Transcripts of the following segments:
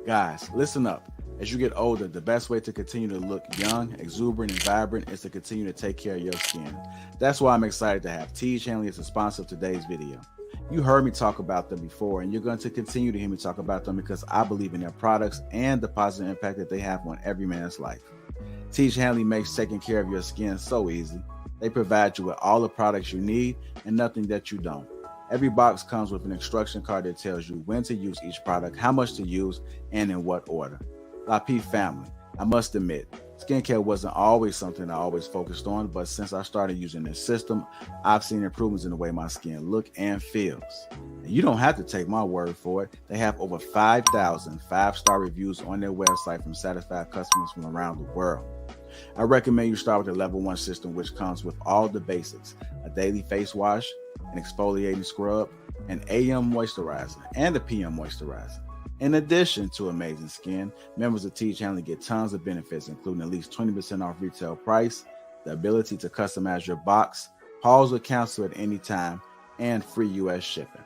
Guys, listen up. As you get older, the best way to continue to look young, exuberant, and vibrant is to continue to take care of your skin. That's why I'm excited to have Tige Hanley as a sponsor of today's video. You heard me talk about them before, and you're going to continue to hear me talk about them because I believe in their products and the positive impact that they have on every man's life. Tige Hanley makes taking care of your skin so easy. They provide you with all the products you need and nothing that you don't. Every box comes with an instruction card that tells you when to use each product, how much to use, and in what order. Lapeef family, I must admit, skincare wasn't always something I always focused on, but since I started using this system, I've seen improvements in the way my skin looks and feels. And you don't have to take my word for it. They have over 5,000 5-star reviews on their website from satisfied customers from around the world. I recommend you start with the level 1 system, which comes with all the basics: a daily face wash, an exfoliating scrub, an AM moisturizer, and a PM moisturizer. In addition to amazing skin, members of Tige Hanley get tons of benefits, including at least 20% off retail price, the ability to customize your box, pause or cancel at any time, and free US shipping.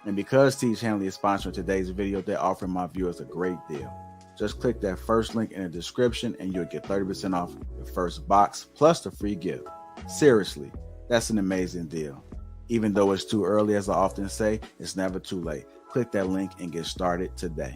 And because Tige Hanley is sponsoring today's video, they're offering my viewers a great deal. Just click that first link in the description and you'll get 30% off your first box plus the free gift. Seriously, that's an amazing deal. Even though it's too early, as I often say, it's never too late. Click that link and get started today.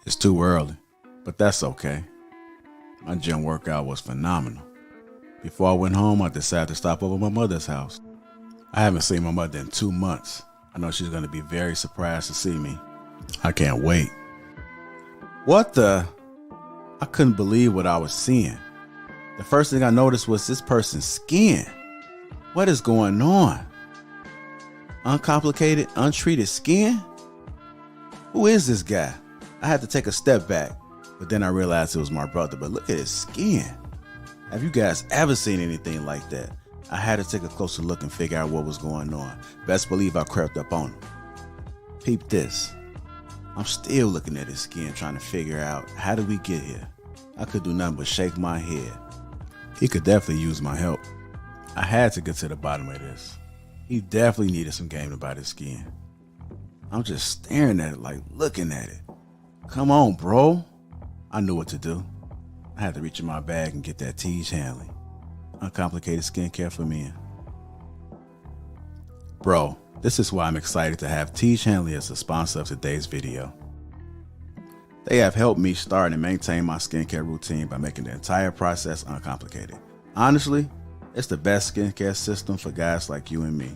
It's too early, but that's okay. My gym workout was phenomenal. Before I went home, I decided to stop over at my mother's house. I haven't seen my mother in 2 months. I know she's going to be very surprised to see me. I can't wait. What the? I couldn't believe what I was seeing. The first thing I noticed was this person's skin. What is going on? Uncomplicated, untreated skin? Who is this guy? I had to take a step back, but then I realized it was my brother. But look at his skin. Have you guys ever seen anything like that? I had to take a closer look and figure out what was going on. Best believe I crept up on him. Peep this. I'm still looking at his skin, trying to figure out how did we get here. I could do nothing but shake my head. He could definitely use my help. I had to get to the bottom of this. He definitely needed some game about his skin. I'm just staring at it, like looking at it. Come on, bro. I knew what to do. I had to reach in my bag and get that Tej Hanley. Uncomplicated skincare for men. Bro, this is why I'm excited to have Tej Hanley as a sponsor of today's video. They have helped me start and maintain my skincare routine by making the entire process uncomplicated. Honestly, it's the best skincare system for guys like you and me.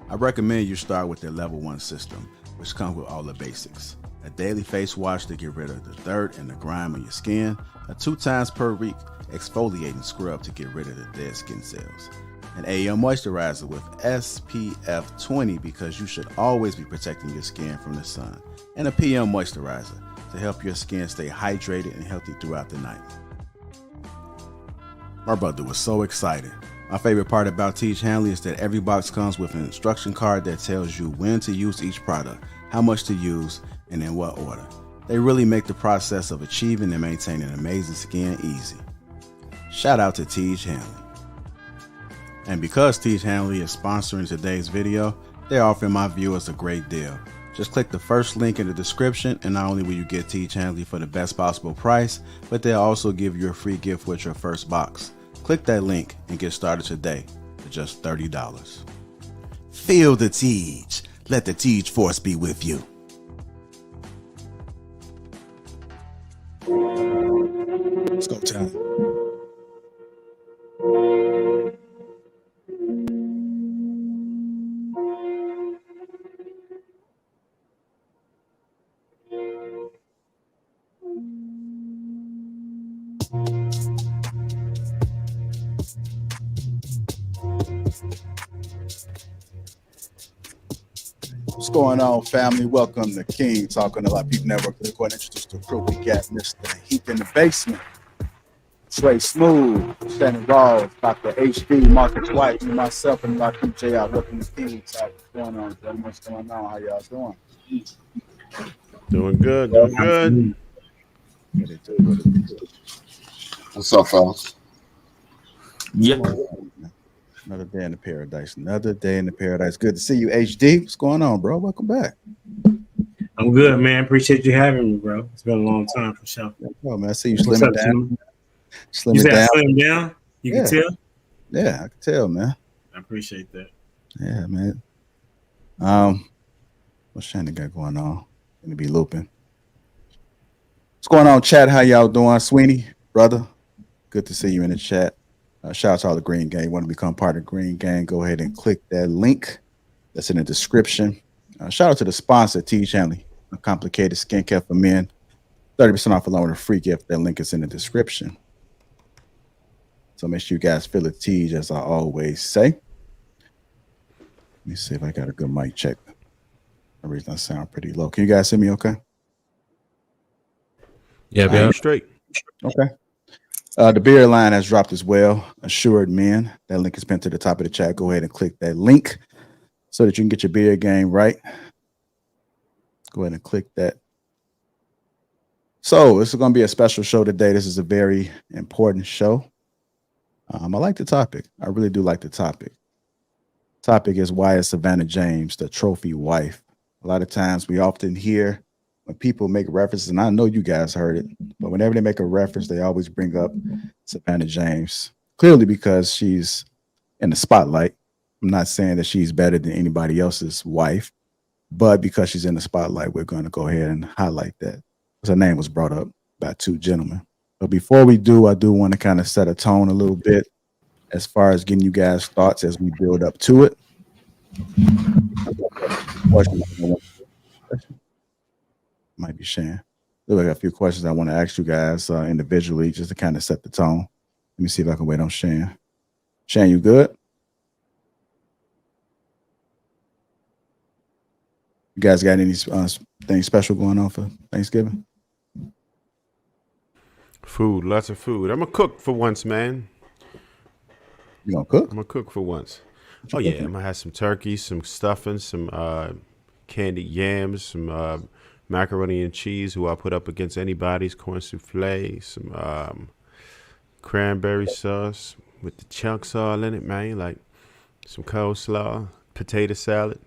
I recommend you start with their level 1 system, which comes with all the basics. A daily face wash to get rid of the dirt and the grime on your skin, a 2 times per week exfoliating scrub to get rid of the dead skin cells, an AM moisturizer with SPF 20 because you should always be protecting your skin from the sun, and a PM moisturizer to help your skin stay hydrated and healthy throughout the night. My brother was so excited. My favorite part about Tej Hanley is that every box comes with an instruction card that tells you when to use each product, how much to use, and in what order. They really make the process of achieving and maintaining amazing skin easy. Shout out to Tej Hanley. And because Tej Hanley is sponsoring today's video, they're offering my viewers a great deal. Just click the first link in the description, and not only will you get Tej Hanley for the best possible price, but they'll also give you a free gift with your first box. Click that link and get started today for just $30. Feel the Tej. Let the Tej force be with you. Let's go time. What's going on, family? Welcome to King Talking to Lapeef Network. We're going to introduce the crew. We got Mr. Heat in the basement, Trey Smooth, Shannon, Dr. HD, Marcus White, and myself, and Lapeef JR. Welcome to King Talk. What's going on, gentlemen? What's going on? How y'all doing? Doing good, doing good. What's up, fellas? Yep. Another day in the paradise. Another day in the paradise. Good to see you, HD. What's going on, bro? Welcome back. I'm good, man. Appreciate you having me, bro. It's been a long time for sure. Oh, man, I see you slimming down. You said I slimmed down? You can tell? Yeah, I can tell, man. I appreciate that. Yeah, man. What's Shannon got going on? Gonna be looping. What's going on, chat? How y'all doing? Sweeney, brother, good to see you in the chat. Shout out to all the Green Gang. Want to become part of Green Gang? Go ahead and click that link that's in the description. Shout out to the sponsor, Tej Hanley, a complicated skincare for men. 30% off along with a free gift. That link is in the description. So make sure you guys feel the Tej, as I always say. Let me see if I got a good mic check. The reason I sound pretty low. Can you guys hear me okay? Yeah, straight. Okay. The beer line has dropped as well. Assured Men. That link is pinned to the top of the chat. Go ahead and click that link so that you can get your beer game right. Go ahead and click that. So this is going to be a special show today. This is a very important show. I like the topic. I really do like the topic. Topic is, why is Savannah James the trophy wife? A lot of times we often hear when people make references, and I know you guys heard it, but whenever they make a reference, they always bring up Savannah James, clearly because she's in the spotlight. I'm not saying that she's better than anybody else's wife, but because she's in the spotlight, we're going to go ahead and highlight that. Her name was brought up by two gentlemen. But before we do, I do want to kind of set a tone a little bit as far as getting you guys' thoughts as we build up to it. Might be Shannon. Look, I got a few questions I want to ask you guys individually just to kind of set the tone. Let me see if I can wait on Shannon. Shannon, you good? You guys got anything special going on for Thanksgiving? Food, lots of food. I'm gonna cook for once, man. You gonna cook? I'm gonna cook for once. Oh yeah, I'm gonna have some turkey, some stuffing, some candied yams, some macaroni and cheese, who I put up against anybody's, corn souffle, some cranberry sauce with the chunks all in it, man. Like some coleslaw, potato salad.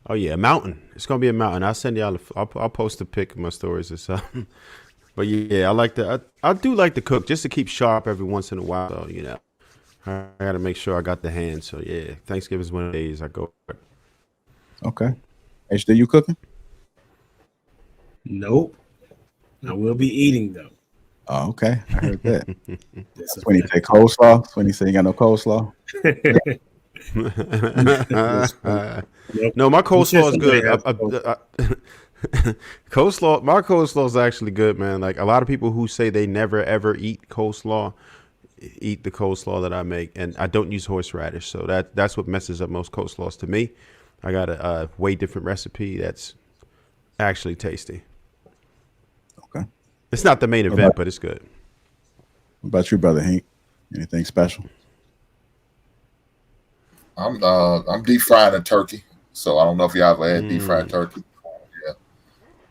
Oh yeah, a mountain. It's gonna be a mountain. I'll send y'all. I'll post a pic of my stories or something. But yeah, I do like to cook just to keep sharp every once in a while. So, you know, I gotta make sure I got the hand. So yeah, Thanksgiving is one of the days I go. Okay. HD, you cooking? Nope. I will be eating though. Oh, okay. I heard that. That's when you say coleslaw. That's when you say you got no coleslaw. No, my coleslaw is good. Coleslaw, my coleslaw is actually good, man. Like a lot of people who say they never ever eat coleslaw, eat the coleslaw that I make, and I don't use horseradish, so that's what messes up most coleslaws to me. I got a way different recipe that's actually tasty. Okay, it's not the main event, but it's good. What about you, brother Hank? Anything special? I'm deep frying a turkey, so I don't know if y'all ever had deep fried turkey. Yeah,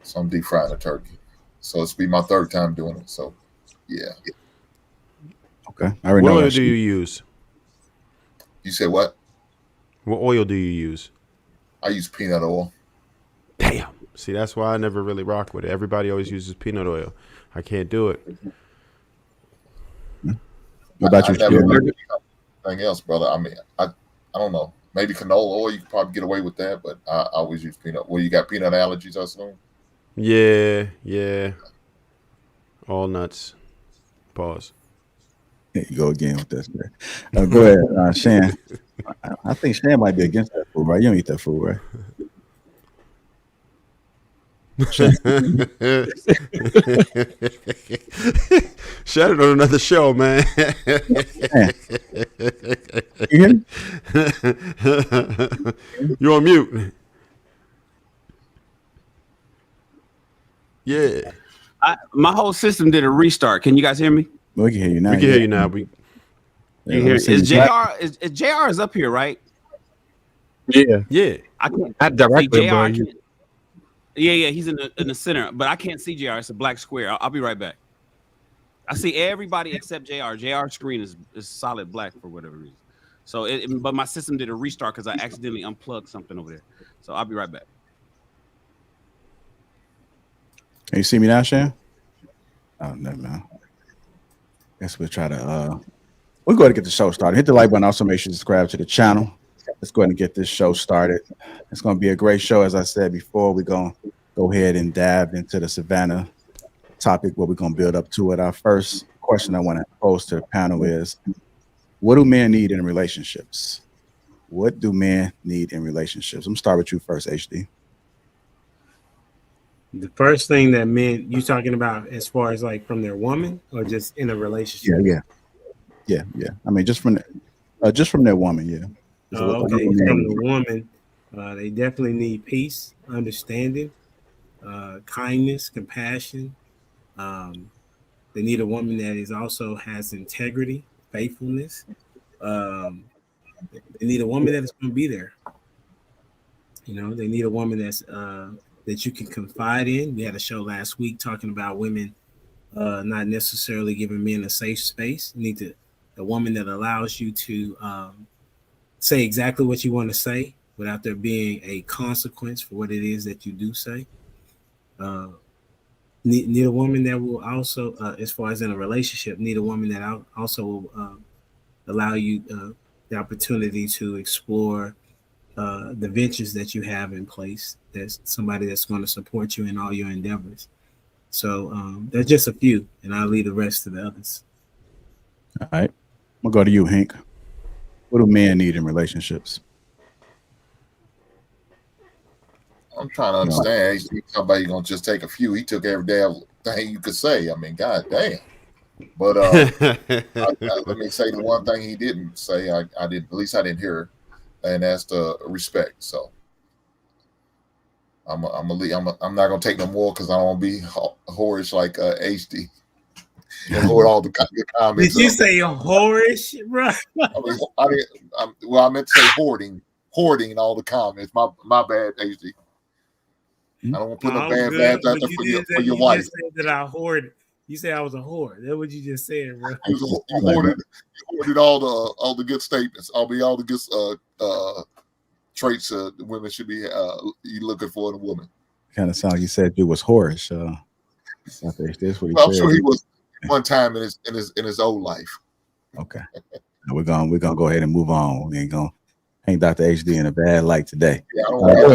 so I'm deep frying a turkey. So it's be my third time doing it. So yeah. Okay, I already know. What oil do you use? You said what? What oil do you use? I use peanut oil. Damn. See, that's why I never really rock with it. Everybody always uses peanut oil. I can't do it. What about you? Never heard anything else, brother. I mean, I don't know. Maybe canola oil, you could probably get away with that, but I always use peanut. Well, you got peanut allergies, I assume? Yeah. All nuts. Pause. There you go again with this. Go ahead, Shan. I think Shan might be against that food, right? You don't eat that food, right? Shannon on another show, man. You're on mute. Yeah. My whole system did a restart. Can you guys hear me? We can hear you now. We can hear you now. You hear? Is JR is up here, right? Yeah. I can't. Not directly, but Yeah. He's in the center, but I can't see JR. It's a black square. I'll be right back. I see everybody except JR. JR's screen is solid black for whatever reason. So, but my system did a restart because I accidentally unplugged something over there. So I'll be right back. Can you see me now, Shan? Oh, no, man. Guess we'll try to we'll go ahead and get the show started. Hit the like button. Also, make sure you subscribe to the channel. Let's go ahead and get this show started. It's going to be a great show. As I said before, we're going to go ahead and dive into the Savannah topic, where we're going to build up to it. Our first question I want to pose to the panel is, what do men need in relationships? What do men need in relationships? I'm going to start with you first, HD. The first thing that men, you talking about as far as like from their woman or just in a relationship? Yeah. I mean, just from their woman, yeah. Okay, from the woman, they definitely need peace, understanding, kindness, compassion. They need a woman that is also has integrity, faithfulness. They need a woman that is going to be there. You know, they need a woman that's that you can confide in. We had a show last week talking about women not necessarily giving men a safe space. You need a woman that allows you to say exactly what you want to say without there being a consequence for what it is that you do say. Need a woman that will also, as far as in a relationship, need a woman that also will allow you the opportunity to explore the ventures that you have in place. There's somebody that's going to support you in all your endeavors. So there's just a few, and I'll leave the rest to the others. All right. I'm going to go to you, Hank. What do men need in relationships? I'm trying to understand. He's talking about you're going to just take a few. He took every damn thing you could say. I mean, god damn. But let me say the one thing he didn't say. I didn't, at least I didn't hear, and that's the respect. So I'm not gonna take no more because I don't want to be whorish like HD and hold all the comments. Did you say whorish, bro? I meant to say hoarding all the comments. My bad, HD. I don't want to put no bad vibes out there for your wife. You just said that I hoard. You said I was a whore. That's what you just said, bro. You hoarded all the good statements. All the good traits women should be you looking for in a woman. Kind of sound like you said you was whorish. That's what he I'm said. sure he was one time in his old life. Okay. We're gonna go ahead and move on. We ain't gonna paint Dr. HD in a bad light today. Yeah, I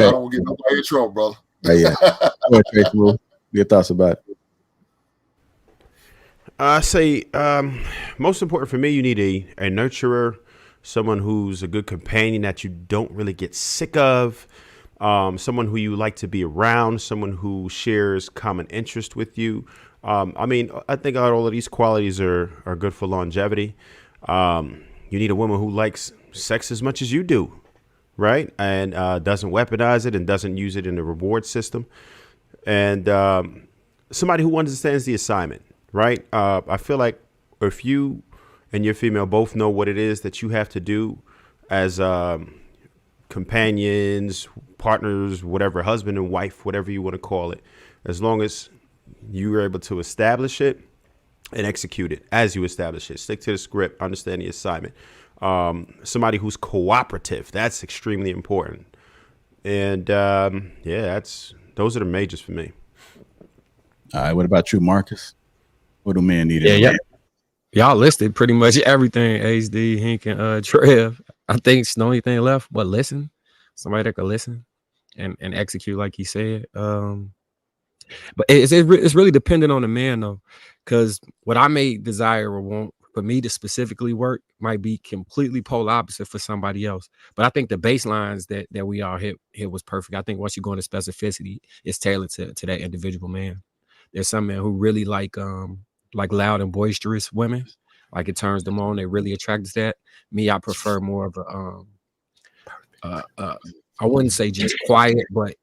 don't get nobody in trouble, brother. Yeah. Go ahead, Tracy. Your thoughts about it? I say most important for me, you need a nurturer, someone who's a good companion that you don't really get sick of, someone who you like to be around, someone who shares common interest with you. I think all of these qualities are good for longevity. You need a woman who likes sex as much as you do, right? And doesn't weaponize it and doesn't use it in the reward system. And somebody who understands the assignment. Right. I feel like if you and your female both know what it is that you have to do as companions, partners, whatever, husband and wife, whatever you want to call it, as long as you are able to establish it and execute it as you establish it, stick to the script, understand the assignment. Somebody who's cooperative. That's extremely important. And those are the majors for me. All right. What about you, Marcus? What do men need? Y'all listed pretty much everything. HD, Hank, and Trev. I think it's the only thing left. But listen, somebody that could listen and execute like he said. But it's really dependent on the man though, because what I may desire or want for me to specifically work might be completely polar opposite for somebody else. But I think the baselines that we all hit was perfect. I think once you go into specificity, it's tailored to that individual man. There's some men who really like loud and boisterous women, like it turns them on. They really attracted to that. Me, I prefer more of a I wouldn't say just quiet, but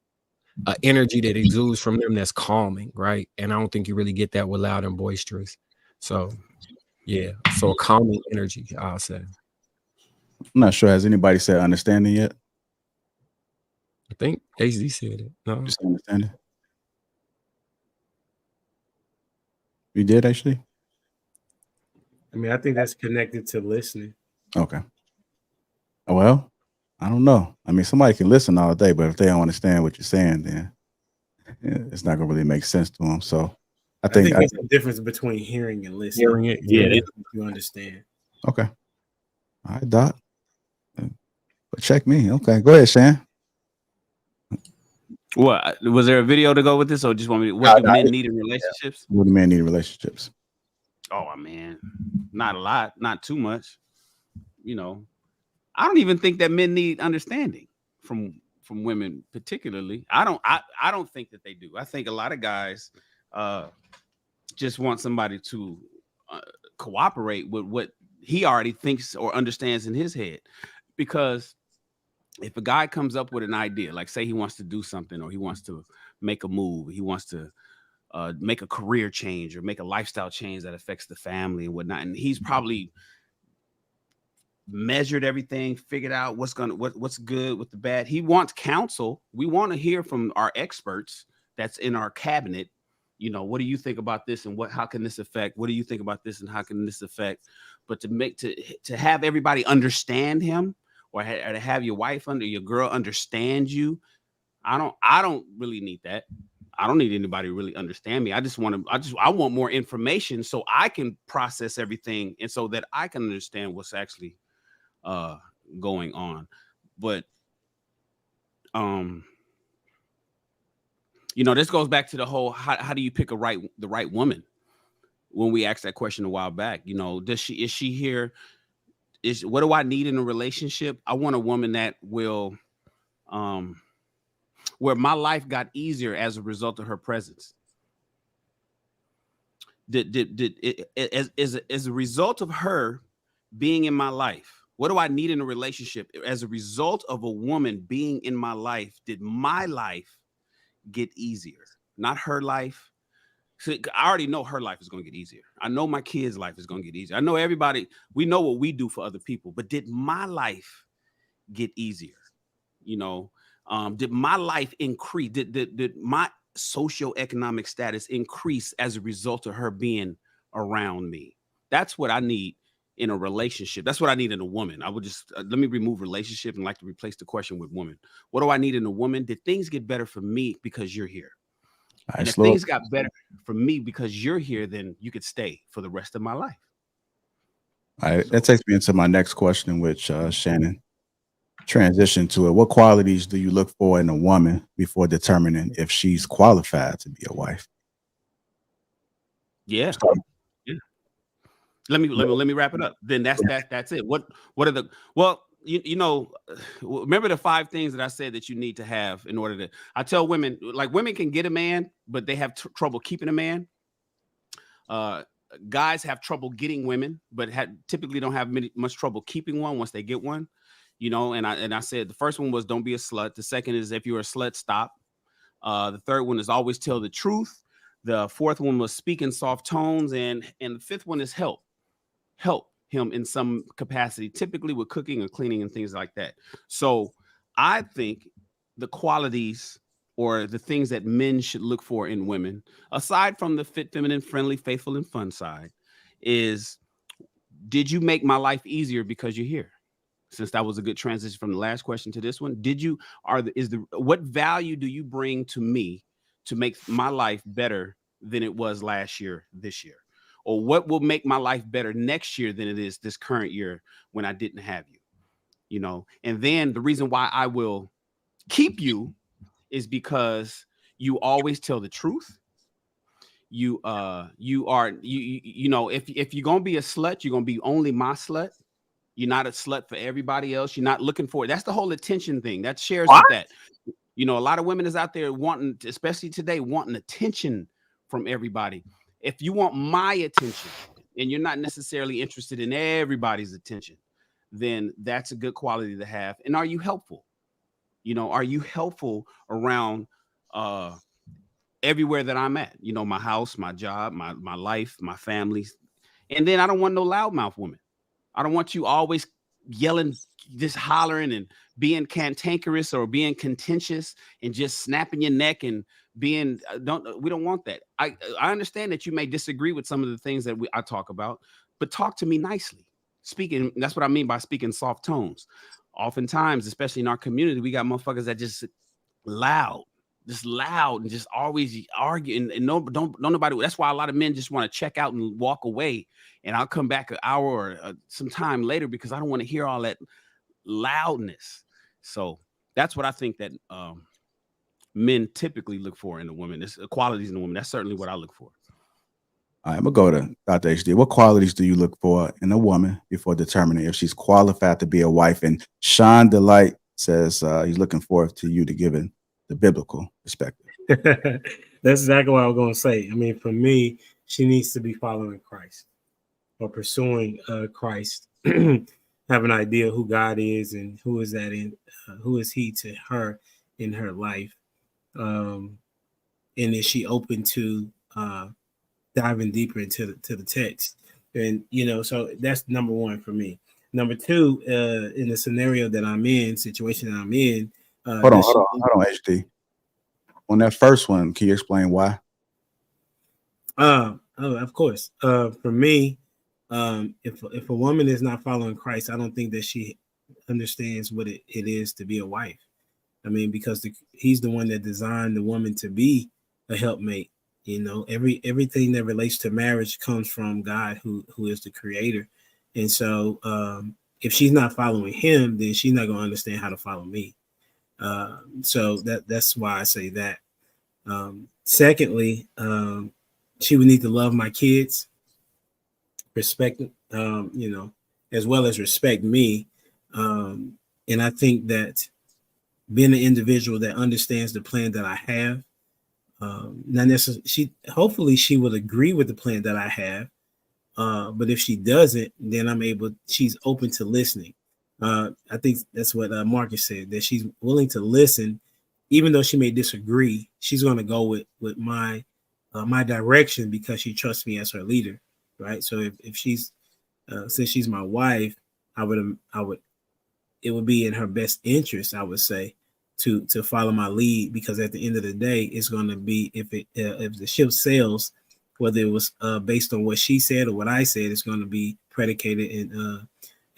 energy that exudes from them that's calming, right? And I don't think you really get that with loud and boisterous. So yeah, so a calming energy, I'll say. I'm not sure. Has anybody said understanding yet? I think HD said it. No, just understanding. You did actually? I mean, I think that's connected to listening. Okay. Well, I don't know. I mean, somebody can listen all day, but if they don't understand what you're saying, then it's not going to really make sense to them. So I think there's a difference between hearing and listening. Hearing it, yeah. You understand. Okay. All right, Doc. But check me. Okay. Go ahead, Shan. What was there a video to go with this, or just want me? What do men need in relationships? What do men need in relationships? Oh man, not a lot, not too much. You know, I don't even think that men need understanding from women, particularly. I don't think that they do. I think a lot of guys just want somebody to cooperate with what he already thinks or understands in his head, because if a guy comes up with an idea, like say he wants to do something, or he wants to make a move, he wants to make a career change or make a lifestyle change that affects the family and whatnot, and he's probably measured everything, figured out what's good with the bad. He wants counsel. We want to hear from our experts that's in our cabinet. You know, what do you think about this, and how can this affect? What do you think about this, and how can this affect? But to have everybody understand him, or to have your wife your girl understand you, I don't really need that. I don't need anybody to really understand me. I want more information so I can process everything, and so that I can understand what's actually going on. But this goes back to the whole how do you pick the right woman? When we asked that question a while back, is she here? What do I need in a relationship? I want a woman that will, where my life got easier as a result of her presence. As a result of her being in my life, what do I need in a relationship? As a result of a woman being in my life, did my life get easier? Not her life. See, I already know her life is going to get easier. I know my kids' life is going to get easier. I know everybody, we know what we do for other people, but did my life get easier? Did my life increase? Did my socioeconomic status increase as a result of her being around me? That's what I need in a relationship. That's what I need in a woman. I would just, let me remove relationship and like to replace the question with woman. What do I need in a woman? Did things get better for me because you're here? And if things got better for me because you're here, then you could stay for the rest of my life. All right, that takes me into my next question, which Shannon transition to it. What qualities do you look for in a woman before determining if she's qualified to be a wife? Yeah. Let me wrap it up. Then that's it. What are the remember the 5 things that I said that you need to have in order to. I tell women, like, women can get a man, but they have trouble keeping a man. Guys have trouble getting women, but typically don't have much trouble keeping one once they get one. And I said the first one was don't be a slut. The second is if you're a slut, stop. The third one is always tell the truth. The fourth one was speak in soft tones, and the fifth one is help him in some capacity, typically with cooking and cleaning and things like that. So I think the qualities or the things that men should look for in women, aside from the fit, feminine, friendly, faithful, and fun side, is, did you make my life easier because you're here? Since that was a good transition from the last question to this one, what value do you bring to me to make my life better than it was last year, this year? Or what will make my life better next year than it is this current year when I didn't have you? And then the reason why I will keep you is because you always tell the truth. If you're gonna be a slut, you're gonna be only my slut. You're not a slut for everybody else. You're not looking for it. That's the whole attention thing that shares with that. A lot of women is out there wanting, especially today, wanting attention from everybody. If you want my attention and you're not necessarily interested in everybody's attention, then that's a good quality to have. And are you helpful? Are you helpful around everywhere that I'm at? My house, my job, my life, my family. And then I don't want no loudmouth woman. I don't want you always yelling, just hollering and being cantankerous or being contentious and just snapping your neck and being we don't want that. I understand that you may disagree with some of the things that I talk about, but talk to me nicely. Speaking, that's what I mean by speaking soft tones. Oftentimes, especially in our community, we got motherfuckers that just loud and just always argue and don't nobody. That's why a lot of men just want to check out and walk away. And I'll come back an hour or some time later because I don't want to hear all that loudness. So that's what I think that men typically look for in a woman. It's qualities in a woman. That's certainly what I look for. All right, I'm gonna go to Dr. HD. What qualities do you look for in a woman before determining if she's qualified to be a wife? And Sean Delight says he's looking forward to you to give it the biblical perspective. That's exactly what I was going to say. I mean, for me, she needs to be following Christ or pursuing Christ, have an idea who God is and who is he to her in her life. And is she open to diving deeper into the text? And, so that's number one for me. Number two, in the scenario that I'm in, situation that I'm in. Hold on, HD. On that first one, can you explain why? Of course. For me, if a woman is not following Christ, I don't think that she understands what it is to be a wife. I mean, because he's the one that designed the woman to be a helpmate. Everything that relates to marriage comes from God, who is the creator. And so if she's not following him, then she's not going to understand how to follow me. So that's why I say that. Secondly, she would need to love my kids, respect, as well as respect me. And I think that being an individual that understands the plan that I have, not necessarily hopefully she would agree with the plan that I have. But if she doesn't, then she's open to listening. I think that's what Marcus said, that she's willing to listen, even though she may disagree. She's going to go with my direction because she trusts me as her leader, right? So if she's since she's my wife, it would be in her best interest, I would say, to follow my lead, because at the end of the day, it's going to be, if the ship sails, whether it was based on what she said or what I said, it's going to be predicated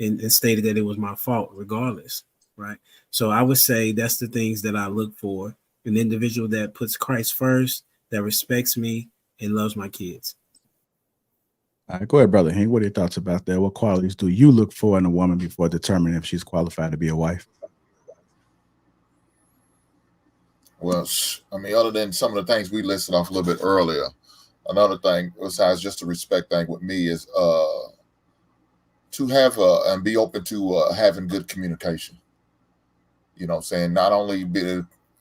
and stated that it was my fault regardless, right? So I would say that's the things that I look for: an individual that puts Christ first, that respects me, and loves my kids. All right, go ahead, brother Hank. What are your thoughts about that? What qualities do you look for in a woman before determining if she's qualified to be a wife? Well, I mean, other than some of the things we listed off a little bit earlier, another thing besides just the respect thing with me is to have and be open to having good communication. You know what I'm saying? Not only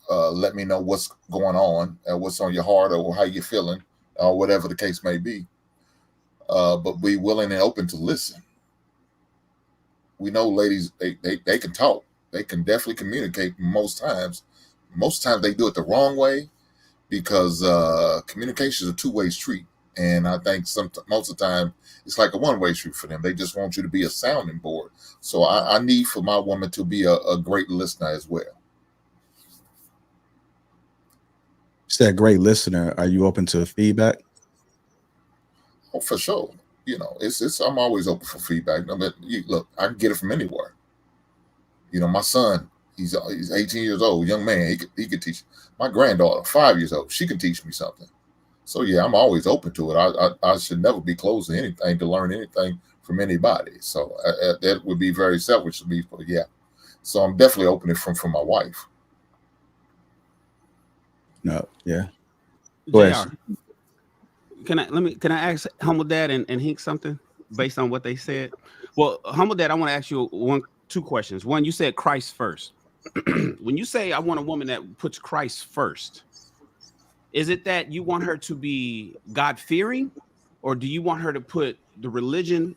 let me know what's going on and what's on your heart or how you're feeling or whatever the case may be, but be willing and open to listen. We know ladies, they can talk. They can definitely communicate most times. Most times they do it the wrong way, because communication is a two-way street. And I think most of the time it's like a one-way street for them. They just want you to be a sounding board. So I need for my woman to be a great listener as well. You said great listener. Are you open to feedback? Oh, for sure. You know, I'm always open for feedback. I mean, look, I can get it from anywhere. You know, my son, he's 18 years old, young man. He could teach. My granddaughter, 5 years old, she can teach me something. So yeah, I'm always open to it. I should never be closed to anything, to learn anything from anybody. So that would be very selfish of me. But yeah, so I'm definitely open from my wife. No, yeah. JR, can I ask Humble Dad and Hink something based on what they said? Well, Humble Dad, I want to ask you two questions. One, you said Christ first. When you say I want a woman that puts Christ first, is it that you want her to be God-fearing, or do you want her to put the religion,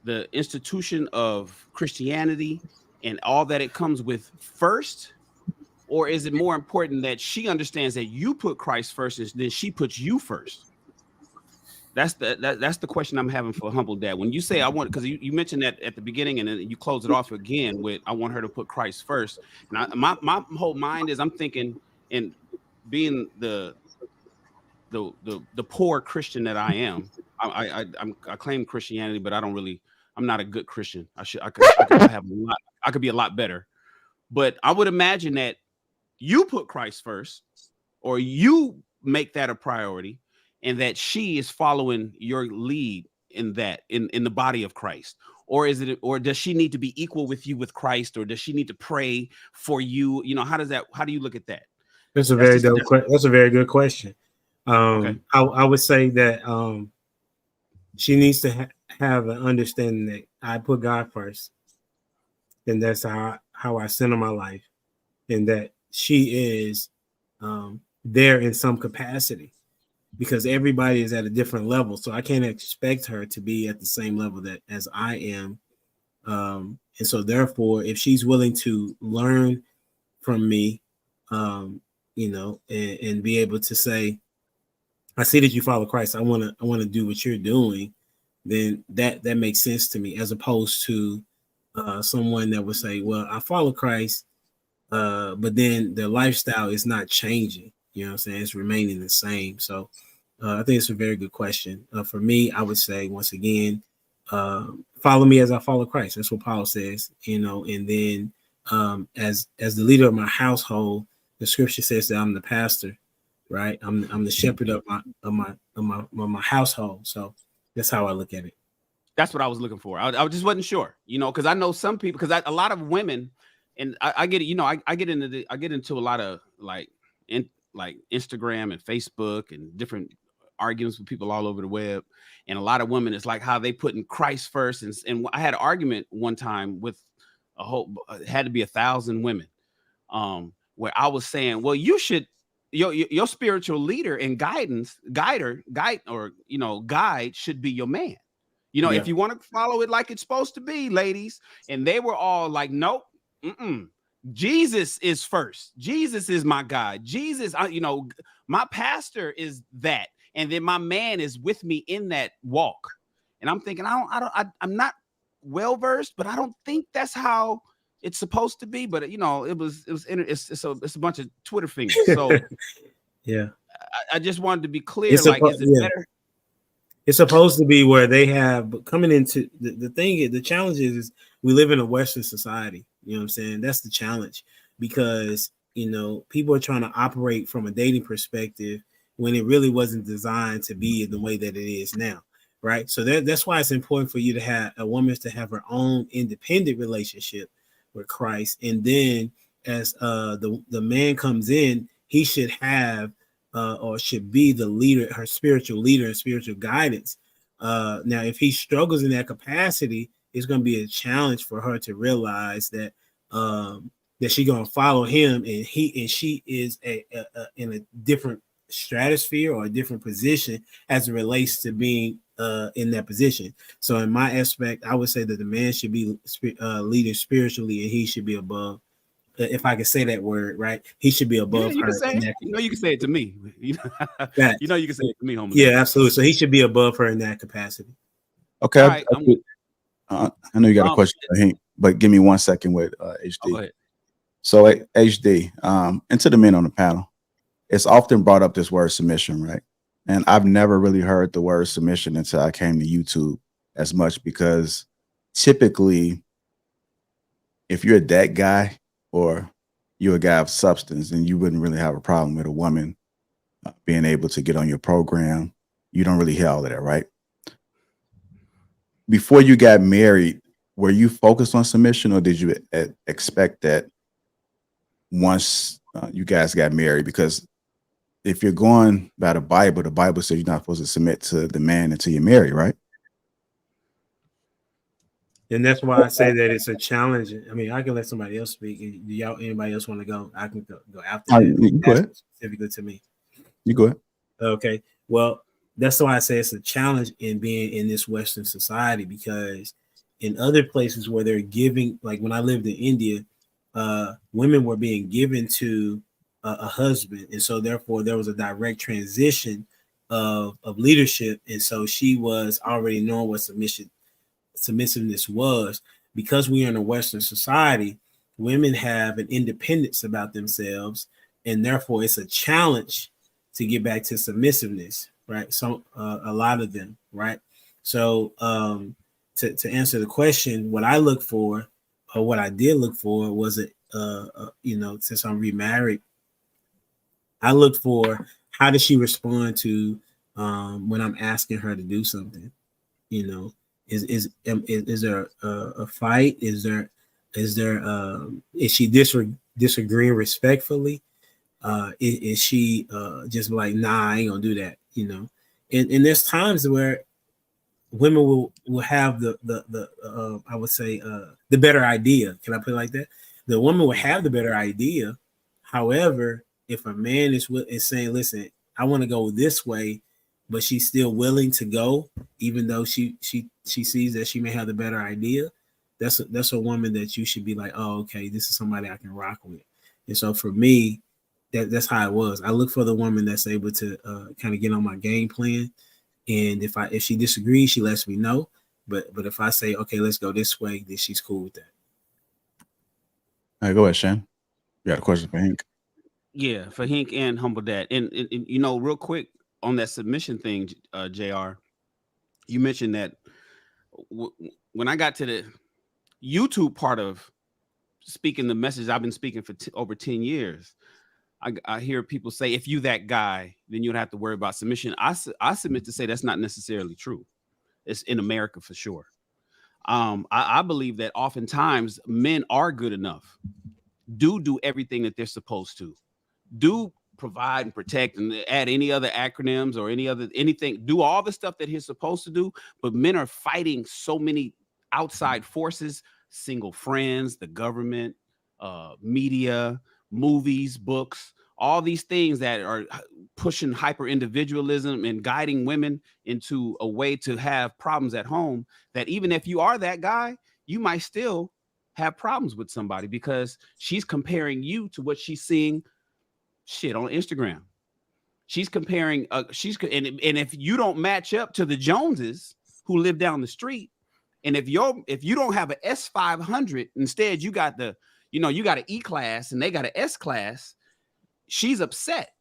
the institution of Christianity, and all that it comes with first? Or is it more important that she understands that you put Christ first and then she puts you first? That's the question I'm having for Humble Dad. When you say I want, because you mentioned that at the beginning and then you close it off again with I want her to put Christ first. And my whole mind is I'm thinking, and being the poor Christian that I am, I claim Christianity, but I'm not a good Christian. I could be a lot better. But I would imagine that you put Christ first, or you make that a priority, and that she is following your lead in that, in the body of Christ. Or does she need to be equal with you with Christ, or does she need to pray for you? You know, how do you look at that? That's a very good question. Okay. I would say that she needs to have an understanding that I put God first, and that's how I center my life, and that she is there in some capacity, because everybody is at a different level. So I can't expect her to be at the same level as I am. And so therefore, if she's willing to learn from me, and be able to say, I see that you follow Christ, I want to do what you're doing, then that makes sense to me, as opposed to someone that would say, well, I follow Christ, but then their lifestyle is not changing. You know what I'm saying? It's remaining the same. So I think it's a very good question. For me, I would say, once again, follow me as I follow Christ. That's what Paul says, and then as the leader of my household, the scripture says that I'm the pastor, right? I'm the shepherd of my household. So that's how I look at it. That's what I was looking for. I just wasn't sure, because I know some people, because a lot of women, and I get it. You know, I get into a lot of like Instagram and Facebook and different arguments with people all over the web, and a lot of women. It's like how they putting Christ first, and I had an argument one time with it had to be 1,000 women, where I was saying, well, you should. Your spiritual leader and guide should be your man. You know, if you want to follow it like it's supposed to be, ladies. And they were all like, nope, Jesus is first. Jesus is my guide. Jesus, my pastor is that. And then my man is with me in that walk. And I'm thinking, I'm not well versed, but I don't think that's how it's supposed to be. But it's a bunch of Twitter fingers. So yeah, I just wanted to be clear. Is it better? It's supposed to be where they have, but coming into the challenge is we live in a Western society. You know what I'm saying? That's the challenge, because, people are trying to operate from a dating perspective when it really wasn't designed to be in the way that it is now. Right. So that's why it's important for you to have a woman to have her own independent relationship with Christ. And then as the man comes in, he should have or should be the leader, her spiritual leader and spiritual guidance. Now, if he struggles in that capacity, it's going to be a challenge for her to realize that she's going to follow him, and she is in a different stratosphere or a different position as it relates to being in that position. So in my aspect, I would say that the man should be leading spiritually, and he should be above. If I can say that word, right? He should be above her. You can say it to me. You can say it to me, homie. Yeah, absolutely. So he should be above her in that capacity. Okay. Right, I know you got a question for Hank, but give me 1 second with HD. Go ahead. So HD, and to the men on the panel, it's often brought up this word submission, right? And I've never really heard the word submission until I came to YouTube as much, because typically, if you're that guy, or you're a guy of substance, and you wouldn't really have a problem with a woman being able to get on your program. You don't really hear all of that, right? Before you got married, were you focused on submission, or did you expect that once you guys got married? Because if you're going by the Bible says you're not supposed to submit to the man until you're married, right? And that's why I say that it's a challenge. I mean, I can let somebody else speak. Do anybody else want to go? I can go after that. Go ahead. Specifically to me. You go ahead. Okay. Well, that's why I say it's a challenge in being in this Western society, because in other places where they're giving, like when I lived in India, women were being given to a husband. And so therefore there was a direct transition of leadership. And so she was already knowing what submissiveness was. Because we are in a Western society, women have an independence about themselves, and therefore it's a challenge to get back to submissiveness, right? So a lot of them, right? So to answer the question, what I look for, or what I did look for, was since I'm remarried, I look for how does she respond to when I'm asking her to do something. Is there a fight? Is she disagreeing respectfully? Is she just like, nah, I ain't gonna do that? And there's times where women will have the I would say the better idea. Can I put it like that? The woman will have the better idea. However, if a man is saying, listen, I want to go this way, but she's still willing to go, even though she sees that she may have the better idea, that's a woman that you should be like, oh, okay, this is somebody I can rock with. And so for me, that's how it was. I look for the woman that's able to kind of get on my game plan. And if she disagrees, she lets me know. But if I say, okay, let's go this way, then she's cool with that. All right, go ahead, Shannon. You got a question for Hank? Yeah, for Hank and Humble Dad. And real quick on that submission thing, JR, you mentioned that when I got to the YouTube part of speaking the message I've been speaking for over 10 years, I hear people say, if you that guy, then you don't have to worry about submission. I submit to say that's not necessarily true. It's in America for sure. I believe that oftentimes men are good enough, do everything that they're supposed to, do provide and protect and add any other acronyms or anything, do all the stuff that he's supposed to do. But men are fighting so many outside forces, single friends, the government, media, movies, books, all these things that are pushing hyper individualism and guiding women into a way to have problems at home, that even if you are that guy, you might still have problems with somebody because she's comparing you to what she's seeing shit on Instagram. She's comparing and if you don't match up to the Joneses who live down the street, and if you don't have an S500, instead you got you got an E class and they got an S class, she's upset.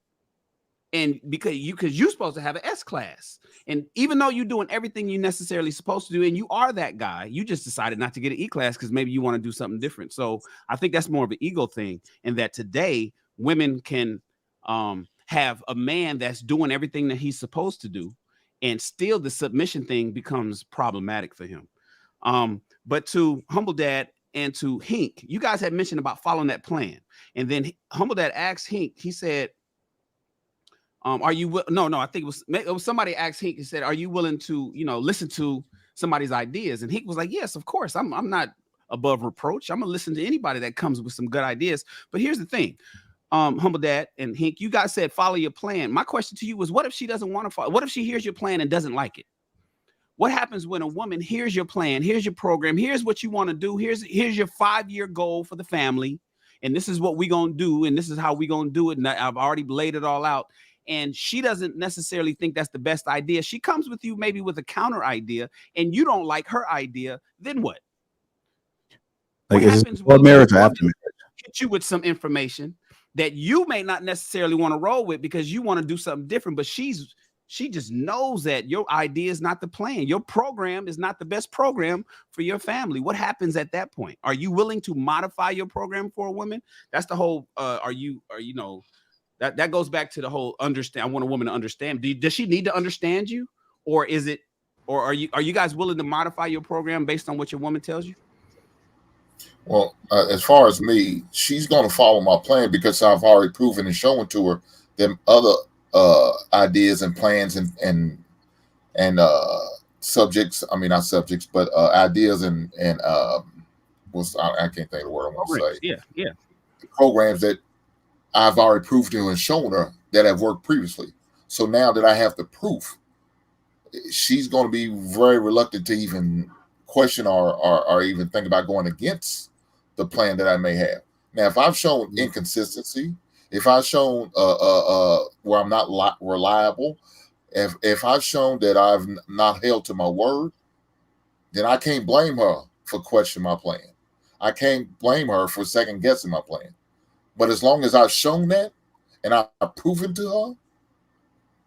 And because you're supposed to have an S class. And even though you're doing everything you're necessarily supposed to do, and you are that guy, you just decided not to get an E class because maybe you want to do something different. So I think that's more of an ego thing. And that today women can have a man that's doing everything that he's supposed to do, and still the submission thing becomes problematic for him. But to Humble Dad and to Hink, you guys had mentioned about following that plan. And then Humble Dad asked Hink, he said, are you I think it was somebody asked Hink, he said, are you willing to listen to somebody's ideas? And Hink was like, yes, of course, I'm not above reproach. I'm gonna listen to anybody that comes with some good ideas. But here's the thing, Humble Dad and Hink, you guys said follow your plan. My question to you was, what if she doesn't want to follow? What if she hears your plan and doesn't like it? What happens when a woman hears your plan, here's your program, here's what you want to do, here's your 5-year goal for the family, and this is what we're gonna do, and this is how we're gonna do it, and I've already laid it all out, and she doesn't necessarily think that's the best idea. She comes with you maybe with a counter idea, and you don't like her idea, then what? Like, what is happens it before when marriage or after marriage? hit you with some information that you may not necessarily want to roll with because you want to do something different, but she just knows that your idea is not the plan. Your program is not the best program for your family. What happens at that point? Are you willing to modify your program for a woman? That's the whole, that goes back to the whole understand. I want a woman to understand. Does she need to understand you? Or are you guys willing to modify your program based on what your woman tells you? Well, as far as me, she's going to follow my plan because I've already proven and shown to her them other ideas and plans and subjects. I mean, not subjects, but ideas and I can't think of the word I want to say. Yeah. Programs that I've already proved to her and shown her that have worked previously. So now that I have the proof, she's going to be very reluctant to even question or even think about going against the plan that I may have. Now, if I've shown inconsistency, if I've shown where I'm not reliable, if I've shown that I've not held to my word, then I can't blame her for questioning my plan. I can't blame her for second guessing my plan. But as long as I've shown that and I've proven to her,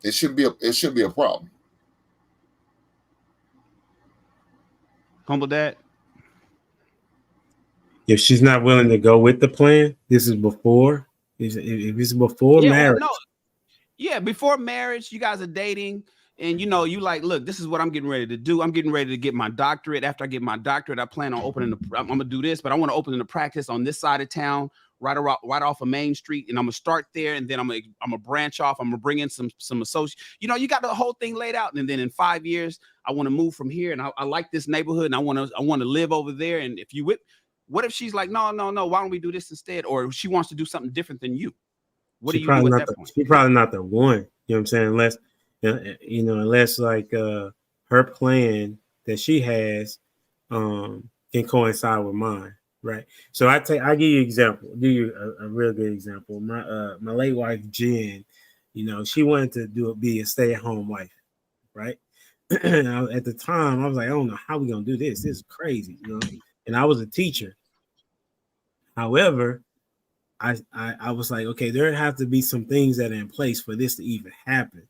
it should be a problem. Humble Dad. If she's not willing to go with the plan, this is before. If it's before marriage. Before marriage, you guys are dating, and you like, look, this is what I'm getting ready to do. I'm getting ready to get my doctorate. After I get my doctorate, I plan on I'm gonna do this, but I want to open a practice on this side of town, right off of Main Street, and I'm gonna start there, and then I'm gonna branch off. I'm gonna bring in some associates. You got the whole thing laid out, and then in 5 years, I want to move from here, and I like this neighborhood, and I want to live over there. And what if she's like, no, why don't we do this instead? Or she wants to do something different than you. What do you do at that point? She's probably not the one. You know what I'm saying? Unless like her plan that she has can coincide with mine, right? So I give you an example. Give you a real good example. My late wife Jen, she wanted to be a stay-at-home wife, right? And at the time, I was like, I don't know how we're gonna do this. This is crazy, And I was a teacher. However, I was like, okay, there have to be some things that are in place for this to even happen.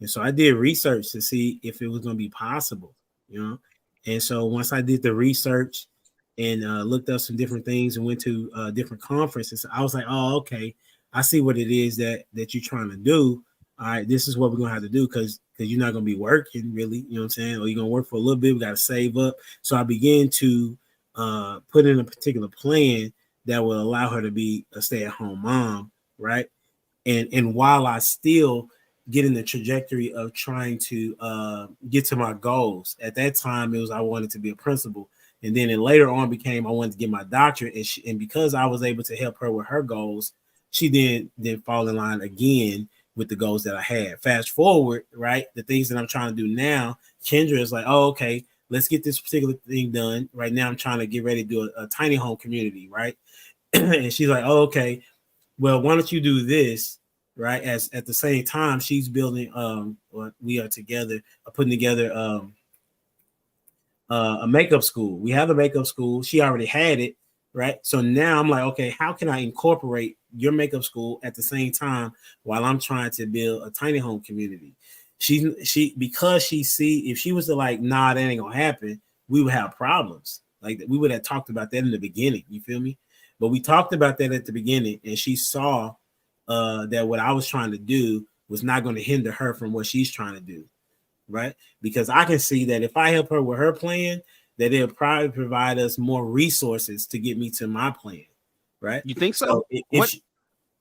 And so I did research to see if it was going to be possible, And so once I did the research and looked up some different things and went to different conferences, I was like, oh, okay, I see what it is that you're trying to do. all right, this is what we're gonna have to do because you're not gonna be working really, you know what I'm saying? Or you're gonna work for a little bit, we gotta save up. So I began to put in a particular plan that will allow her to be a stay-at-home mom, right? And while I still get in the trajectory of trying to get to my goals. At that time, it was I wanted to be a principal. And then it later on became I wanted to get my doctorate. And because I was able to help her with her goals, she then fall in line again with the goals that I had. Fast forward, right? The things that I'm trying to do now, Kendra is like, oh, okay, let's get this particular thing done. Right now, I'm trying to get ready to do a tiny home community, right? And she's like, oh, okay, well, why don't you do this, right? As at the same time, she's building, we are together, putting together a makeup school. We have a makeup school. She already had it, right? So now I'm like, okay, how can I incorporate your makeup school at the same time while I'm trying to build a tiny home community? Because she see if she was to like, nah, that ain't gonna happen, we would have problems. Like we would have talked about that in the beginning. You feel me? But we talked about that at the beginning, and she saw that what I was trying to do was not going to hinder her from what she's trying to do, right? Because I can see that if I help her with her plan, that it'll probably provide us more resources to get me to my plan, right? You think so?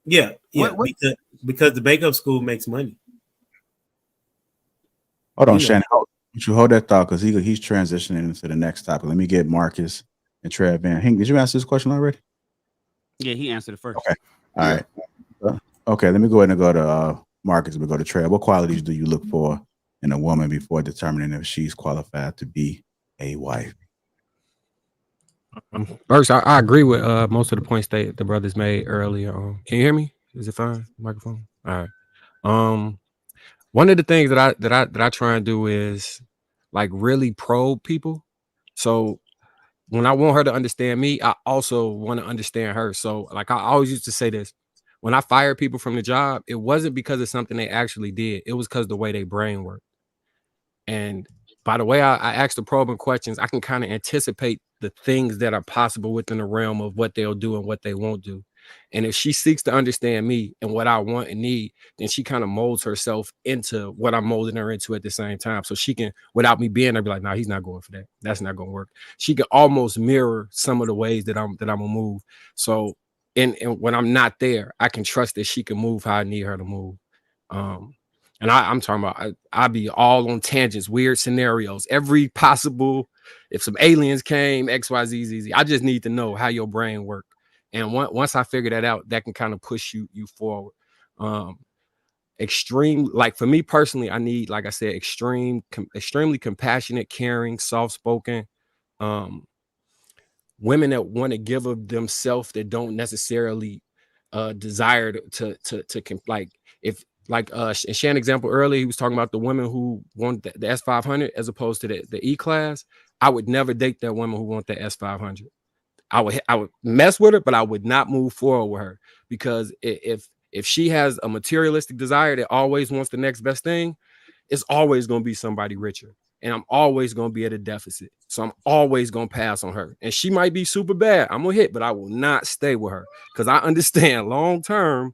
Yeah. Because the makeup school makes money. Hold on, Shannon. You hold that thought because he's transitioning into the next topic. Let me get Marcus and Trev in. Hank, did you answer this question already? Yeah, he answered it first. Okay. All right. Okay, let me go ahead and go to Marcus. We go to Trev. What qualities do you look for in a woman before determining if she's qualified to be a wife? First, I agree with most of the points that the brothers made earlier. Can you hear me? Is it fine? Microphone. All right. One of the things that I try and do is like really probe people. So when I want her to understand me, I also want to understand her. So like I always used to say this, when I fired people from the job, it wasn't because of something they actually did. It was because the way they brain worked. And by the way I ask the probing questions, I can kind of anticipate the things that are possible within the realm of what they'll do and what they won't do. And if she seeks to understand me and what I want and need, then she kind of molds herself into what I'm molding her into at the same time. So she can, without me being there, be like, nah, he's not going for that. That's not going to work. She can almost mirror some of the ways that I'm gonna move. So and when I'm not there, I can trust that she can move how I need her to move. And I'm talking about I be all on tangents, weird scenarios, every possible. If some aliens came, XYZ, I just need to know how your brain works. And once I figure that out, that can kind of push you forward. Extreme, like for me personally, I need, like I said, extremely compassionate, caring, soft-spoken, women that want to give of themselves that don't necessarily desire to like if. Like in Shannon example earlier, he was talking about the women who want the S500 as opposed to the E class. I would never date that woman who want the S500. I would mess with her, but I would not move forward with her, because if she has a materialistic desire that always wants the next best thing, it's always going to be somebody richer, and I'm always going to be at a deficit. So I'm always going to pass on her, and she might be super bad. I'm gonna hit, but I will not stay with her because I understand long term.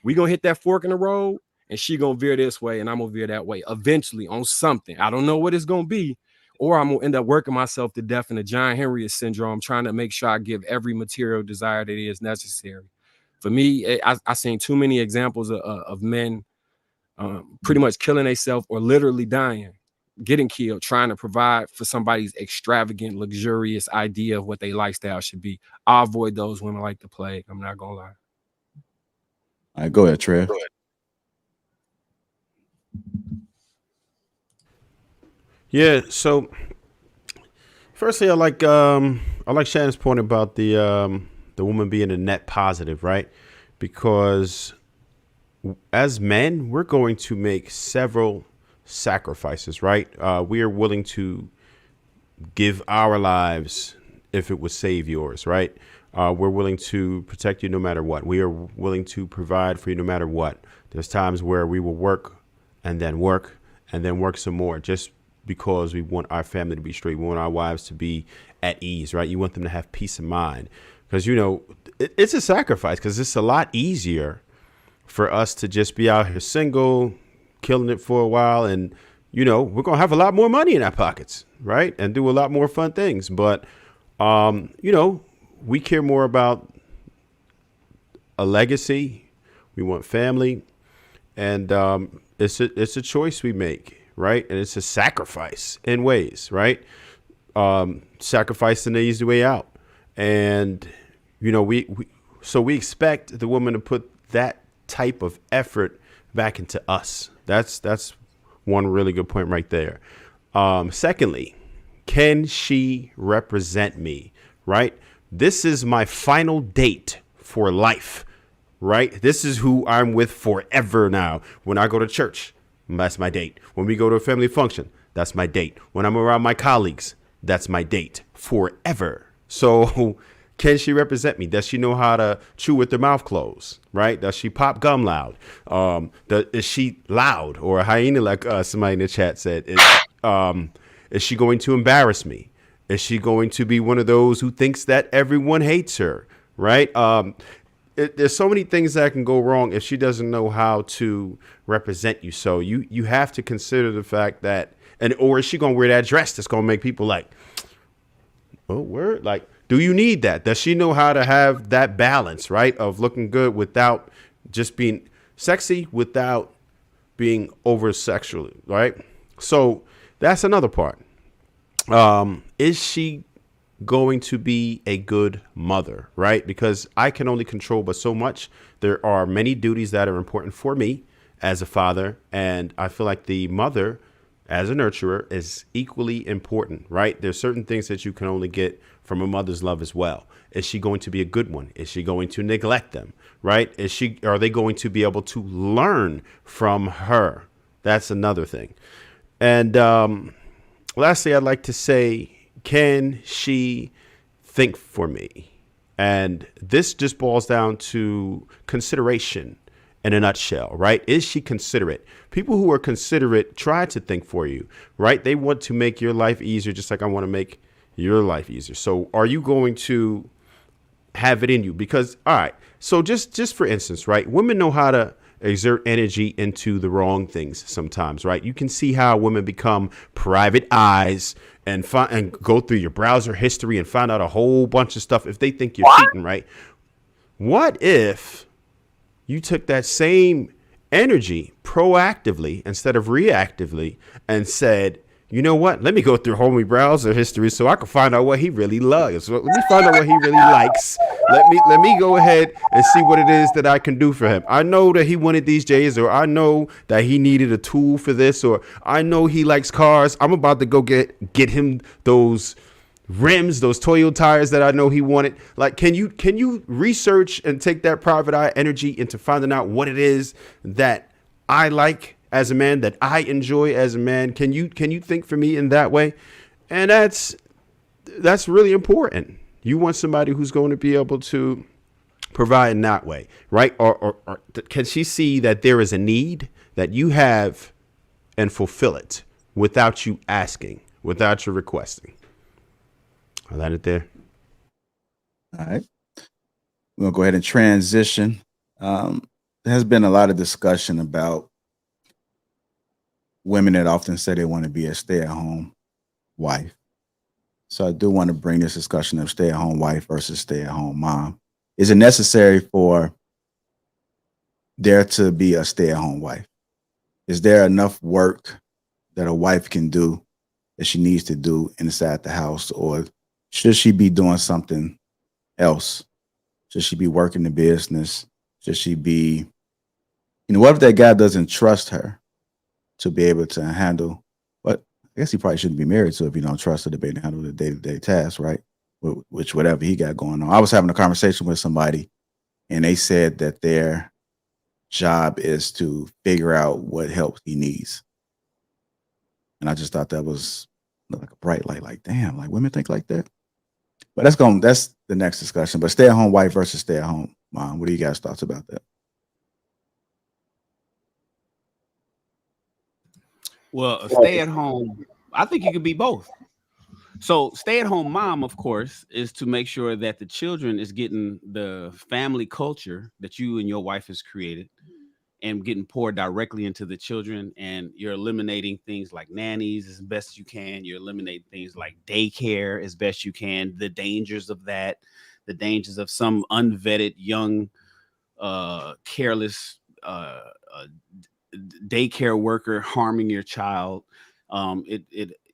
We gonna hit that fork in the road, and she gonna veer this way, and I'm gonna veer that way eventually on something. I don't know what it's gonna be, or I'm gonna end up working myself to death in a John Henry syndrome, trying to make sure I give every material desire that is necessary. For me, I seen too many examples of men pretty much killing themselves or literally dying, getting killed, trying to provide for somebody's extravagant, luxurious idea of what their lifestyle should be. I avoid those women like the plague. I'm not gonna lie. All right, go ahead, Trev. Yeah, so firstly, I like Shannon's point about the woman being a net positive, right? Because as men, we're going to make several sacrifices, right? We are willing to give our lives if it would save yours, right? We're willing to protect you no matter what. We are willing to provide for you no matter what. There's times where we will work and then work some more just because we want our family to be straight. We want our wives to be at ease, right? You want them to have peace of mind because, you know, it's a sacrifice because it's a lot easier for us to just be out here single, killing it for a while, and you know, we're gonna have a lot more money in our pockets, right? And do a lot more fun things. But you know, we care more about a legacy. We want family, and it's a choice we make, right? And it's a sacrifice in ways, right? Sacrificing the easy way out, and you know, we expect the woman to put that type of effort back into us. That's one really good point right there. Secondly, can she represent me, right? This is my final date for life, right? This is who I'm with forever now. When I go to church, that's my date. When we go to a family function, that's my date. When I'm around my colleagues, that's my date forever. So can she represent me? Does she know how to chew with her mouth closed, right? Does she pop gum loud? Is she loud or a hyena, like somebody in the chat said? Is she going to embarrass me? Is she going to be one of those who thinks that everyone hates her, right? There's so many things that can go wrong if she doesn't know how to represent you. So you have to consider the fact that, or is she going to wear that dress that's going to make people like, oh, word? Like, do you need that? Does she know how to have that balance, right? Of looking good without just being sexy, without being over sexual, right? So that's another part. Is she going to be a good mother, right? Because I can only control but so much. There are many duties that are important for me as a father, and I feel like the mother as a nurturer is equally important, right? There's certain things that you can only get from a mother's love as well. Is she going to be a good one? Is she going to neglect them, right? Are they going to be able to learn from her? That's another thing. And lastly, I'd like to say, can she think for me? And this just boils down to consideration in a nutshell, right? Is she considerate? People who are considerate try to think for you, right? They want to make your life easier, just like I want to make your life easier. So are you going to have it in you? Because, all right, so just for instance, right? Women know how to exert energy into the wrong things sometimes, right? You can see how women become private eyes and go through your browser history and find out a whole bunch of stuff if they think you're cheating, right? What if you took that same energy proactively instead of reactively and said, you know what? Let me go through homie browser history so I can find out what he really loves. So let me find out what he really likes. Let me go ahead and see what it is that I can do for him. I know that he wanted these J's, or I know that he needed a tool for this, or I know he likes cars. I'm about to go get him those rims, those Toyo tires that I know he wanted. Like, can you research and take that private eye energy into finding out what it is that I like as a man, that I enjoy as a man? Can you think for me in that way? And that's really important. You want somebody who's going to be able to provide in that way, right? Or can she see that there is a need that you have and fulfill it without you asking, without you requesting? I'll let it there. All right. We're going to go ahead and transition. There has been a lot of discussion about women that often say they want to be a stay-at-home wife. So I do want to bring this discussion of stay-at-home wife versus stay-at-home mom. Is it necessary for there to be a stay-at-home wife? Is there enough work that a wife can do that she needs to do inside the house, or should she be doing something else? Should she be working the business? Should she be, what if that guy doesn't trust her to be able to handle, but I guess he probably shouldn't be married to if you don't trust her to be able to handle the day-to-day tasks, right? Which whatever he got going on. I was having a conversation with somebody and they said that their job is to figure out what help he needs. And I just thought that was like a bright light, like, damn, like women think like that. But that's the next discussion. But stay-at-home wife versus stay-at-home mom. What do you guys' thoughts about that? Well, stay at home, I think you could be both. So stay at home mom, of course, is to make sure that the children is getting the family culture that you and your wife has created. and getting poured directly into the children. And you're eliminating things like nannies as best you can. You're eliminating things like daycare as best you can. The dangers of that, the dangers of some unvetted young, careless daycare worker harming your child.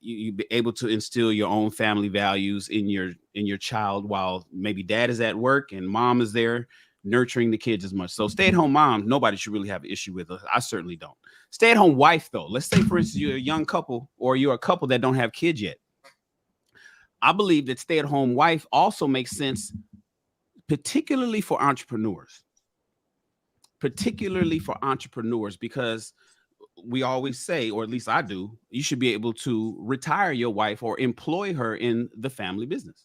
You be able to instill your own family values in your child while maybe dad is at work and mom is there nurturing the kids as much. So stay-at-home mom, nobody should really have an issue with. I certainly don't. Stay-at-home wife, though, let's say, for instance, you're a young couple or you're a couple that don't have kids yet. I believe that stay-at-home wife also makes sense, particularly for entrepreneurs. Because we always say, or at least I do, you should be able to retire your wife or employ her in the family business.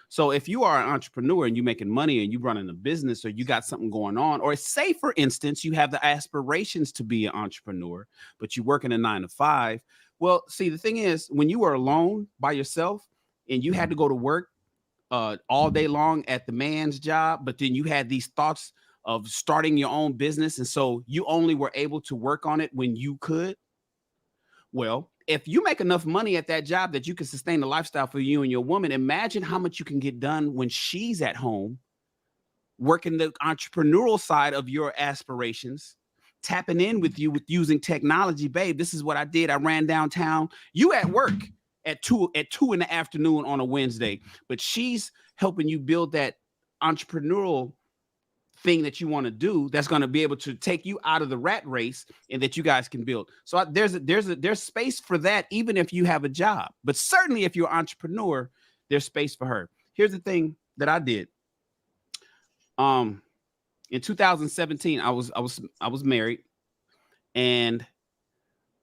So if you are an entrepreneur and you're making money and you're running a business or you got something going on, or say, for instance, you have the aspirations to be an entrepreneur, but you work in a 9-to-5. Well, see, the thing is, when you were alone by yourself and you had to go to work all day long at the man's job, but then you had these thoughts of starting your own business, and so you only were able to work on it when you could. Well, if you make enough money at that job that you can sustain the lifestyle for you and your woman, imagine how much you can get done when she's at home, working the entrepreneurial side of your aspirations, tapping in with you with using technology. Babe, this is what I did. I ran downtown. You at work at 2 in the afternoon on a Wednesday, but she's helping you build that entrepreneurial thing that you want to do that's going to be able to take you out of the rat race and that you guys can build. So there's space for that, even if you have a job. But certainly if you're an entrepreneur, there's space for her. Here's the thing that I did. In 2017, I was married, and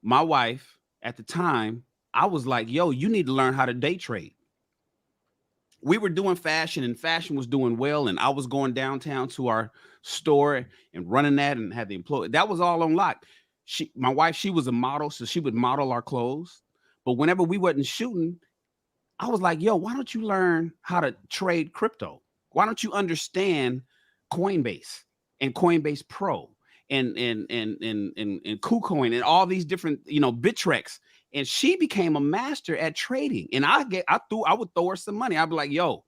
my wife at the time, I was like, yo, you need to learn how to day trade. We were doing fashion, and fashion was doing well, and I was going downtown to our store and running that and had the employee. That was all on lock. My wife, she was a model, so she would model our clothes. But whenever we wasn't shooting, I was like, yo, why don't you learn how to trade crypto? Why don't you understand Coinbase and Coinbase Pro and KuCoin and all these different, Bittrex? And she became a master at trading. And I would throw her some money. I'd be like, yo,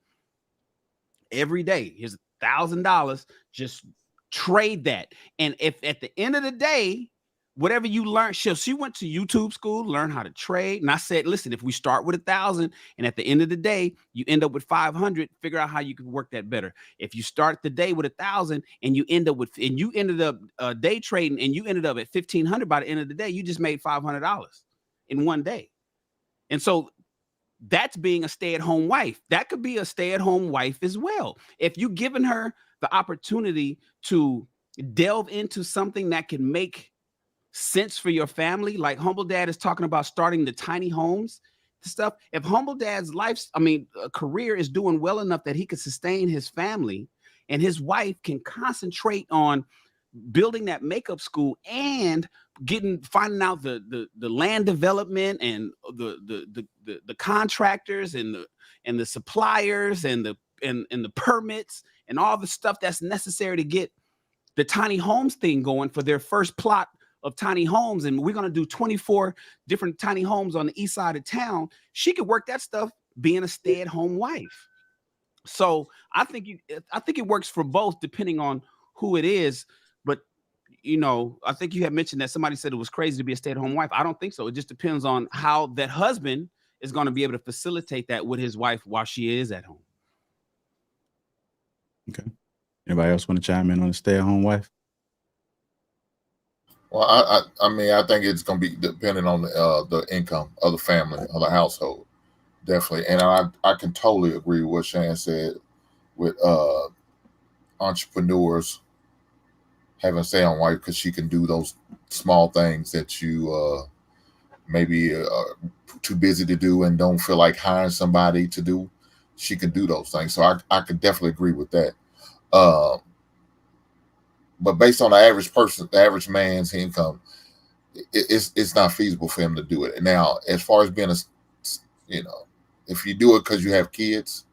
every day, here's $1,000, just trade that. And if at the end of the day, whatever you learn, she went to YouTube school, learn how to trade. And I said, listen, if we start with 1,000 and at the end of the day, you end up with 500, figure out how you can work that better. If you start the day with 1,000 and you ended up day trading and you ended up at 1,500 by the end of the day, you just made $500 in one day. And so that's being a stay-at-home wife. That could be a stay-at-home wife as well. If you've given her the opportunity to delve into something that can make sense for your family, like Humble Dad is talking about starting the tiny homes stuff. If Humble Dad's career is doing well enough that he could sustain his family, and his wife can concentrate on building that makeup school and finding out the land development and the contractors and the suppliers and the permits and all the stuff that's necessary to get the tiny homes thing going for their first plot of tiny homes. And we're going to do 24 different tiny homes on the east side of town. She could work that stuff being a stay-at-home wife. So I think it works for both depending on who it is. But I think you had mentioned that somebody said it was crazy to be a stay-at-home wife. I don't think so. It just depends on how that husband is going to be able to facilitate that with his wife while she is at home. Okay. Anybody else want to chime in on a stay-at-home wife? Well, I think it's going to be depending on the income of the family, of the household, definitely. And I can totally agree with what Shannon said with entrepreneurs having a stay-at-home wife, because she can do those small things that you maybe are too busy to do and don't feel like hiring somebody to do. She can do those things. So I can definitely agree with that. But based on the average person, the average man's income, it's not feasible for him to do it. Now, as far as being if you do it because you have kids,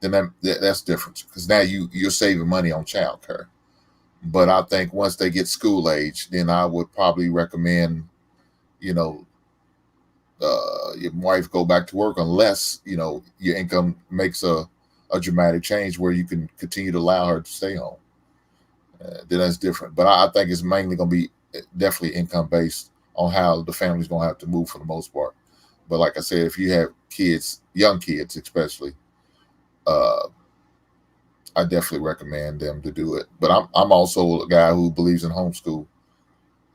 then that's different, because now you're saving money on childcare. But I think once they get school age, then I would probably recommend, your wife go back to work unless, your income makes a dramatic change where you can continue to allow her to stay home. Then that's different. But I think it's mainly going to be definitely income based on how the family's going to have to move for the most part. But like I said, if you have kids, young kids especially, I definitely recommend them to do it. But I'm also a guy who believes in homeschool.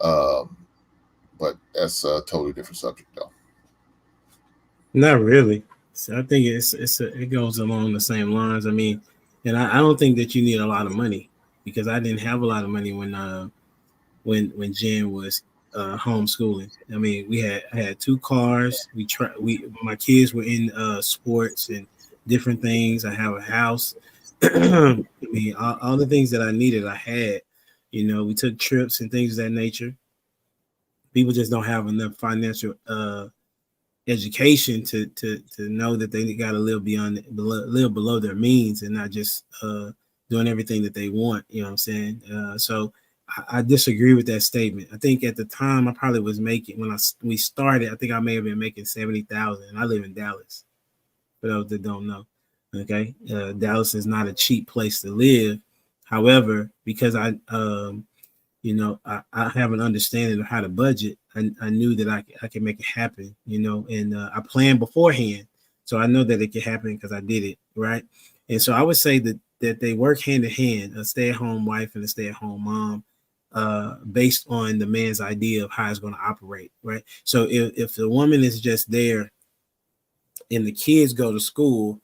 But that's a totally different subject, though. Not really. So I think it goes along the same lines. I mean, and I don't think that you need a lot of money, because I didn't have a lot of money when Jen was homeschooling. I mean, I had 2 cars. My kids were in sports and different things. I have a house. I mean, all the things that I needed, I had. We took trips and things of that nature. People just don't have enough financial education to know that they got to live below their means, and not just doing everything that they want. You know what I'm saying? So I disagree with that statement. I think at the time I probably was making, when we started, I think I may have been making 70,000. And I live in Dallas. For those that don't know, okay, Dallas is not a cheap place to live. However, because I have an understanding of how to budget, I knew that I could make it happen, and I planned beforehand. So I know that it could happen because I did it, right? And so I would say that they work hand in hand, a stay-at-home wife and a stay-at-home mom, based on the man's idea of how it's going to operate, right? So if the woman is just there and the kids go to school,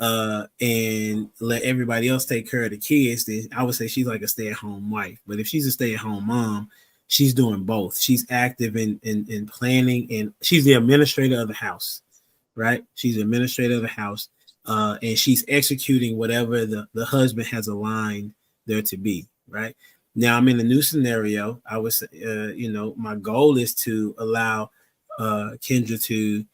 and let everybody else take care of the kids, then I would say she's like a stay-at-home wife. But if she's a stay-at-home mom, she's doing both. She's active in planning, and she's the administrator of the house, right? She's the administrator of the house, and she's executing whatever the husband has aligned there to be, right? Now I'm in a new scenario. I was, my goal is to allow Kendra to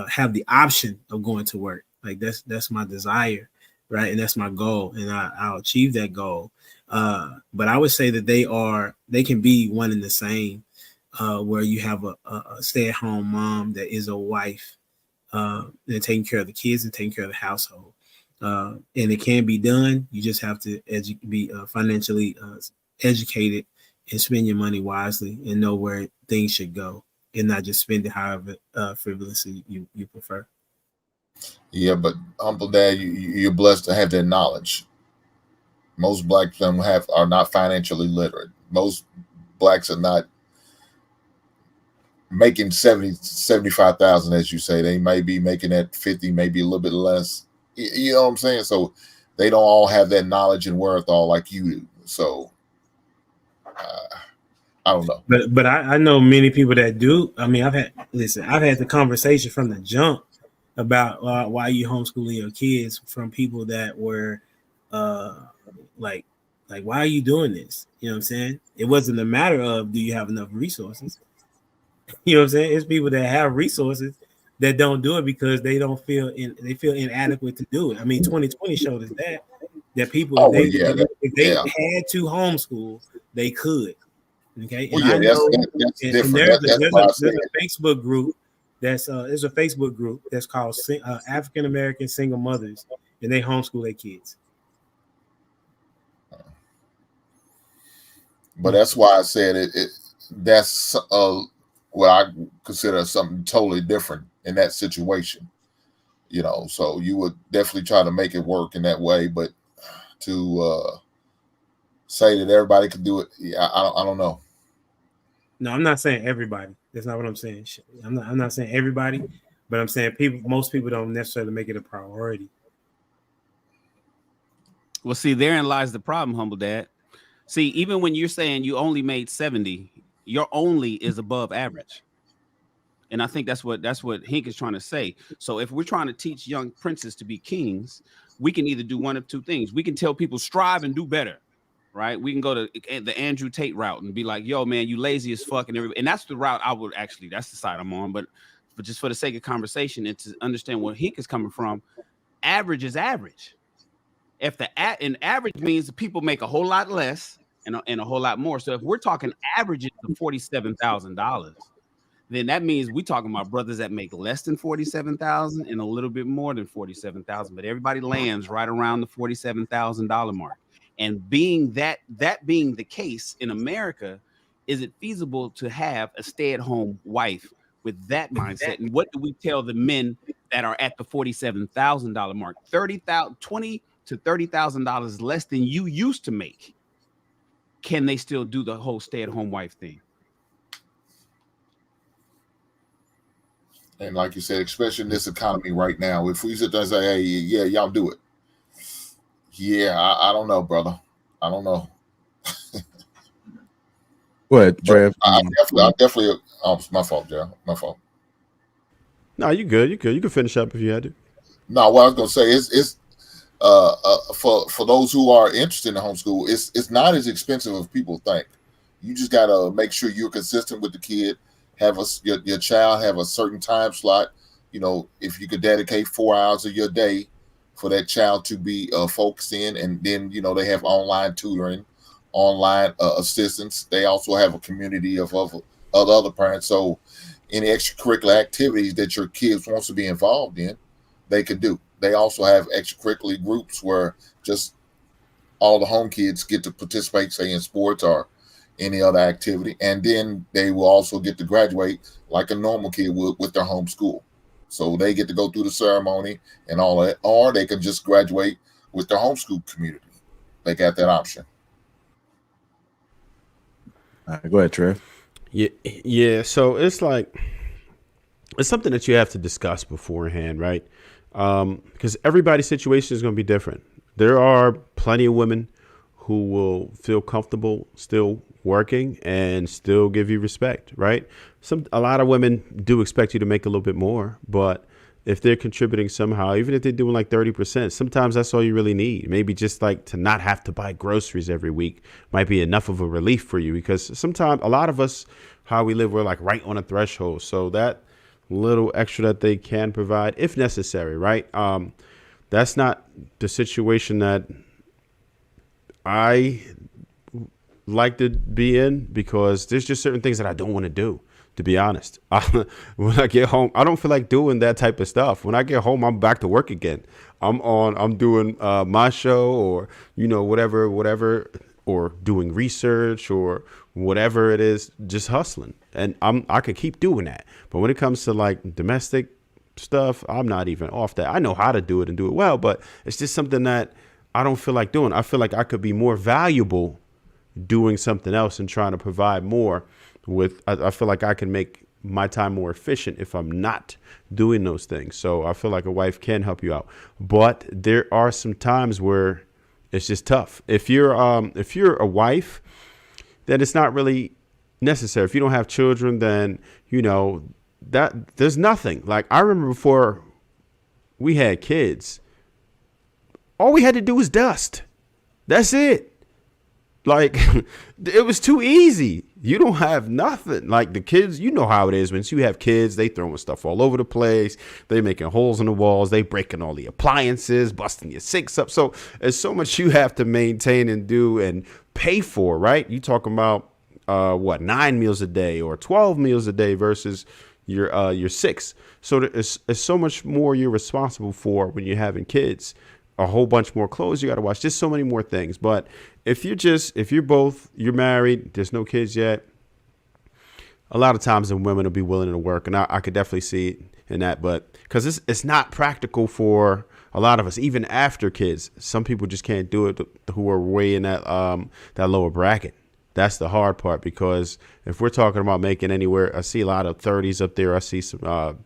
have the option of going to work. Like that's my desire, right? And that's my goal, and I'll achieve that goal. But I would say that they can be one and the same, where you have a stay-at-home mom that is a wife, and taking care of the kids and taking care of the household. And it can be done. You just have to be financially educated and spend your money wisely and know where things should go, and not just spend it however frivolously you prefer. Yeah, but humble dad, you're blessed to have that knowledge. Most blacks are not financially literate. Most blacks are not making 75,000, as you say. They may be making that 50, maybe a little bit less. You know what I'm saying? So they don't all have that knowledge and wherewithal like you do. So I don't know. But I know many people that do. I mean, I've had the conversation from the jump about why you homeschooling your kids, from people that were like why are you doing this? You know what I'm saying? It wasn't a matter of do you have enough resources. You know what I'm saying? It's people that have resources that don't do it because they feel inadequate to do it. I mean, 2020 showed us that people, if they had to homeschool, they could. Okay, and that's different. There's a Facebook group there's a Facebook group that's called African American Single Mothers, and they homeschool their kids. But that's why I said that's what I consider something totally different in that situation. So you would definitely try to make it work in that way, but to say that everybody could do it, I don't know. No, I'm not saying everybody. That's not what I'm saying. I'm not saying everybody, but I'm saying most people don't necessarily make it a priority. Well, see, therein lies the problem, humble dad. See, even when you're saying you only made 70, your only is above average. And I think that's what Hink is trying to say. So if we're trying to teach young princes to be kings, we can either do one of two things. We can tell people strive and do better, right? We can go to the Andrew Tate route and be like, yo, man, you lazy as fuck. And that's the route I would actually, that's the side I'm on. But just for the sake of conversation and to understand where Hink is coming from, average is average. And average means that people make a whole lot less and a whole lot more. So if we're talking averages of $47,000, then that means we're talking about brothers that make less than 47,000 and a little bit more than 47,000, but everybody lands right around the $47,000 mark. And being that being the case in America, is it feasible to have a stay-at-home wife with that mindset? And what do we tell the men that are at the $47,000 mark? $20,000 to $30,000 less than you used to make. Can they still do the whole stay-at-home wife thing? And like you said, especially in this economy right now, if we sit there and say, hey, yeah, y'all do it. Yeah, I don't know, brother. I don't know. Go ahead, Trev. I definitely my fault, Joe. My fault. No, you good. You good. You can finish up if you had to. No, what I was gonna say is for those who are interested in homeschool, it's not as expensive as people think. You just gotta make sure you're consistent with the kid. Have your child have a certain time slot. You know, if you could dedicate 4 hours of your day for that child to be focused in, and then they have online tutoring, online assistance. They also have a community of other parents. So any extracurricular activities that your kids wants to be involved in, they can do. They also have extracurricular groups where just all the home kids get to participate, say in sports or any other activity, and then they will also get to graduate like a normal kid would with their home school. So they get to go through the ceremony and all that, or they can just graduate with their homeschool community. They got that option. All right, go ahead, Trev. Yeah. So it's something that you have to discuss beforehand, right? Because everybody's situation is going to be different. There are plenty of women who will feel comfortable still working and still give you respect, right? A lot of women do expect you to make a little bit more, but if they're contributing somehow, even if they're doing like 30%, sometimes that's all you really need. Maybe just like to not have to buy groceries every week might be enough of a relief for you, because sometimes a lot of us, how we live, we're like right on a threshold. So that little extra that they can provide, if necessary, right? That's not the situation that I like to be in, because there's just certain things that I don't want to do, to be honest. When I get home, I don't feel like doing that type of stuff. When I get home, I'm back to work again. I'm doing my show, or whatever, or doing research or whatever it is, just hustling. And I could keep doing that. But when it comes to like domestic stuff, I'm not even off that. I know how to do it and do it well, but it's just something that I don't feel like doing. I feel like I could be more valuable doing something else and trying to provide more with. I feel like I can make my time more efficient if I'm not doing those things. So I feel like a wife can help you out, but there are some times where it's just tough. If you're a wife, then it's not really necessary. If you don't have children, then that there's nothing. Like, I remember before we had kids, all we had to do was dust. That's it. Like, it was too easy. You don't have nothing. Like, the kids, you know how it is. Once you have kids, they throwing stuff all over the place. They making holes in the walls. They breaking all the appliances, busting your sinks up. So there's so much you have to maintain and do and pay for, right? You talking about 9 meals a day or 12 meals a day versus your 6. So there's so much more you're responsible for when you're having kids. A whole bunch more clothes you got to wash, just so many more things. But if you're married, there's no kids yet, a lot of times the women will be willing to work. And I could definitely see it in that, but because it's not practical for a lot of us, even after kids. Some people just can't do it who are way in that lower bracket. That's the hard part, because if we're talking about making anywhere, I see a lot of 30s up there. I see some,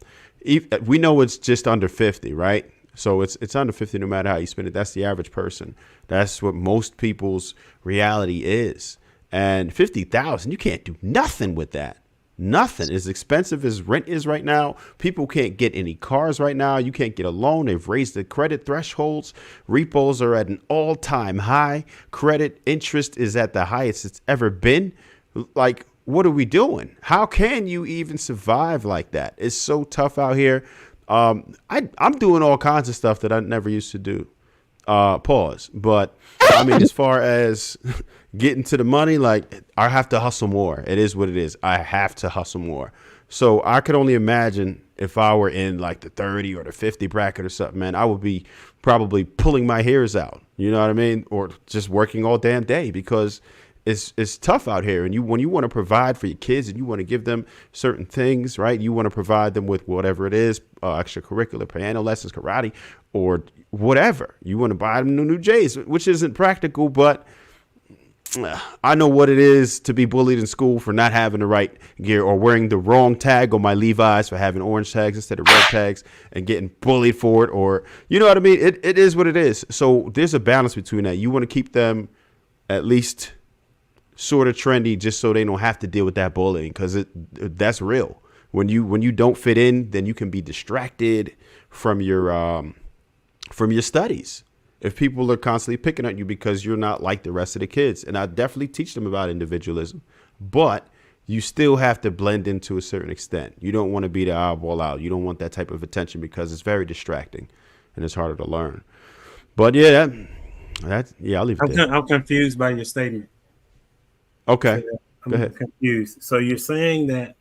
we know it's just under 50, right? So it's under 50 no matter how you spend it. That's the average person. That's what most people's reality is. And 50,000, you can't do nothing with that. Nothing. As expensive as rent is right now, people can't get any cars right now. You can't get a loan. They've raised the credit thresholds. Repos are at an all-time high. Credit interest is at the highest it's ever been. Like, what are we doing? How can you even survive like that? It's so tough out here. I'm doing all kinds of stuff that I never used to do. Pause. But I mean, as far as getting to the money, like I have to hustle more. It is what it is. I have to hustle more. So I could only imagine if I were in like the 30 or the 50 bracket or something, man, I would be probably pulling my hairs out. You know what I mean? Or just working all damn day because it's tough out here. And when you want to provide for your kids and you want to give them certain things, right? You want to provide them with whatever it is, extracurricular, piano lessons, karate, or whatever. You want to buy them new J's, which isn't practical, but I know what it is to be bullied in school for not having the right gear or wearing the wrong tag on my Levi's for having orange tags instead of red tags and getting bullied for it, or you know what I mean? It is what it is. So there's a balance between that. You want to keep them at least sort of trendy just so they don't have to deal with that bullying, because that's real. When you don't fit in, then you can be distracted from your studies. If people are constantly picking at you because you're not like the rest of the kids. And I definitely teach them about individualism, but you still have to blend in to a certain extent. You don't want to be the eyeball out. You don't want that type of attention because it's very distracting and it's harder to learn. But yeah, I'll leave it there. I'm confused by your statement. Okay. Go ahead. Confused. So you're saying that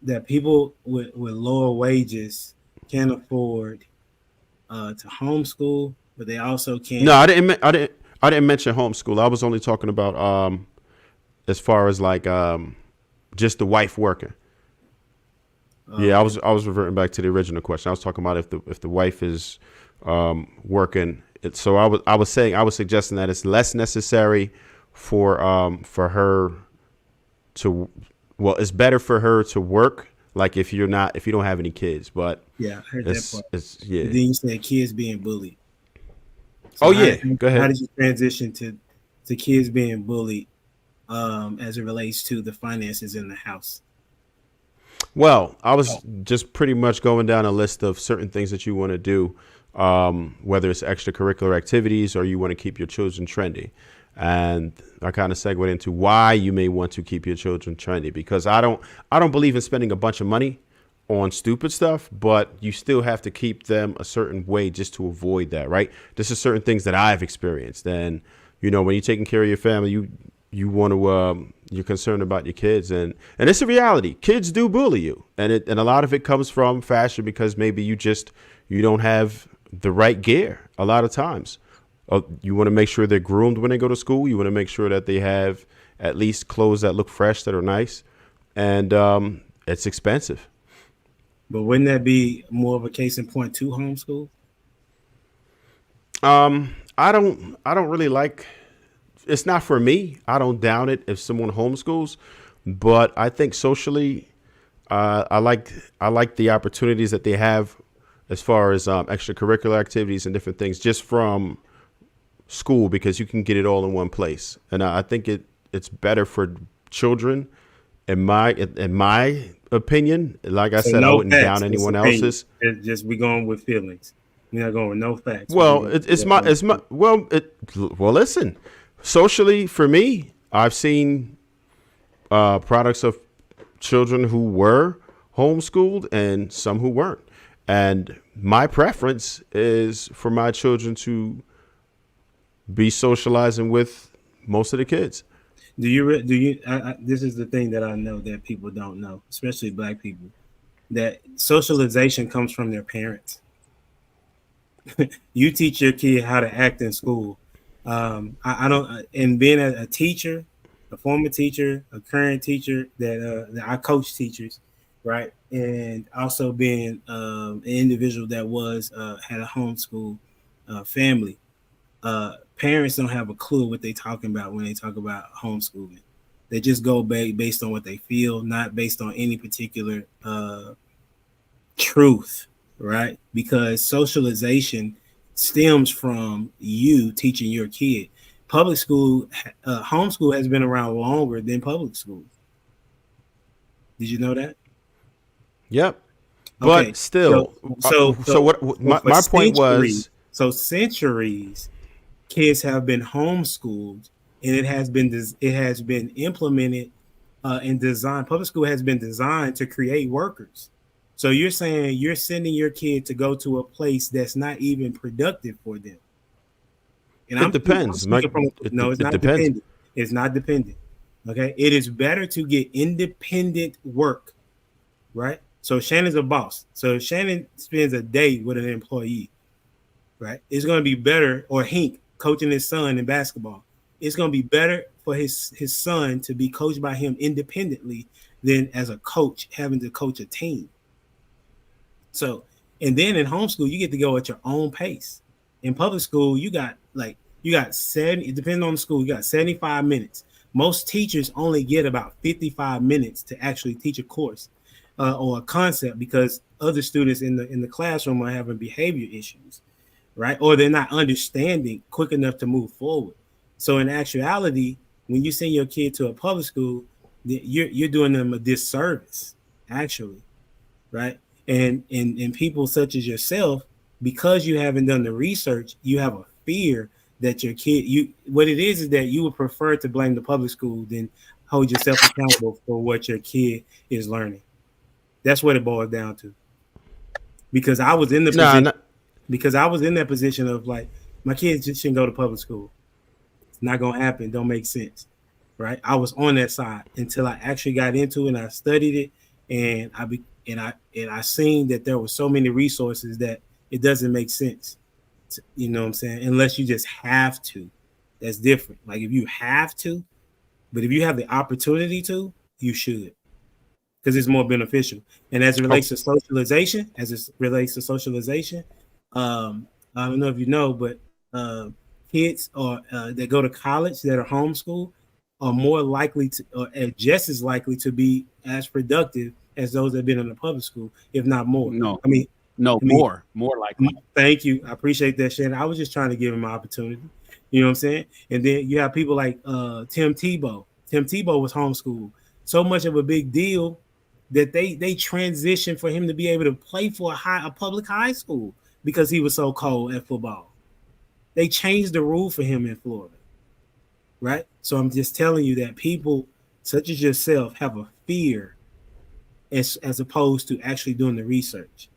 that people with lower wages can't afford to homeschool, but they also can't. No, I didn't mention homeschool. I was only talking about as far as like just the wife working. Yeah, I was reverting back to the original question. I was talking about if the wife is working. So I was suggesting that it's less necessary for her to, well, it's better for her to work. Like if you don't have any kids, but yeah, I heard that part. Yeah. Then you said kids being bullied. So go ahead. How did you transition to kids being bullied as it relates to the finances in the house? Well, I was just pretty much going down a list of certain things that you want to do, whether it's extracurricular activities or you want to keep your children trendy. And I kind of segued into why you may want to keep your children trendy, because I don't believe in spending a bunch of money on stupid stuff, but you still have to keep them a certain way just to avoid that, right? This is certain things that I've experienced. And, you know, when you're taking care of your family, you want to, you're concerned about your kids, and it's a reality. Kids do bully you. And a lot of it comes from fashion, because maybe you don't have the right gear a lot of times. You want to make sure they're groomed when they go to school. You want to make sure that they have at least clothes that look fresh, that are nice. And it's expensive. But wouldn't that be more of a case in point to homeschool? I don't really like, it's not for me. I don't down it if someone homeschools, but I think socially, I like the opportunities that they have as far as extracurricular activities and different things just from school, because you can get it all in one place. And I think it's better for children, in my opinion. Like I said, I wouldn't down anyone else's. It's just we going with feelings. We're not going with no facts. Well, listen, socially for me, I've seen products of children who were homeschooled and some who weren't. And my preference is for my children to be socializing with most of the kids. Do you this is the thing that I know that people don't know, especially Black people, that socialization comes from their parents. You teach your kid how to act in school. I don't, and being a teacher, a former teacher, a current teacher, that I coach teachers, right? And also being an individual that had a homeschool family. Parents don't have a clue what they're talking about when they talk about homeschooling. They just go based on what they feel, not based on any particular truth, right? Because socialization stems from you teaching your kid. Public school, homeschool has been around longer than public school. Did you know that? Yep. But okay. Still, so what my point was, so centuries, kids have been homeschooled, and it has been implemented and designed. Public school has been designed to create workers. So you're saying you're sending your kid to go to a place that's not even productive for them. And It depends. I'm speaking from, no, it's It not depends. dependent. It's not dependent. Okay. It is better to get independent work, right? So Shannon's a boss. So if Shannon spends a day with an employee, right, it's going to be better, or Hank coaching his son in basketball, it's going to be better for his son to be coached by him independently than as a coach having to coach a team. So, and then in homeschool, you get to go at your own pace. In public school, you got 70, depending on the school, you got 75 minutes. Most teachers only get about 55 minutes to actually teach a course or a concept, because other students in the classroom are having behavior issues, right? Or they're not understanding quick enough to move forward. So in actuality, when you send your kid to a public school, you're doing them a disservice, actually, right? And people such as yourself, because you haven't done the research, you have a fear that your kid, what it is that you would prefer to blame the public school than hold yourself accountable for what your kid is learning. That's what it boils down to. Because I was in the position, because I was in that position of like, my kids just shouldn't go to public school. It's not gonna happen. Don't make sense, right? I was on that side until I actually got into it and I studied it, and I seen that there were so many resources that it doesn't make sense. You know what I'm saying? Unless you just have to. That's different. Like if you have to, but if you have the opportunity to, you should, because it's more beneficial. And as it relates to socialization, I don't know if you know, but kids that go to college that are homeschooled are more likely to, or just as likely to be as productive as those that have been in the public school, if not more. More likely. Thank you. I appreciate that, Shannon. I was just trying to give him an opportunity. You know what I'm saying? And then you have people like Tim Tebow. Tim Tebow was homeschooled. So much of a big deal that they transitioned for him to be able to play for a public high school because he was so cold at football. They changed the rule for him in Florida, right? So I'm just telling you that people such as yourself have a fear as opposed to actually doing the research.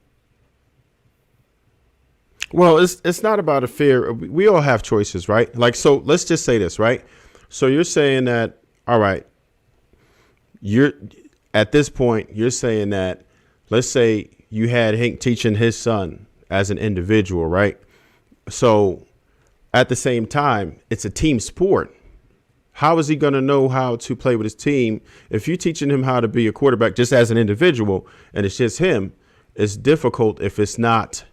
Well, it's not about a fear. We all have choices, right? Like, so let's just say this, right? So you're saying that, all right, you're at this point, you're saying that, let's say you had Hank teaching his son as an individual, right? So at the same time, it's a team sport. How is he going to know how to play with his team if you're teaching him how to be a quarterback just as an individual and it's just him? It's difficult if it's not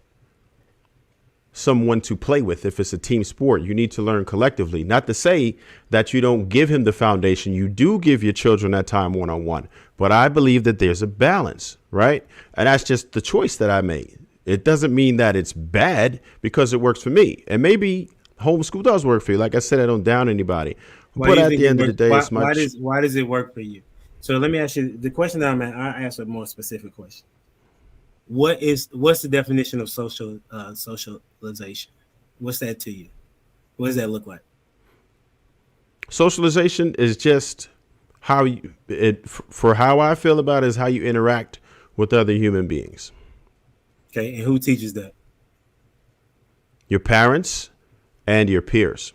someone to play with. If it's a team sport, you need to learn collectively. Not to say that you don't give him the foundation. You do give your children that time one-on-one, but I believe that there's a balance, right? And that's just the choice that I made. It doesn't mean that it's bad because it works for me. And maybe homeschool does work for you. Like I said, I don't down anybody. But at the end of the day, it's my why does it work for you? So let me ask you the question that I ask a more specific question. What's the definition of socialization? What's that to you? What does that look like? Socialization is just how for how I feel about it is how you interact with other human beings. Okay, and who teaches that? Your parents and your peers.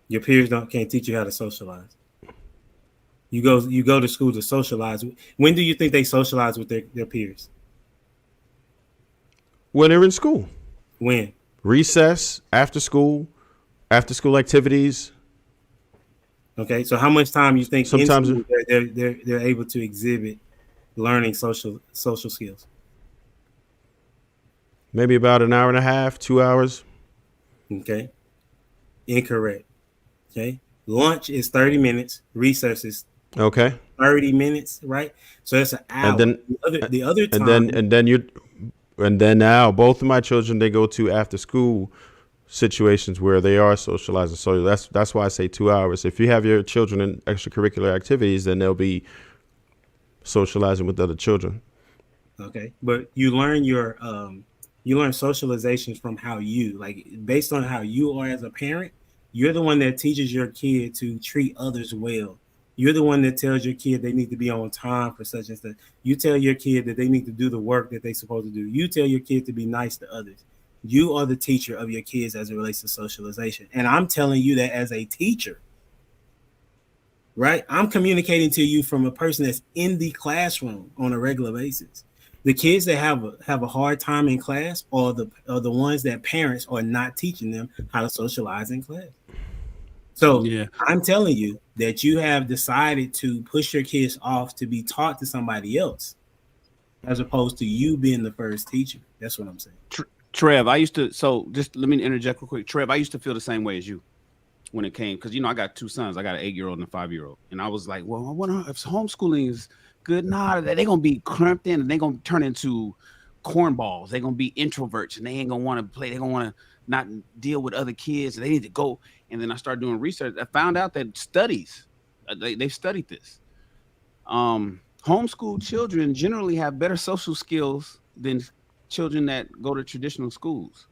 Your peers can't teach you how to socialize. You go to school to socialize. When do you think they socialize with their peers? When they're in school. When? Recess, after school activities. Okay, so how much time you think sometimes in school they're able to exhibit learning social skills? Maybe about an hour and a half, 2 hours. Okay. Incorrect. Okay. Lunch is 30 minutes. Recess is 30 minutes, right? So that's an hour. And then the other time. And then now both of my children, they go to after school situations where they are socializing. So that's why I say 2 hours. If you have your children in extracurricular activities, then they'll be socializing with other children. Okay. But you learn you learn socializations from based on how you are as a parent. You're the one that teaches your kid to treat others well You're the one that tells your kid they need to be on time for such and such. You tell your kid that they need to do the work that they're supposed to do. You tell your kid to be nice to others. You are the teacher of your kids as it relates to socialization. And I'm telling you that as a teacher, right? I'm communicating to you from a person that's in the classroom on a regular basis. The kids that have a hard time in class are the ones that parents are not teaching them how to socialize in class. So yeah. I'm telling you that you have decided to push your kids off to be taught to somebody else, as opposed to you being the first teacher. That's what I'm saying. Trev, just let me interject real quick. Trev, I used to feel the same way as you when it came, because I got two sons. I got an 8-year-old and a 5-year-old, and I was like, well, I wonder if homeschooling is good. Nah, they're gonna be cramped in, and they're gonna turn into cornballs. They're gonna be introverts, and they ain't gonna want to play. They're gonna want to not deal with other kids. They need to go. And then I started doing research. I found out that they've studied this. Homeschool children generally have better social skills than children that go to traditional schools.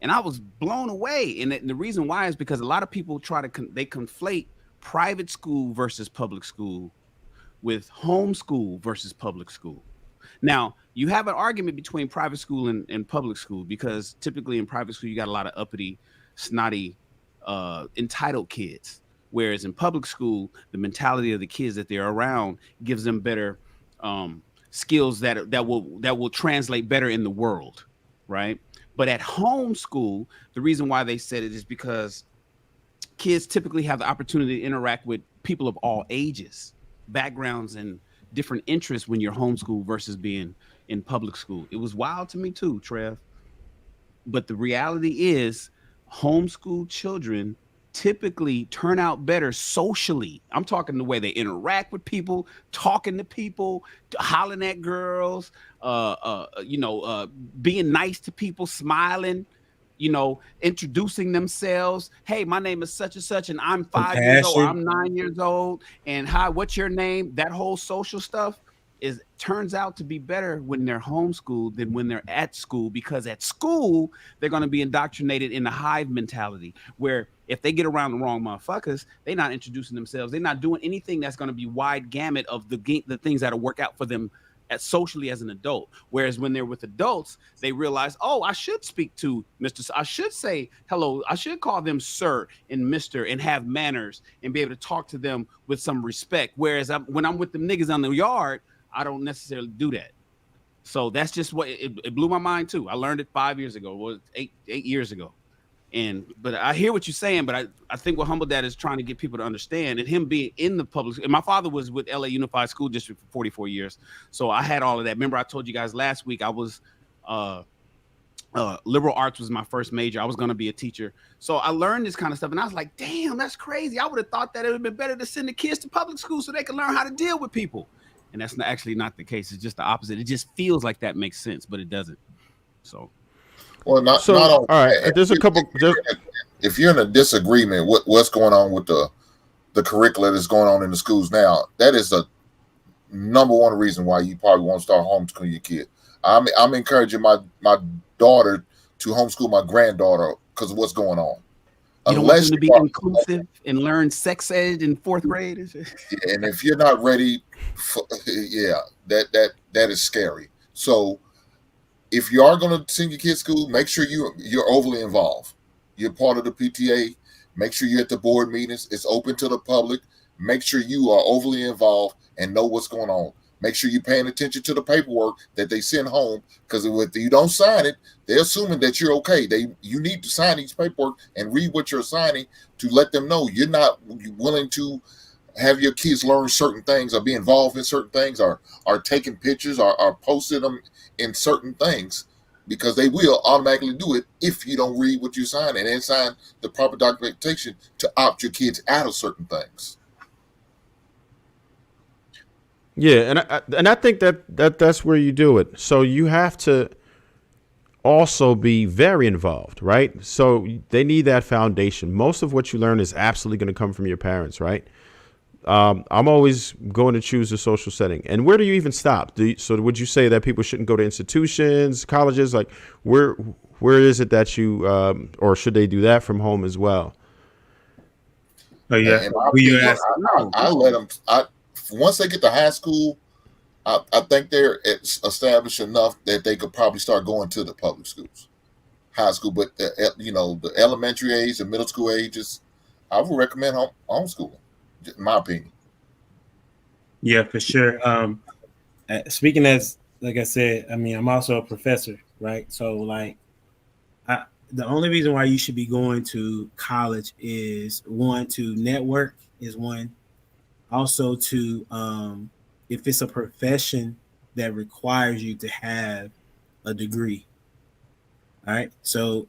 And I was blown away. And the reason why is because a lot of people they conflate private school versus public school with homeschool versus public school. Now, you have an argument between private school and public school, because typically in private school, you got a lot of uppity, snotty, entitled kids. Whereas in public school, the mentality of the kids that they're around gives them better skills that will translate better in the world, right? But at home school, the reason why they said it is because kids typically have the opportunity to interact with people of all ages, backgrounds, and different interests when you're homeschooled versus being in public school. It was wild to me too, Trev. But the reality is homeschool children typically turn out better socially. I'm talking the way they interact with people, talking to people, hollering at girls, being nice to people, smiling, introducing themselves. Hey, my name is such and such, and I'm 5 years old. I'm 9 years old. And hi, what's your name? That whole social stuff turns out to be better when they're homeschooled than when they're at school, because at school, they're going to be indoctrinated in the hive mentality, where if they get around the wrong motherfuckers, they're not introducing themselves. They're not doing anything that's going to be wide gamut of the things that'll work out for them socially as an adult. Whereas when they're with adults, they realize, oh, I should speak to Mr. I should say hello. I should call them sir and Mr. and have manners and be able to talk to them with some respect. Whereas when I'm with them niggas on the yard, I don't necessarily do that. So that's just what it blew my mind too. I learned it 5 years ago, or 8 years ago. But I hear what you're saying, but I think what Humble Dad is trying to get people to understand, and him being in the public, and my father was with LA Unified School District for 44 years. So I had all of that. Remember I told you guys last week I was liberal arts was my first major. I was going to be a teacher. So I learned this kind of stuff, and I was like, damn, that's crazy. I would have thought that it would have been better to send the kids to public school so they can learn how to deal with people. And that's actually not the case. It's just the opposite. It just feels like that makes sense, but it doesn't. So, well, not all right. There's a couple. If you're in a disagreement with what's going on with the curricula that's going on in the schools now, that is the number one reason why you probably won't start homeschooling your kid. I'm encouraging my daughter to homeschool my granddaughter because of what's going on. You don't want them to be inclusive and learn sex ed in 4th grade. Yeah, and if you're not ready, that is scary. So if you are going to send your kid to school, make sure you're overly involved. You're part of the PTA. Make sure you're at the board meetings. It's open to the public. Make sure you are overly involved and know what's going on. Make sure you're paying attention to the paperwork that they send home, because if you don't sign it, they're assuming that you're okay. You need to sign these paperwork and read what you're signing to let them know you're not willing to have your kids learn certain things or be involved in certain things or taking pictures or posting them in certain things, because they will automatically do it if you don't read what you sign and then sign the proper documentation to opt your kids out of certain things. Yeah, and I think that's where you do it. So you have to also be very involved, right? So they need that foundation. Most of what you learn is absolutely going to come from your parents, right? I'm always going to choose a social setting. And where do you even stop? So would you say that people shouldn't go to institutions, colleges? Like where is it that you or should they do that from home as well? Oh yeah. In my Who you opinion, asking? I let them. Once they get to high school, I think they're established enough that they could probably start going to the public schools, high school. But the elementary age and middle school ages, I would recommend homeschooling. In my opinion. Yeah, for sure. Speaking as like I said, I mean, I'm also a professor, right? So like, the only reason why you should be going to college is one, to network is one. Also to if it's a profession that requires you to have a degree. All right. So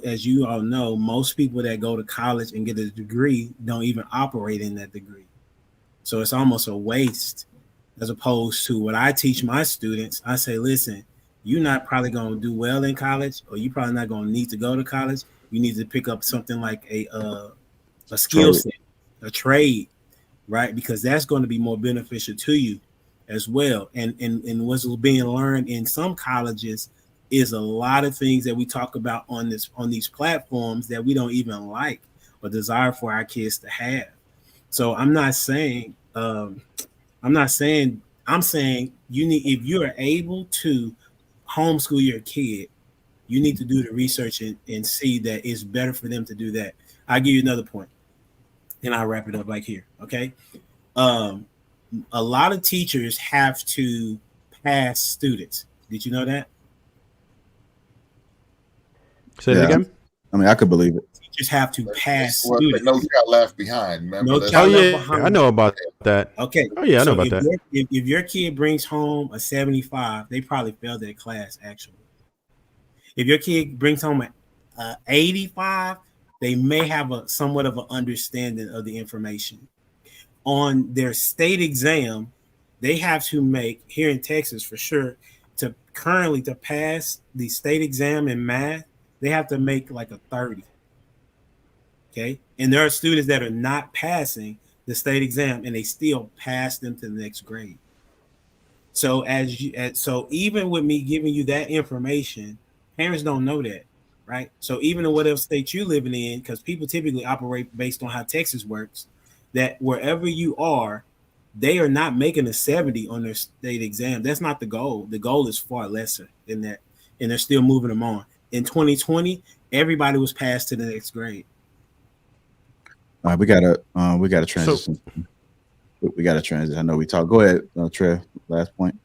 as you all know, most people that go to college and get a degree don't even operate in that degree. So it's almost a waste, as opposed to what I teach my students. I say, listen, you're not probably going to do well in college, or you're probably not going to need to go to college. You need to pick up something like a skill set, a trade, right? Because that's going to be more beneficial to you as well. And what's being learned in some colleges is a lot of things that we talk about on these platforms that we don't even like or desire for our kids to have. So I'm saying you need, if you're able to homeschool your kid, you need to do the research and see that it's better for them to do that. I'll give you another point, and I'll wrap it up like here. Okay. A lot of teachers have to pass students. Did you know that? Say it again. I mean, I could believe it. Teachers have to pass students. No child left behind. Remember? No child left behind. I know about that. Okay. Oh yeah, I know about that. If your kid brings home a 75, they probably failed that class. Actually, if your kid brings home a 85, they may have somewhat of an understanding of the information. On their state exam, they have to make, here in Texas for sure, to pass the state exam in math, they have to make like a 30. Okay. And there are students that are not passing the state exam and they still pass them to the next grade. So so even with me giving you that information, parents don't know that, right? So even in whatever state you're living in, because people typically operate based on how Texas works, that wherever you are, they are not making a 70 on their state exam. That's not the goal. The goal is far lesser than that, and they're still moving them on. In 2020, everybody was passed to the next grade. All right, we gotta transition. We gotta transition. I know we talk. Go ahead, Trev. Last point.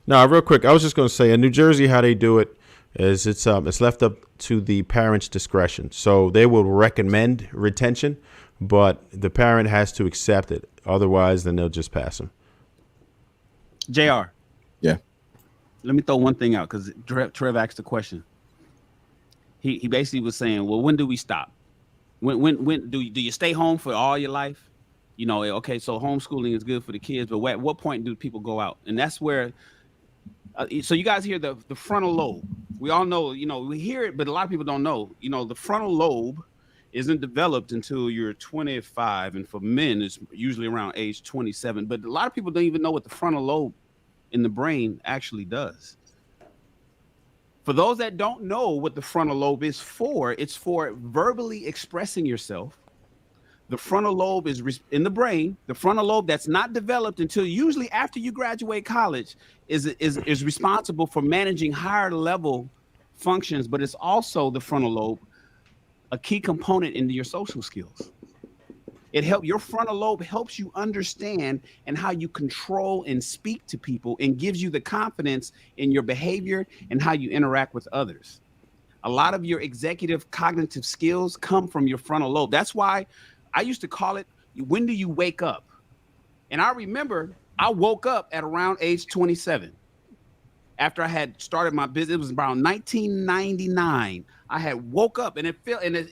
No, real quick. I was just going to say in New Jersey, how they do it is it's left up to the parent's discretion. So they will recommend retention, but the parent has to accept it. Otherwise, then they'll just pass them. JR. Yeah. Let me throw one thing out because Trev asked the question. He basically was saying, well, when do we stop? When do you stay home for all your life? You know, okay, so homeschooling is good for the kids, but at what point do people go out? And that's where, so you guys hear the frontal lobe. We all know, we hear it, but a lot of people don't know. The frontal lobe isn't developed until you're 25, and for men, it's usually around age 27. But a lot of people don't even know what the frontal lobe in the brain actually does. For those that don't know what the frontal lobe is for, it's for verbally expressing yourself. The frontal lobe is in the brain. The frontal lobe that's not developed until usually after you graduate college is responsible for managing higher level functions, but it's also the frontal lobe, a key component into your social skills. Your frontal lobe helps you understand and how you control and speak to people and gives you the confidence in your behavior and how you interact with others. A lot of your executive cognitive skills come from your frontal lobe. That's why I used to call it, when do you wake up? And I remember I woke up at around age 27. After I had started my business, it was around 1999. I had woke up and it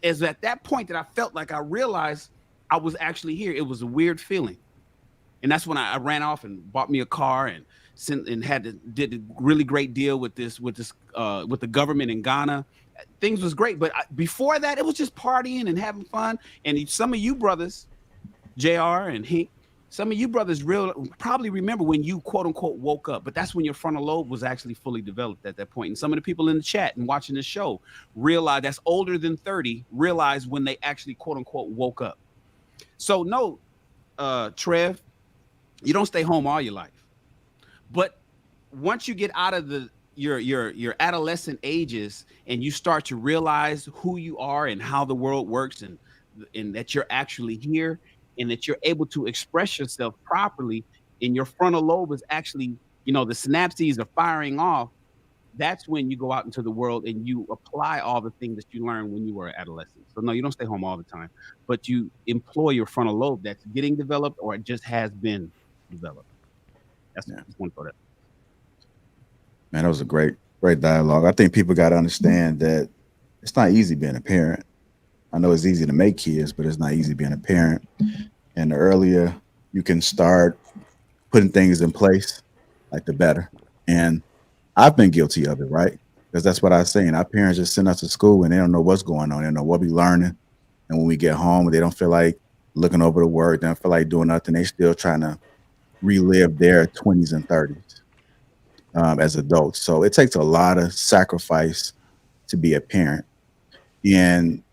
was at that point that I felt like I realized I was actually here. It was a weird feeling. And that's when I ran off and bought me a car and did a really great deal with the government in Ghana. Things was great. But before that, it was just partying and having fun. And some of you brothers, JR and Hink, some of you brothers probably remember when you quote unquote woke up, but that's when your frontal lobe was actually fully developed at that point. And some of the people in the chat and watching this show realize that's older than 30, realize when they actually quote unquote woke up. So no, Trev, you don't stay home all your life. But once you get out of your adolescent ages and you start to realize who you are and how the world works, and that you're actually here and that you're able to express yourself properly, and your frontal lobe is actually, the synapses are firing off. That's when you go out into the world and you apply all the things that you learned when you were an adolescent. So no, you don't stay home all the time, but you employ your frontal lobe that's getting developed or it just has been developed. That's one for that. Man, that was a great dialogue. I think people got to understand that it's not easy being a parent. I know it's easy to make kids, but it's not easy being a parent. And the earlier you can start putting things in place, like the better. And I've been guilty of it, right? Because that's what I was saying. Our parents just send us to school and they don't know what's going on. They don't know what we're learning. And when we get home, they don't feel like looking over the work. They don't feel like doing nothing. They still trying to relive their 20s and 30s as adults. So it takes a lot of sacrifice to be a parent. And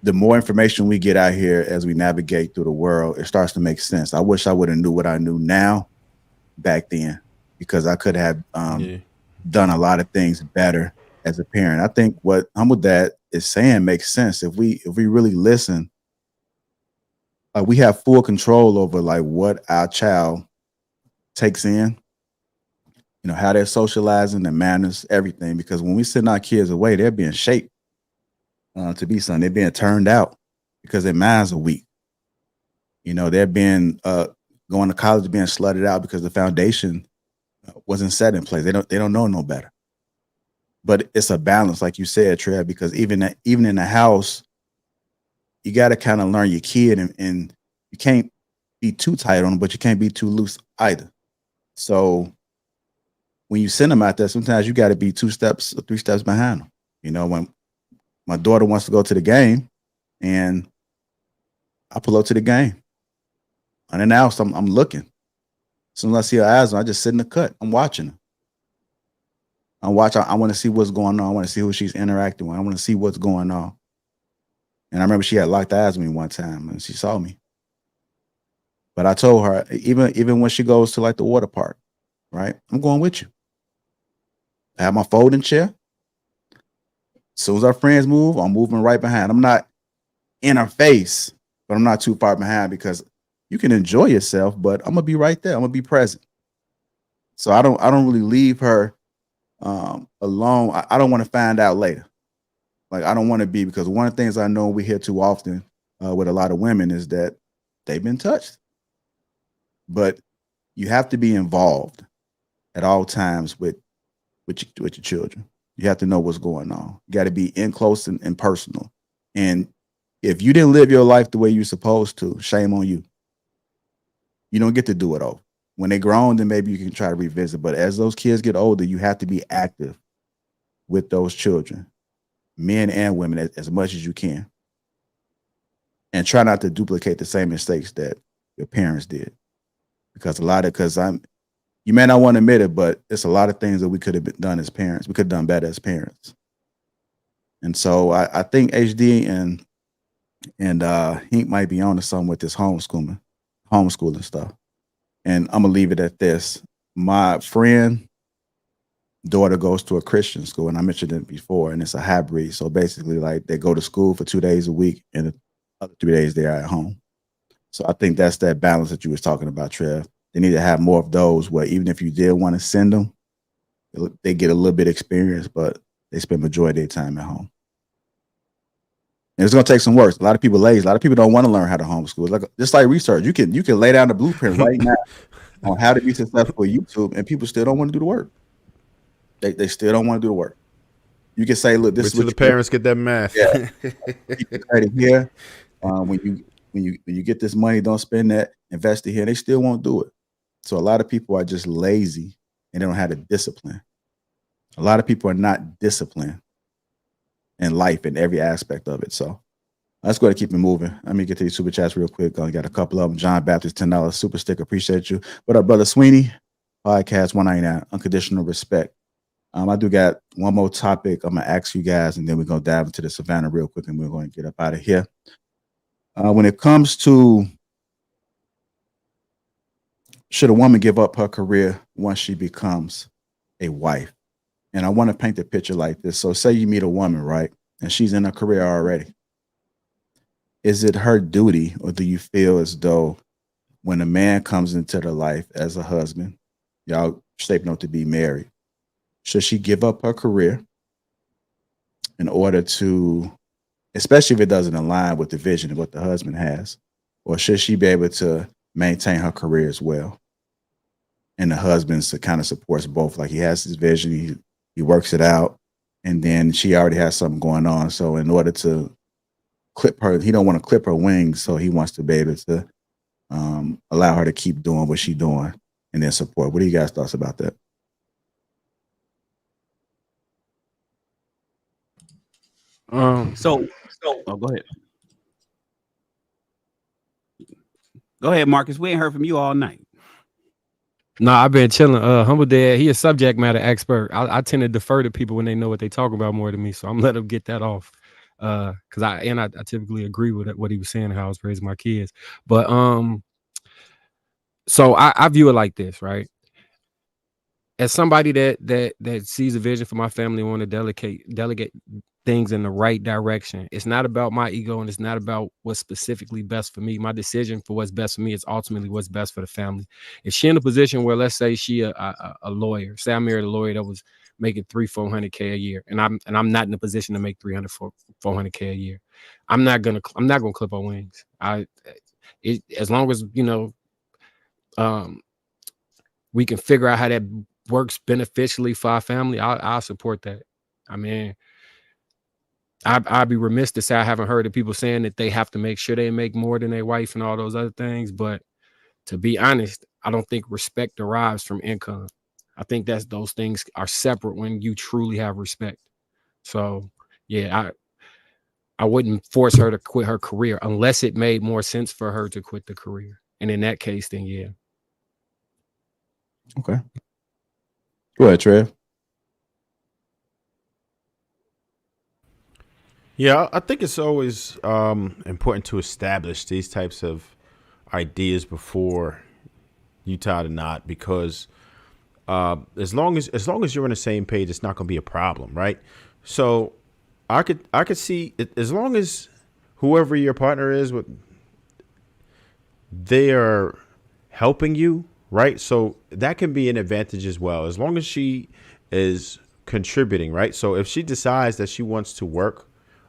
the more information we get out here as we navigate through the world, it starts to make sense. I wish I would have knew what I knew now back then, because I could have done a lot of things better as a parent. I think what Humble Dad is saying makes sense. If we really listen, we have full control over like what our child takes in, how they're socializing, the manners, everything. Because when we send our kids away, they're being shaped to be something. They're being turned out because their minds are weak. They're being going to college, being slutted out because the foundation wasn't set in place. They don't know no better. But it's a balance, like you said, Trev, because even in the house, you got to kind of learn your kid, and you can't be too tight on them, but you can't be too loose either. So when you send them out there, sometimes you got to be 2 steps or 3 steps behind them. When my daughter wants to go to the game, and I pull up to the game, and then now I'm looking. As soon as I see her eyes on, I just sit in the cut. I'm watching her. I want to see what's going on. I want to see who she's interacting with. I want to see what's going on. And I remember she had locked eyes with me one time, and she saw me. But I told her, even when she goes to like the water park, right? I'm going with you. I have my folding chair. As soon as our friends move, I'm moving right behind. I'm not in her face, but I'm not too far behind, because you can enjoy yourself, but I'm gonna be right there. I'm gonna be present. So I don't really leave her alone. I don't want to find out later. Like, I don't want to be, because one of the things I know we hear too often with a lot of women is that they've been touched. But you have to be involved at all times with your children. You have to know what's going on. You got to be in close and personal. And if you didn't live your life the way you're supposed to, shame on you. You don't get to do it all. When they're grown, then maybe you can try to revisit. But as those kids get older, you have to be active with those children, men and women, as much as you can. And try not to duplicate the same mistakes that your parents did. Because you may not want to admit it, but it's a lot of things that we could have done as parents. We could have done better as parents. And so I think HD and Hink might be on to something with this homeschooling stuff. And I'm gonna leave it at this. My friend daughter goes to a Christian school, and I mentioned it before, and it's a hybrid. So basically, like, they go to school for 2 days a week, and the other 3 days they are at home. So I think that's that balance that you was talking about, Trev. They need to have more of those where even if you did want to send them, they get a little bit of experience, but they spend majority of their time at home. And it's gonna take some work. A lot of people lazy. A lot of people don't want to learn how to homeschool. Just like research, you can lay down the blueprint right now on how to be successful with YouTube, and people still don't want to do the work. They still don't want to do the work. You can say, look, this is what the parents get that math. Yeah, right here. When you get this money, don't spend that. Invest it here. They still won't do it. So a lot of people are just lazy and they don't have the discipline. A lot of people are not disciplined in life in every aspect of it. So let's go ahead and keep it moving. Let me get to these super chats real quick. I got a couple of them. John Baptist, $10 super sticker. Appreciate you. What up, brother Sweeney? Podcast 199, unconditional respect. I do got one more topic I'm gonna ask you guys, and then we're gonna dive into the Savannah real quick, and we're going to get up out of here. When it comes to should a woman give up her career once she becomes a wife? And I want to paint the picture like this. So say you meet a woman, right? And she's in a career already. Is it her duty, or do you feel as though when a man comes into their life as a husband, y'all shaping up to be married, should she give up her career in order to, especially if it doesn't align with the vision of what the husband has, or should she be able to maintain her career as well? And the husband kind of supports both. Like he has his vision, he works it out, and then she already has something going on. So in order to clip her, he don't want to clip her wings, so he wants to be able to allow her to keep doing what she's doing and then support. What do you guys' thoughts about that? So oh, go ahead. Go ahead, Marcus. We ain't heard from you all night. No, I've been chilling. Humble Dad, he a subject matter expert. I tend to defer to people when they know what they talk about more than me, so I'm letting him get that off. Because I typically agree with what he was saying, how I was raising my kids. But so I view it like this, right? As somebody that sees a vision for my family and want to delegate things in the right direction. It's not about my ego, and it's not about what's specifically best for me. My decision for what's best for me is ultimately what's best for the family. If she in a position where, let's say she a lawyer, say I married a lawyer that was making $300-400K a year, and I'm not in a position to make $300-400K a year, I'm not gonna clip her wings. As long as we can figure out how that works beneficially for our family, I'll support that. I mean, I'd be remiss to say I haven't heard of people saying that they have to make sure they make more than their wife and all those other things. But to be honest, I don't think respect derives from income. I think those things are separate when you truly have respect. So yeah, I wouldn't force her to quit her career unless it made more sense for her to quit the career. And in that case, then yeah. Okay. Go ahead, Trev. Yeah, I think it's always important to establish these types of ideas before you tie the knot, because as long as you're on the same page, it's not going to be a problem, right? So I could see it, as long as whoever your partner is, they are helping you, right? So that can be an advantage as well, as long as she is contributing, right? So if she decides that she wants to work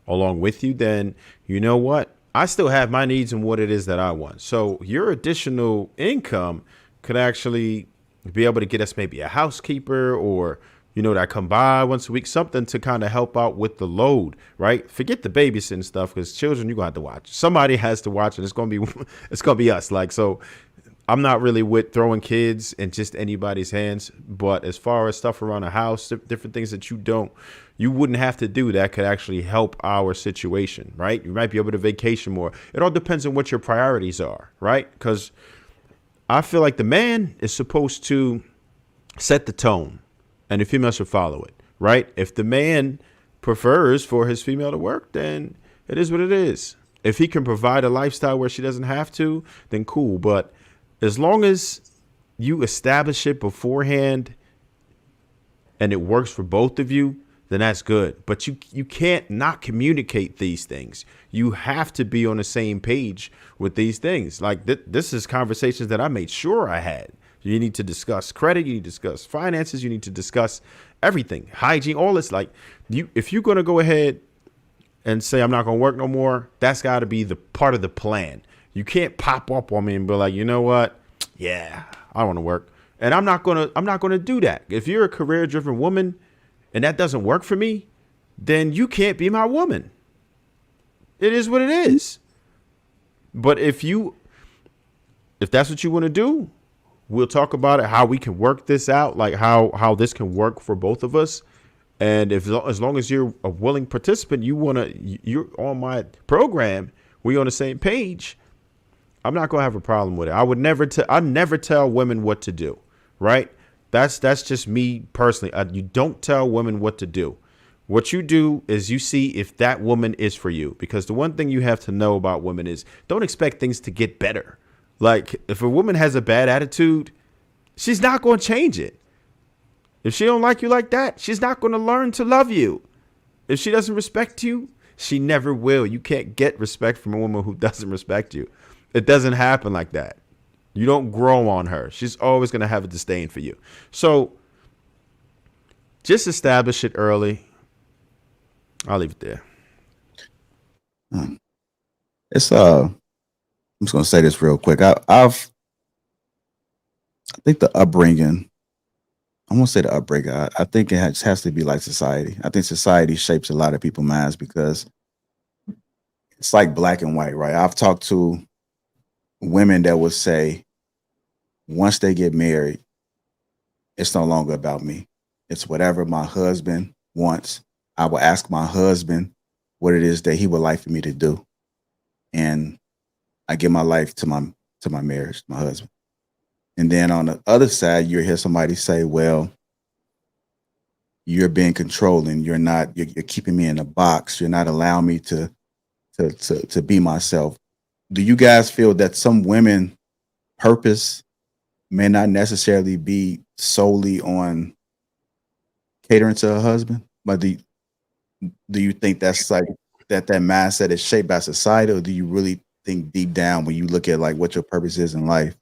along with you, then you know what? I still have my needs and what it is that I want. So your additional income could actually be able to get us maybe a housekeeper, or, that come by once a week, something to kind of help out with the load, right? Forget the babysitting stuff, because children, you're going to have to watch. Somebody has to watch, and it's going to be us. Like, so I'm not really with throwing kids in just anybody's hands, but as far as stuff around the house, different things that you wouldn't have to do that could actually help our situation, right? You might be able to vacation more. It all depends on what your priorities are, right? Because I feel like the man is supposed to set the tone, and the female should follow it, right? If the man prefers for his female to work, then it is what it is. If he can provide a lifestyle where she doesn't have to, then cool. But as long as you establish it beforehand and it works for both of you, then that's good. But you can't not communicate these things. You have to be on the same page with these things. Like this is conversations that I made sure I had. You need to discuss credit. You need to discuss finances. You need to discuss everything, hygiene, all this. Like if you're going to go ahead and say, I'm not going to work no more, that's got to be the part of the plan. You can't pop up on me and be like, you know what? Yeah, I want to work. And I'm not going to do that. If you're a career driven woman and that doesn't work for me, then you can't be my woman. It is what it is. But if that's what you want to do, we'll talk about it, how we can work this out, like how this can work for both of us. And as long as you're a willing participant, you're on my program, we're on the same page, I'm not going to have a problem with it. I never tell women what to do, right? That's just me personally. You don't tell women what to do. What you do is you see if that woman is for you, because the one thing you have to know about women is don't expect things to get better. Like if a woman has a bad attitude, she's not going to change it. If she don't like you like that, she's not going to learn to love you. If she doesn't respect you, she never will. You can't get respect from a woman who doesn't respect you. It doesn't happen like that. You don't grow on her. She's always going to have a disdain for you. So just establish it early. I'll leave it there. It's I'm just gonna say this real quick. I think the upbringing. I won't say the upbringing. I think it has to be like society. I think society shapes a lot of people's minds because it's like black and white, right? I've talked to women that would say once they get married, it's no longer about me. It's whatever my husband wants. I will ask my husband what it is that he would like for me to do. And I give my life to my marriage, my husband. And then on the other side, you hear somebody say, well, you're being controlling. You're keeping me in a box. You're not allowing me to be myself. Do you guys feel that some women purpose may not necessarily be solely on catering to her husband? But do you think that's like that mindset is shaped by society, or do you really think deep down when you look at like what your purpose is in life,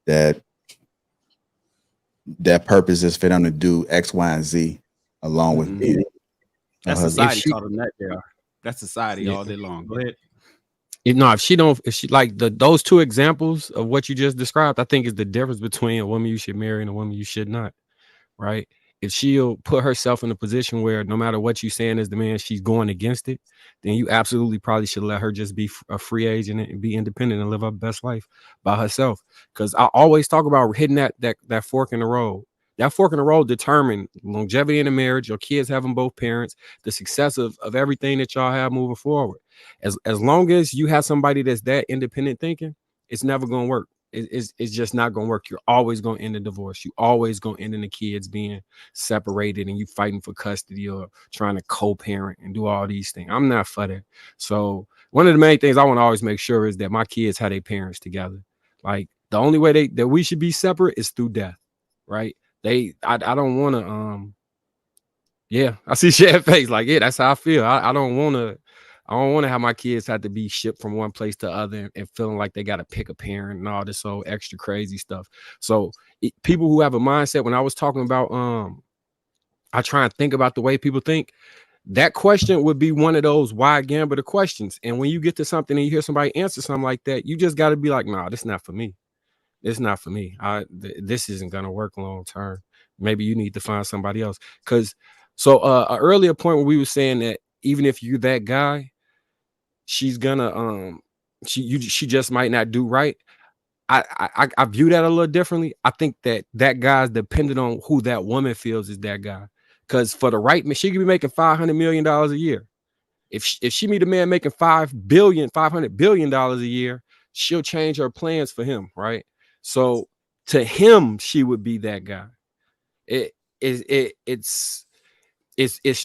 that purpose is for them to do X, Y, and Z along with being that's society taught them that they are. That's society all day long. Go ahead. If she like those two examples of what you just described, I think is the difference between a woman you should marry and a woman you should not, right? If she'll put herself in a position where no matter what you're saying as the man, she's going against it, then you absolutely probably should let her just be a free agent and be independent and live her best life by herself. Because I always talk about hitting that fork in the road. That fork in the road determines longevity in a marriage, your kids having both parents, the success of everything that y'all have moving forward. As long as you have somebody that's that independent thinking, it's never going to work. It's just not going to work. You're always going to end in divorce. You always going to end in the kids being separated and you fighting for custody or trying to co-parent and do all these things. I'm not for that. So one of the main things I want to always make sure is that my kids have their parents together. Like the only way that we should be separate is through death, right? I don't want to, yeah, I see Shad face like, yeah, that's how I feel. I don't want to have my kids have to be shipped from one place to other and feeling like they got to pick a parent and all this old extra crazy stuff. So people who have a mindset, when I was talking about, I try and think about the way people think. That question would be one of those wide gambit of questions. And when you get to something and you hear somebody answer something like that, you just got to be like, nah, this is not for me. It's not for me. This isn't going to work long term. Maybe you need to find somebody else. Because so an earlier point where we were saying that even if you're that guy, she's gonna she just might not do right. I view that a little differently. I think that guy's dependent on who that woman feels is that guy. Because for the right man, she could be making $500 million a year. If she meet a man making $500 billion a year, she'll change her plans for him, right? So to him, she would be that guy. It's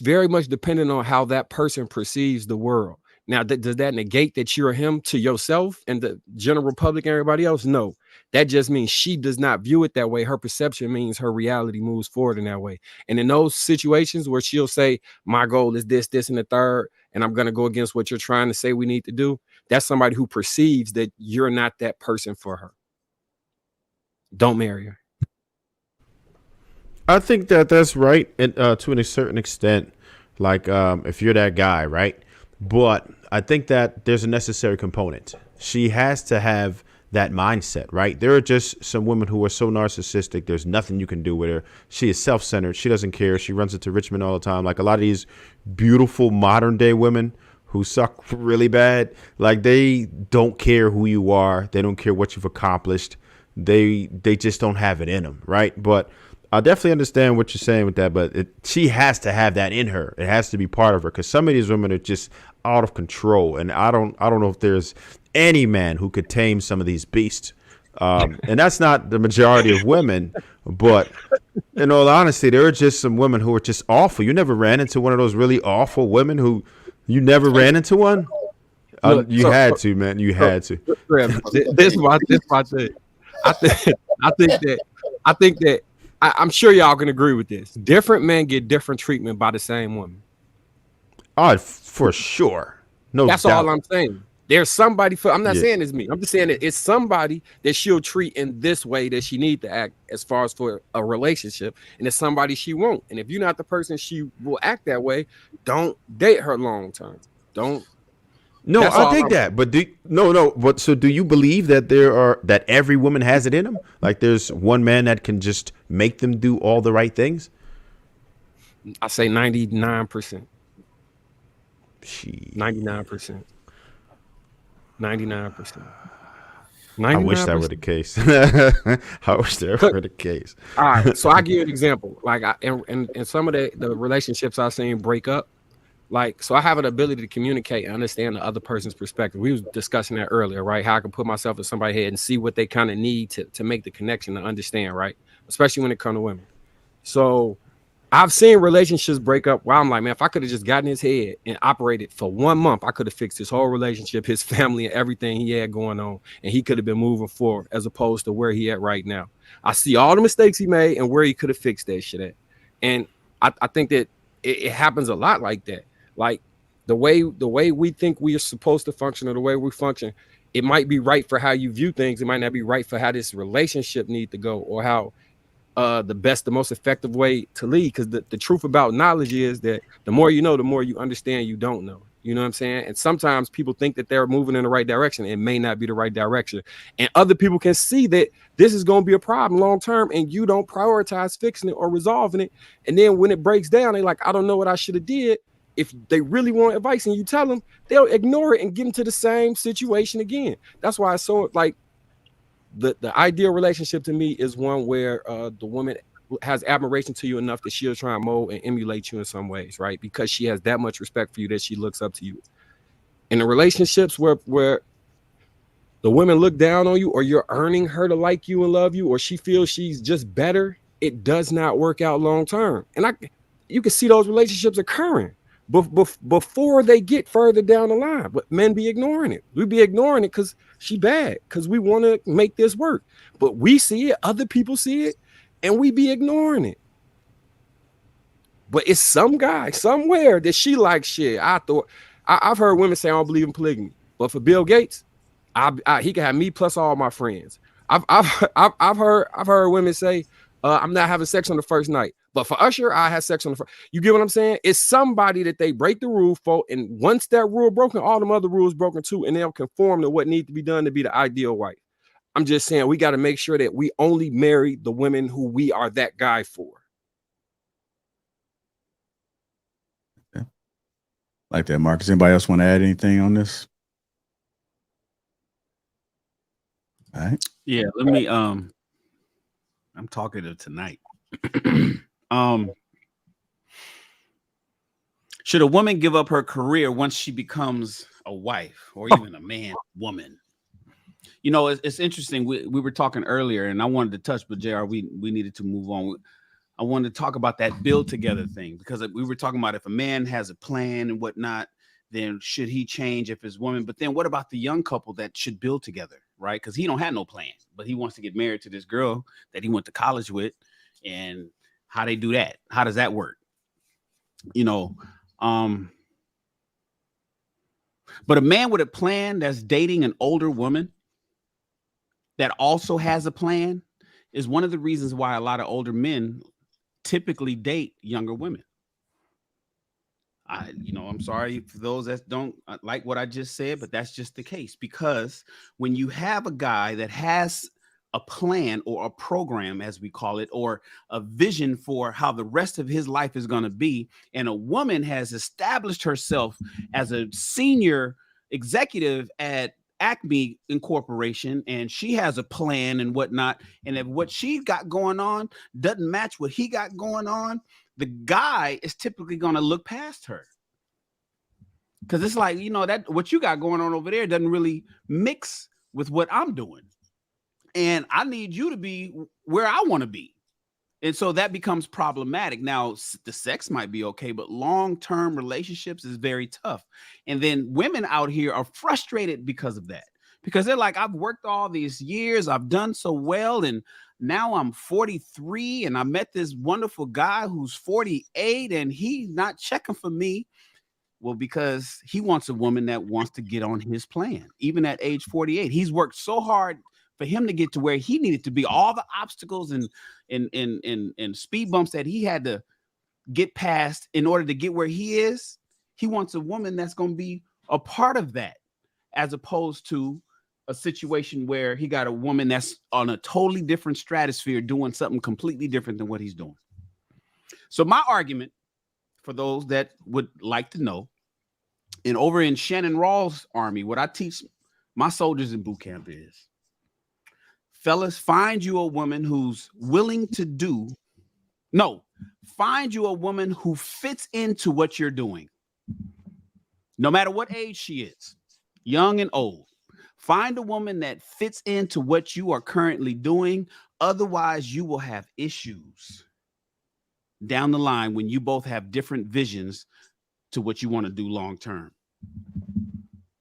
very much dependent on how that person perceives the world. Now, does that negate that you're him to yourself and the general public and everybody else? No, that just means she does not view it that way. Her perception means her reality moves forward in that way. And in those situations where she'll say, my goal is this, and the third, and I'm going to go against what you're trying to say we need to do, that's somebody who perceives that you're not that person for her. Don't marry her. I think that's right, and to a certain extent, like if you're that guy, right? But I think that there's a necessary component. She has to have that mindset, right? There are just some women who are so narcissistic, there's nothing you can do with her. She is self-centered. She doesn't care. She runs into Richmond all the time. Like a lot of these beautiful modern day women who suck really bad, like they don't care who you are. They don't care what you've accomplished. They just don't have it in them, right? But I definitely understand what you're saying with that, but she has to have that in her. It has to be part of her, because some of these women are just out of control, and I don't know if there's any man who could tame some of these beasts. And that's not the majority of women, but In all honesty, there are just some women who are just awful. You never ran into one of those really awful women who you never ran into one. Look, You had to, man. You had to. This is my thing. I think that I'm sure y'all can agree with this. Different men get different treatment by the same woman. Oh, for sure. No, that's doubt. all I'm saying. There's somebody I'm not saying it's me. I'm just saying that it's somebody that she'll treat in this way that she needs to act as far as for a relationship, and it's somebody she won't. And if you're not the person she will act that way, don't date her long term. Don't. No, I think that. But But so do you believe that that every woman has it in them? Like there's one man that can just make them do all the right things? I say 99%. 99%. 99%. I wish that were the case. I wish that were the case. All right, so I give you an example. Like, in some of the relationships I've seen break up, like, so I have an ability to communicate and understand the other person's perspective. We was discussing that earlier, right? How I can put myself in somebody's head and see what they kind of need to make the connection to understand, right? Especially when it comes to women. So I've seen relationships break up where I'm like, man, if I could have just gotten his head and operated for 1 month, I could have fixed his whole relationship, his family, and everything he had going on, and he could have been moving forward as opposed to where he at right now. I see all the mistakes he made and where he could have fixed that shit at. And I think that it happens a lot like that. Like the way we think we are supposed to function or the way we function, it might be right for how you view things. It might not be right for how this relationship needs to go or how the most effective way to lead. Because the truth about knowledge is that the more you know, the more you understand you don't know. You know what I'm saying? And sometimes people think that they're moving in the right direction. It may not be the right direction. And other people can see that this is going to be a problem long term and you don't prioritize fixing it or resolving it. And then when it breaks down, they're like, I don't know what I should have did. If they really want advice and you tell them, they'll ignore it and get into the same situation again. That's why it's so like the ideal relationship to me is one where the woman has admiration to you enough that she'll try and mold and emulate you in some ways, right? Because she has that much respect for you that she looks up to you. In the relationships where the women look down on you or you're earning her to like you and love you or she feels she's just better, it does not work out long term. And you can see those relationships occurring before they get further down the line, but men be ignoring it. We be ignoring it because she bad, because we want to make this work. But we see it, other people see it, and we be ignoring it. But it's some guy somewhere that she likes shit. I've heard women say I don't believe in polygamy, but for Bill Gates, he can have me plus all my friends. I've heard women say I'm not having sex on the first night. But for Usher, I had sex on the first. You get what I'm saying? It's somebody that they break the rule for. And once that rule broken, all them other rules broken too. And they'll conform to what needs to be done to be the ideal wife. I'm just saying we got to make sure that we only marry the women who we are that guy for. Okay. Like that, Marcus. Anybody else want to add anything on this? All right. Yeah, let me I'm talkative tonight. Should a woman give up her career once she becomes a wife or even a woman? You know, it's interesting. We were talking earlier and I wanted to touch, but JR, we needed to move on. I wanted to talk about that build together thing because we were talking about if a man has a plan and whatnot, then should he change if it's woman? But then what about the young couple that should build together, right? Because he don't have no plan, but he wants to get married to this girl that he went to college with. And how they do that? How does that work? You know, but a man with a plan that's dating an older woman that also has a plan is one of the reasons why a lot of older men typically date younger women. I'm sorry for those that don't like what I just said, but that's just the case, because when you have a guy that has a plan or a program, as we call it, or a vision for how the rest of his life is going to be, and a woman has established herself as a senior executive at Acme Incorporation, and she has a plan and whatnot, and if what she got going on doesn't match what he got going on, the guy is typically going to look past her. Because it's like, that what you got going on over there doesn't really mix with what I'm doing. And I need you to be where I want to be. And so that becomes problematic. Now, the sex might be okay, but long-term relationships is very tough. And then women out here are frustrated because of that. Because they're like, I've worked all these years, I've done so well, and now I'm 43, and I met this wonderful guy who's 48, and he's not checking for me. Well, because he wants a woman that wants to get on his plan, even at age 48. He's worked so hard for him to get to where he needed to be. All the obstacles and speed bumps that he had to get past in order to get where he is. He wants a woman that's going to be a part of that, as opposed to a situation where he got a woman that's on a totally different stratosphere doing something completely different than what he's doing. So my argument, for those that would like to know, and over in Shannon Rawls' army, what I teach my soldiers in boot camp is, fellas, find you a woman who's willing to do. No, find you a woman who fits into what you're doing. No matter what age she is, young and old. Find a woman that fits into what you are currently doing. Otherwise, you will have issues down the line when you both have different visions to what you want to do long term.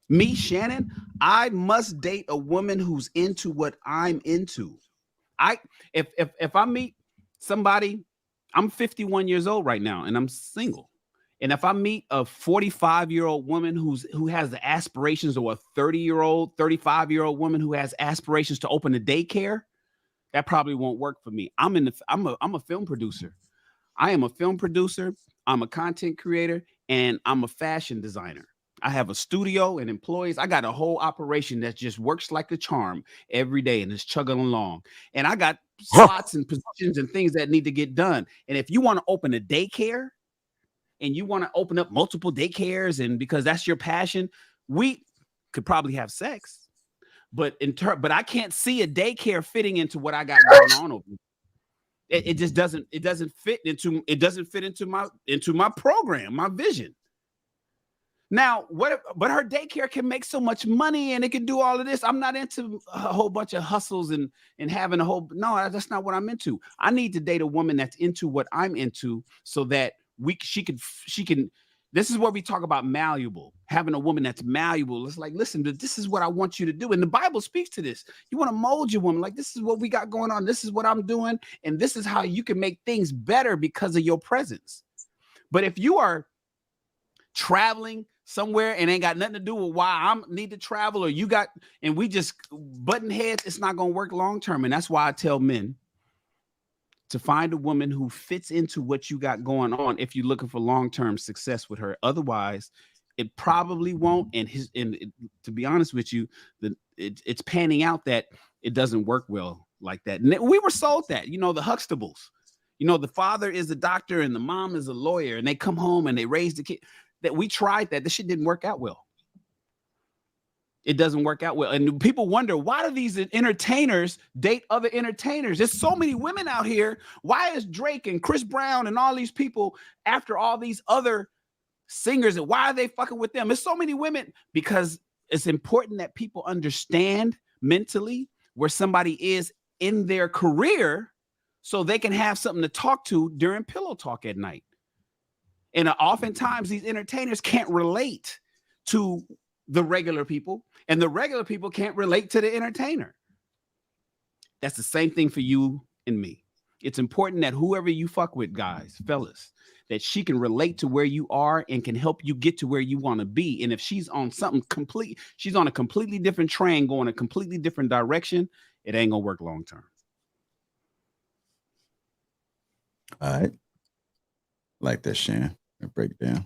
Me, Shannon, I must date a woman who's into what I'm into. If I meet somebody, I'm 51 years old right now and I'm single. And if I meet a 45-year-old woman who has the aspirations, or a 30-year-old, 35-year-old woman who has aspirations to open a daycare, that probably won't work for me. I'm a film producer. I am a film producer. I'm a content creator, and I'm a fashion designer. I have a studio and employees. I got a whole operation that just works like a charm every day and is chugging along. And I got slots and positions and things that need to get done. And if you want to open a daycare and you want to open up multiple daycares, and because that's your passion, we could probably have sex. But I can't see a daycare fitting into what I got going on over here. It just doesn't fit into my program, my vision. Now, but her daycare can make so much money and it can do all of this. I'm not into a whole bunch of hustles and having no, that's not what I'm into. I need to date a woman that's into what I'm into, so that she can. This is where we talk about malleable, having a woman that's malleable. It's like, listen, this is what I want you to do. And the Bible speaks to this. You want to mold your woman. Like, this is what we got going on. This is what I'm doing. And this is how you can make things better because of your presence. But if you are traveling somewhere and ain't got nothing to do with why I need to travel, or and we just button heads, it's not going to work long term. And that's why I tell men to find a woman who fits into what you got going on if you're looking for long-term success with her. Otherwise, it probably won't. And to be honest with you, it's panning out that it doesn't work well like that. And we were sold that, the Huxtables, the father is a doctor and the mom is a lawyer, and they come home and they raise the kid. That we tried that. This shit didn't work out well. It doesn't work out well. And people wonder, why do these entertainers date other entertainers? There's so many women out here. Why is Drake and Chris Brown and all these people after all these other singers, and why are they fucking with them? There's so many women, because it's important that people understand mentally where somebody is in their career so they can have something to talk to during pillow talk at night. And oftentimes these entertainers can't relate to the regular people, and the regular people can't relate to the entertainer. That's the same thing for you and me. It's important that whoever you fuck with, guys, fellas, that she can relate to where you are and can help you get to where you want to be. And if she's on she's on a completely different train going a completely different direction, it ain't gonna work long term. All right. Like that, Shannon. Break it down.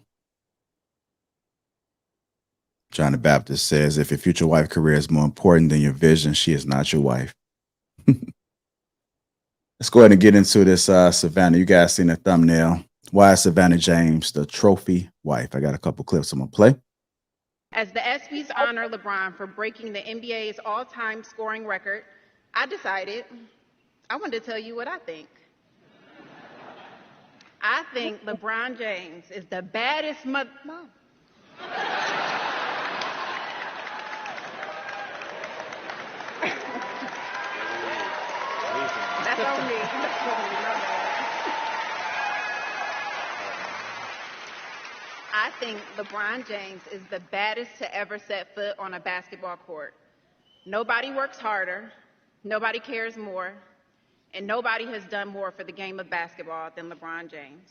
John the Baptist says, if your future wife career is more important than your vision, she is not your wife. Let's go ahead and get into this, Savannah. You guys seen the thumbnail. Why is Savannah James the trophy wife? I got a couple clips I'm going to play. As the ESPYs honor LeBron for breaking the NBA's all-time scoring record, I decided I wanted to tell you what I think. I think LeBron James is the baddest Mom. That's on me. think LeBron James is the baddest to ever set foot on a basketball court. Nobody works harder, nobody cares more, and nobody has done more for the game of basketball than LeBron James.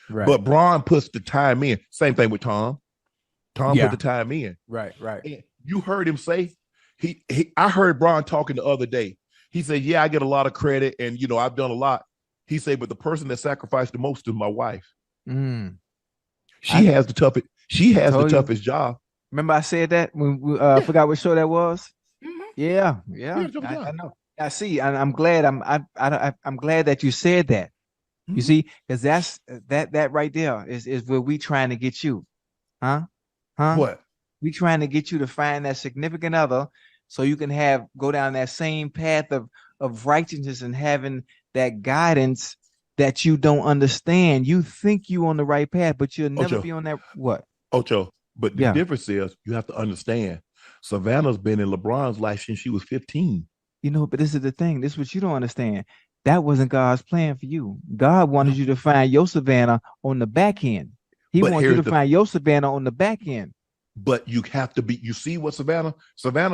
Right. But Bron puts the time in. Same thing with Tom. Tom Yeah. put the time in. Right. And you heard him say, I heard Bron talking the other day. He said, yeah, I get a lot of credit and, I've done a lot. He said, but the person that sacrificed the most is my wife. She has the toughest job. Remember I said that when we forgot what show that was? Yeah. I know. I see. I'm glad. I'm glad that you said that. You see, because that right there is where we trying to get you, huh? What? We trying to get you to find that significant other, so you can go down that same path of righteousness and having that guidance that you don't understand. You think you on the right path, but you'll never Ocho. be on that. What? Ocho. But the difference is you have to understand. Savannah's been in LeBron's life since she was 15. But this is the thing. This is what you don't understand. That wasn't God's plan for you. God wanted you to find your Savannah on the back end. He wants you to find your Savannah on the back end. But you have to be, you see what Savannah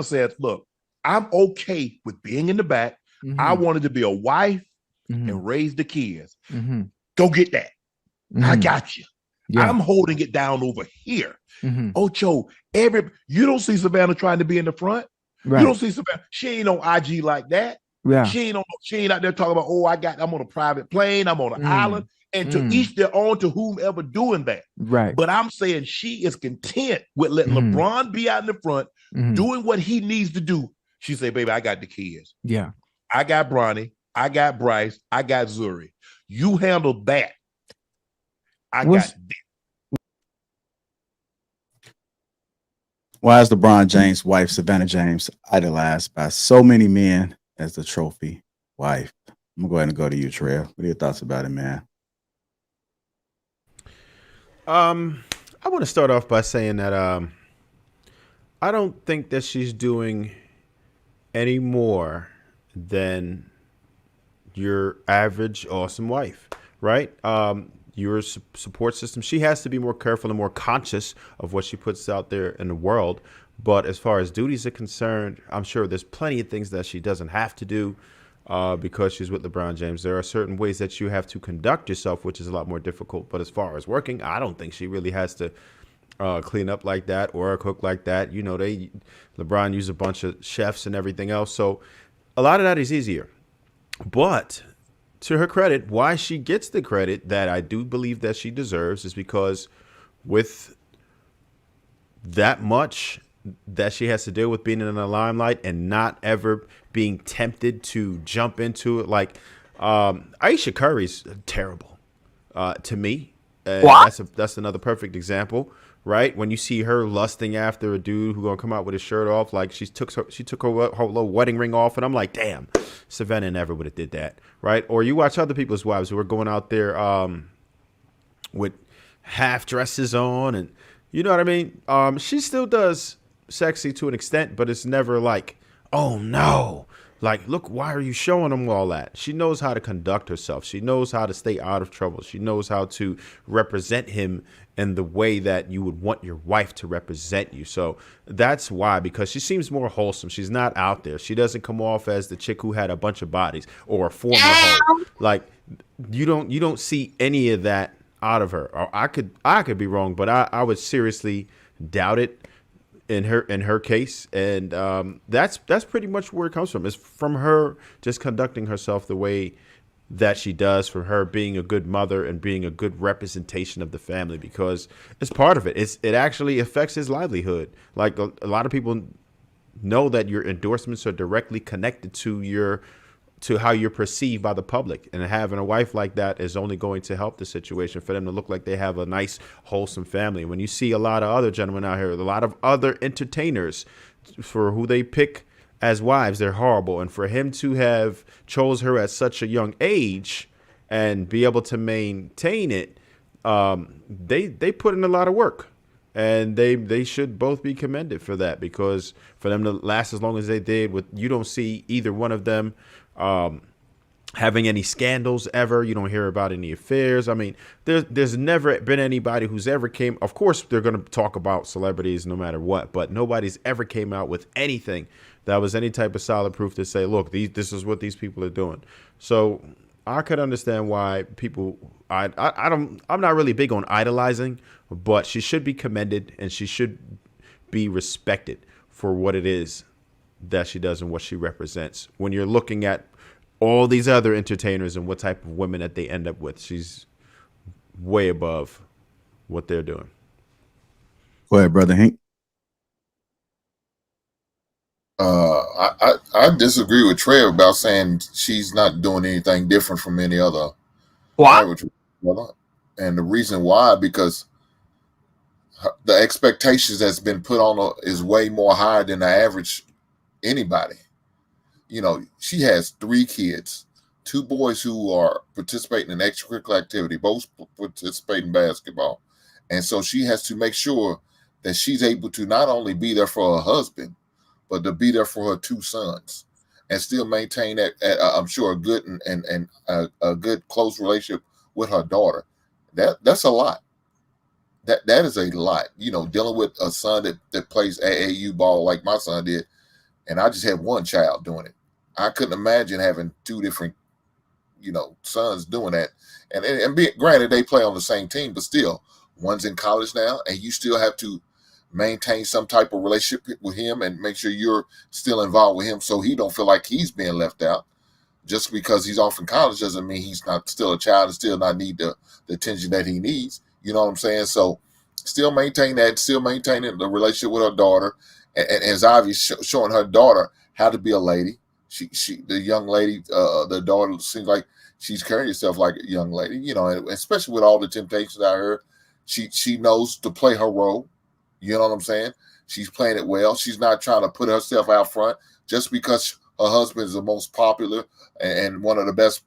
says, look, I'm okay with being in the back. I wanted to be a wife and raise the kids. Go get that. I got you. Yeah. I'm holding it down over here. Ocho, you don't see Savannah trying to be in the front. Right. You don't see Savannah. She ain't on IG like that. Yeah. She ain't out there talking about, I'm on a private plane, I'm on an island, and to each their own, to whomever doing that. Right. But I'm saying she is content with letting LeBron be out in the front, doing what he needs to do. She said, baby, I got the kids. Yeah. I got Bronny, I got Bryce, I got Zuri. You handle that. I got that. Why is LeBron James' wife, Savannah James, idolized by so many men as the trophy wife? I'm going to go ahead and go to you, Trev. What are your thoughts about it, man? I want to start off by saying that I don't think that she's doing any more than your average awesome wife, right? Your support system. She has to be more careful and more conscious of what she puts out there in the world. But as far as duties are concerned, I'm sure there's plenty of things that she doesn't have to do because she's with LeBron James. There are certain ways that you have to conduct yourself, which is a lot more difficult. But as far as working, I don't think she really has to clean up like that or cook like that. LeBron used a bunch of chefs and everything else. So a lot of that is easier. But to her credit, why she gets the credit that I do believe that she deserves is because with that much that she has to deal with being in the limelight and not ever being tempted to jump into it. Like Aisha Curry's terrible to me. That's another perfect example, right? When you see her lusting after a dude who's gonna come out with his shirt off, like she took her little wedding ring off, and I'm like, damn, Savannah never would have did that, right? Or you watch other people's wives who are going out there with half dresses on, and you know what I mean. She still does sexy to an extent, but it's never like, oh no, like, look, why are you showing them all that? She knows how to conduct herself. She knows how to stay out of trouble. She knows how to represent him in the way that you would want your wife to represent you. So that's why, because she seems more wholesome. She's not out there. She doesn't come off as the chick who had a bunch of bodies or a former hoe. Like you don't see any of that out of her. Or I could be wrong, but I would seriously doubt it in her case. And that's pretty much where it comes from. It's from her just conducting herself the way that she does, from her being a good mother and being a good representation of the family, because it's part of it. It actually affects his livelihood. Like a lot of people know that your endorsements are directly connected to how you're perceived by the public, and having a wife like that is only going to help the situation for them to look like they have a nice, wholesome family. When you see a lot of other gentlemen out here, a lot of other entertainers, for who they pick as wives, they're horrible. And for him to have chose her at such a young age and be able to maintain it, they put in a lot of work, and they should both be commended for that, because for them to last as long as they did, you don't see either one of them having any scandals ever. You don't hear about any affairs. I mean, there's never been anybody who's ever came. Of course, they're going to talk about celebrities no matter what, but nobody's ever came out with anything that was any type of solid proof to say, look, this is what these people are doing. So I could understand why people. I'm not really big on idolizing, but she should be commended and she should be respected for what it is that she does and what she represents. When you're looking at all these other entertainers and what type of women that they end up with, she's way above what they're doing. Go ahead, brother Hank. I disagree with Trev about saying she's not doing anything different from any other. What? And the reason why, because the expectations that's been put on her is way more higher than the average anybody. You know, she has 3 kids, 2 boys who are participating in extracurricular activity, both participate in basketball. And so she has to make sure that she's able to not only be there for her husband, but to be there for her 2 sons and still maintain that, I'm sure, a good and a good close relationship with her daughter. That's a lot. That is a lot. You know, dealing with a son that plays AAU ball like my son did, and I just had 1 child doing it. I couldn't imagine having 2 different, sons doing that. And granted, they play on the same team, but still, one's in college now, and you still have to maintain some type of relationship with him and make sure you're still involved with him so he don't feel like he's being left out. Just because he's off in college doesn't mean he's not still a child and still not need the attention that he needs. You know what I'm saying? So still maintain that, still maintaining the relationship with her daughter, and as obvious showing her daughter how to be a lady. The young lady, the daughter seems like she's carrying herself like a young lady, and especially with all the temptations I heard, she knows to play her role. You know what I'm saying? She's playing it well. She's not trying to put herself out front just because her husband is the most popular and one of the best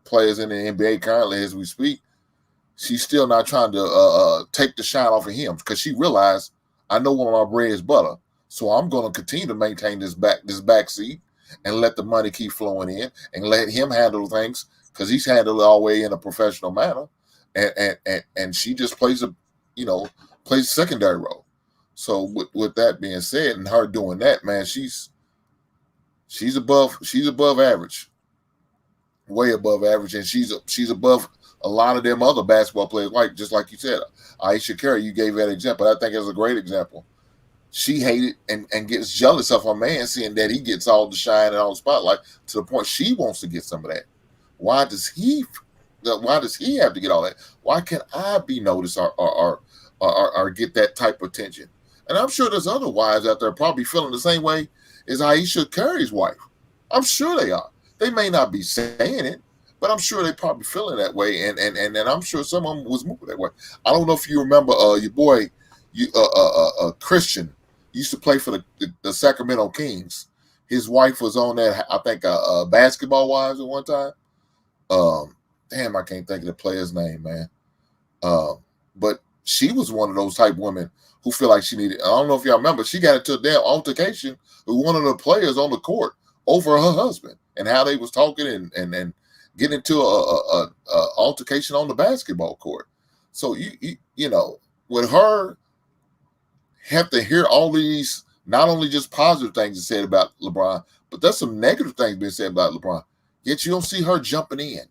players in the NBA currently as we speak. She's still not trying to take the shine off of him because she realized, I know when my bread is butter, so I'm going to continue to maintain this back seat and let the money keep flowing in and let him handle things because he's handled it all the way in a professional manner, and she just plays a secondary role. So with that being said, and her doing that, man, she's above average, way above average, and she's above a lot of them other basketball players, just like you said, Aisha Curry. You gave that example. I think it's a great example. She hated and gets jealous of her man, seeing that he gets all the shine and all the spotlight to the point she wants to get some of that. Why does he have to get all that? Why can't I be noticed or get that type of attention? And I'm sure there's other wives out there probably feeling the same way as Aisha Curry's wife. I'm sure they are. They may not be saying it, but I'm sure they probably feeling that way. And I'm sure some of them was moving that way. I don't know if you remember your boy, Christian, used to play for the Sacramento Kings. His wife was on that, I think, Basketball Wives at one time. Damn, I can't think of the player's name, man. But she was one of those type women who feel like she needed. I don't know if y'all remember, she got into a damn altercation with one of the players on the court over her husband and how they was talking and getting into a altercation on the basketball court. So you know, with her have to hear all these, not only just positive things said about LeBron, but there's some negative things being said about LeBron. Yet you don't see her jumping in.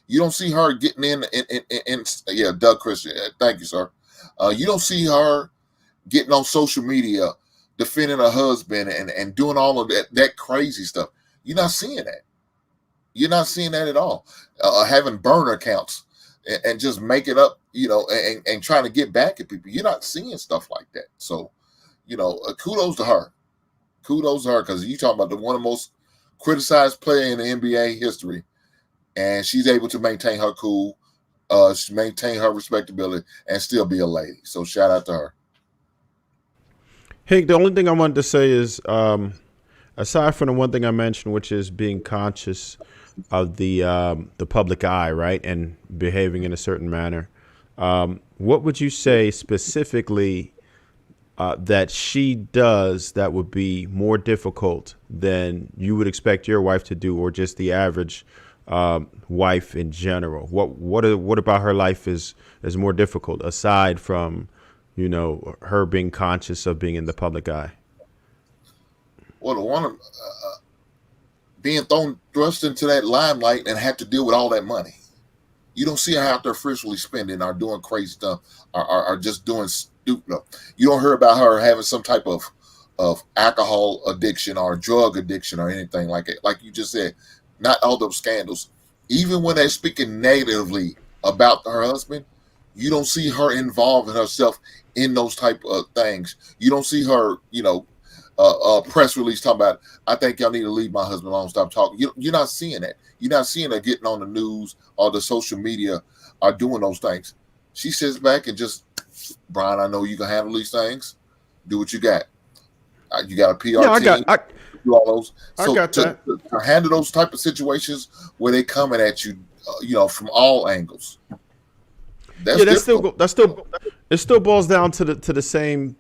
You don't see her getting in yeah, Doug Christian. Thank you, sir. You don't see her getting on social media, defending her husband and doing all of that crazy stuff. You're not seeing that. You're not seeing that at all. Having burner accounts and just make it up, and trying to get back at people. You're not seeing stuff like that. So, kudos to her. Kudos to her, because you talking about one of the most criticized player in the NBA history, and she's able to maintain her cool, maintain her respectability, and still be a lady. So shout out to her. Hank, the only thing I wanted to say is, aside from the one thing I mentioned, which is being conscious of the public eye, right, and behaving in a certain manner, what would you say specifically that she does that would be more difficult than you would expect your wife to do, or just the average wife in general? What about her life is more difficult aside from, her being conscious of being in the public eye? Well, the one being thrust into that limelight and have to deal with all that money. You don't see her out there frivolously spending or doing crazy stuff or just doing stupid. You don't hear about her having some type of alcohol addiction or drug addiction or anything like it. Like you just said, not all those scandals. Even when they're speaking negatively about her husband, you don't see her involving herself in those type of things. You don't see her, press release talking about, I think y'all need to leave my husband alone, stop talking. You're not seeing that. You're not seeing her getting on the news or the social media or doing those things. She sits back and just, Brian, I know you can handle these things. Do what you got. You got a PR team. Do all those. So I got that. To handle those type of situations where they coming at you, from all angles. It still boils down to the same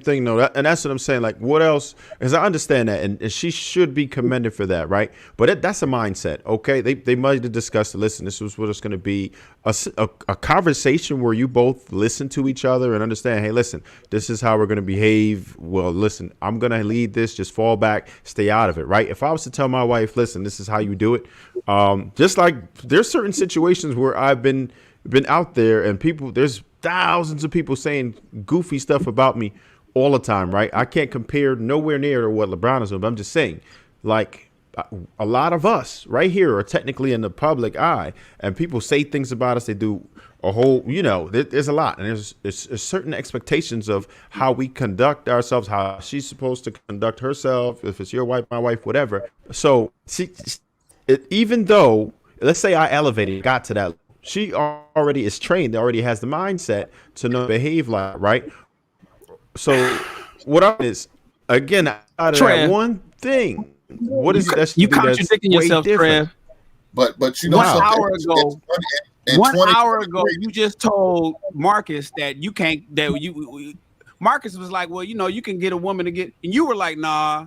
thing though, and that's what I'm saying. Like, what else? Because I understand that, and she should be commended for that, right? But that's a mindset, okay? They might have discussed it. Listen, this was what it's going to be, a conversation where you both listen to each other and understand. Hey, listen, this is how we're going to behave. Well, listen, I'm going to lead this. Just fall back, stay out of it, right? If I was to tell my wife, listen, this is how you do it. Just like there's certain situations where I've been out there and there's thousands of people saying goofy stuff about me all the time, right? I can't compare nowhere near to what LeBron is doing, but I'm just saying, like, a lot of us right here are technically in the public eye, and people say things about us. They do a whole, there's a lot, and there's certain expectations of how we conduct ourselves, how she's supposed to conduct herself, if it's your wife, my wife, whatever. So even though, let's say I elevated, got to that, she already is trained, already has the mindset to know behave like, right? So what up is, again, out of that one thing, what is that? You contradicting yourself, Trev. But 1 hour ago, 1 hour ago, you just told Marcus that you can't. Marcus was like, well, you can get a woman to get, and you were like, nah,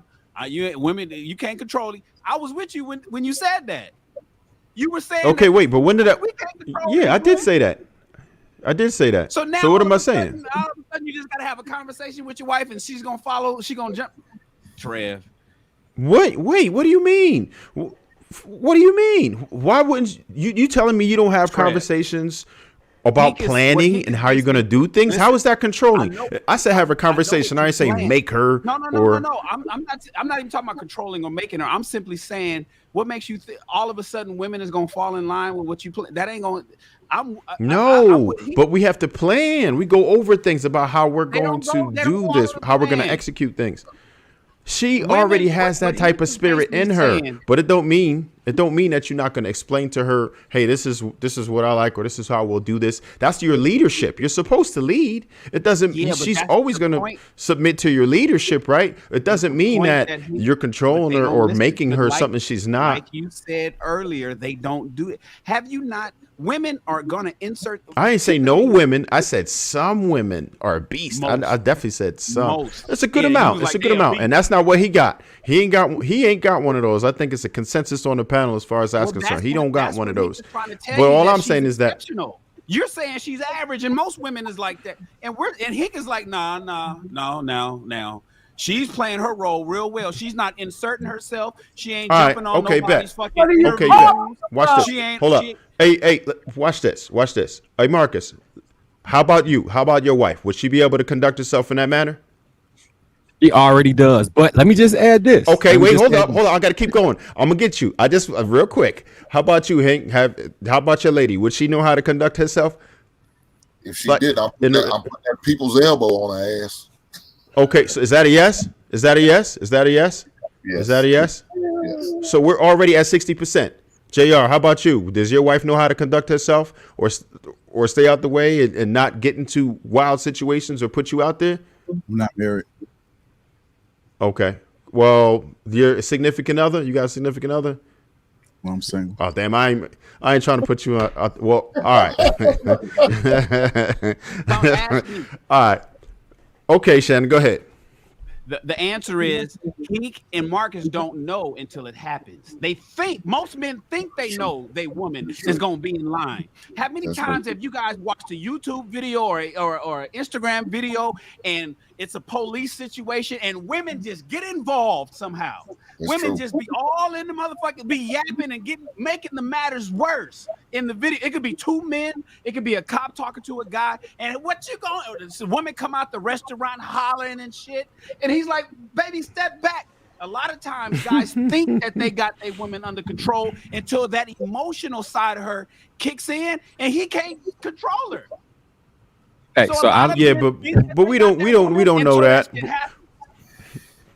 women, you can't control it. I was with you when you said that. You were saying, okay, wait, but when did that? Yeah, I did say that. So now, what am I saying? All of a sudden, you just gotta have a conversation with your wife, and she's gonna follow. She's gonna jump. Trev. Wait. What do you mean? What do you mean? Why wouldn't you telling me you don't have conversations about planning and how you're going to do things? How is that controlling? I said have a conversation. I ain't saying make her. No. I'm not even talking about controlling or making her. I'm simply saying what makes you think all of a sudden women is going to fall in line with what you plan. That ain't going. But we have to plan. We go over things about how we're going to do this, how we're going to execute things. She already has that type of spirit in her, but it don't mean that you're not going to explain to her, hey, this is what I like, or this is how we'll do this. That's your leadership. You're supposed to lead. It doesn't mean she's always going to submit to your leadership, right? It doesn't mean that you're controlling her or making her something she's not. Like you said earlier, they don't do it. Have you not? Women are going to insert. I ain't say no women. I said some women are a beast. I definitely said some. It's a good amount. It's a good amount. And that's not what he got. He ain't got one of those. I think it's a consensus on the panel as far as that's concerned. He don't got one of those. But all I'm saying is that you're saying she's average, and most women is like that. And Hick is like, no. She's playing her role real well. She's not inserting herself. She ain't jumping on nobody's fucking. Okay, bet. Watch this. Hold up. Hey, watch this. Hey, Marcus, how about you? How about your wife? Would she be able to conduct herself in that manner? She already does. But let me just add this. Okay, wait, hold up. I got to keep going. I'm going to get you. I just, real quick. How about you, Hank? How about your lady? Would she know how to conduct herself? If she did, I'm putting that people's elbow on her ass. Okay, so is that a yes? Is that a yes? Yes. Is that a yes? Yes. So we're already at 60%. JR, how about you? Does your wife know how to conduct herself or stay out the way and not get into wild situations or put you out there? I'm not married. Okay. Well, your significant other? You got a significant other? Well, I'm single. Oh, damn. I ain't trying to put you on. Well, all right. Don't ask me. All right. Okay, Shannon, go ahead. The answer is Keek and Marcus don't know until it happens. They think, most men think they know they woman is going to be in line. How many times have you guys watched a YouTube video or an Instagram video and it's a police situation and women just get involved somehow? Women just be all in the motherfucker, be yapping and making the matters worse. In the video, it could be two men, it could be a cop talking to a guy, and what you going? This woman come out the restaurant hollering and shit, and he's like, "Baby, step back." A lot of times, guys think that they got a woman under control until that emotional side of her kicks in, and he can't control her. Hey, but we don't know that.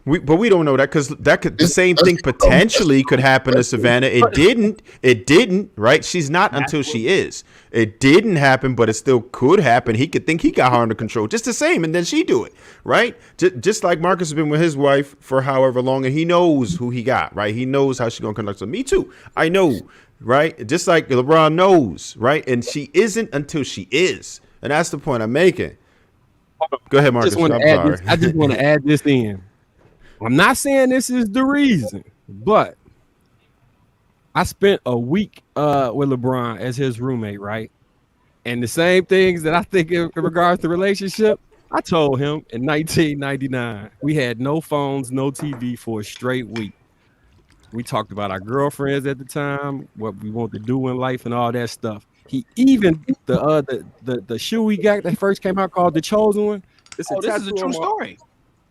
But we don't know that because the same thing potentially could happen to Savannah. It didn't, right? She's not until she is. It didn't happen, but it still could happen. He could think he got her under control, just the same, and then she do it, right? Just like Marcus has been with his wife for however long, and he knows who he got, right? He knows how she's gonna conduct. So me too. I know, right? Just like LeBron knows, right? And she isn't until she is, and that's the point I'm making. Go ahead, Marcus. I just want to add this in. I'm not saying this is the reason, but I spent a week with LeBron as his roommate, right? And the same things that I think in regards to relationship, I told him in 1999. We had no phones, no TV for a straight week. We talked about our girlfriends at the time, what we want to do in life, and all that stuff. He even the shoe he got that first came out called the Chosen One. This is a true story.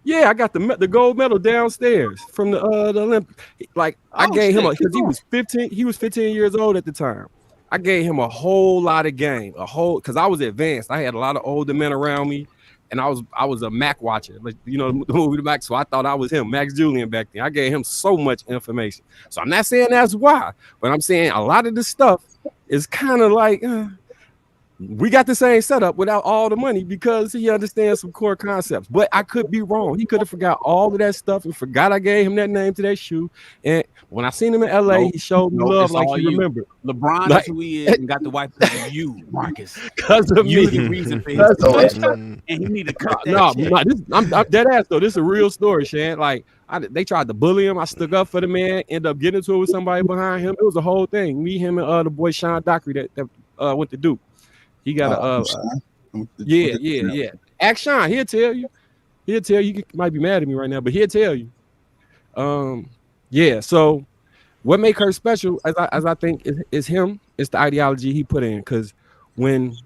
Yeah, I got the gold medal downstairs from the Olympics. Like I gave him because he was 15. He was 15 years old at the time. I gave him a whole lot of game, because I was advanced. I had a lot of older men around me, and I was a Mac watcher, like the movie The Mac. So I thought I was him, Max Julian back then. I gave him so much information. So I'm not saying that's why, but I'm saying a lot of this stuff is kind of like. We got the same setup without all the money because he understands some core concepts. But I could be wrong. He could have forgot all of that stuff and forgot I gave him that name to that shoe. And when I seen him in LA, he showed me love like he remembered. LeBron is who he is and got the wife because of you, Marcus. Because of you, me. the reason for his and he need to cut that shit. I'm dead ass though. This is a real story, Shan. Like they tried to bully him. I stuck up for the man. Ended up getting into it with somebody behind him. It was a whole thing. Me, him, and the boy Sean Dockery that went to Duke. He got yeah. Ask Sean, he'll tell you. You might be mad at me right now, but he'll tell you. So what make her special, as I think, is him. It's the ideology he put in. Because when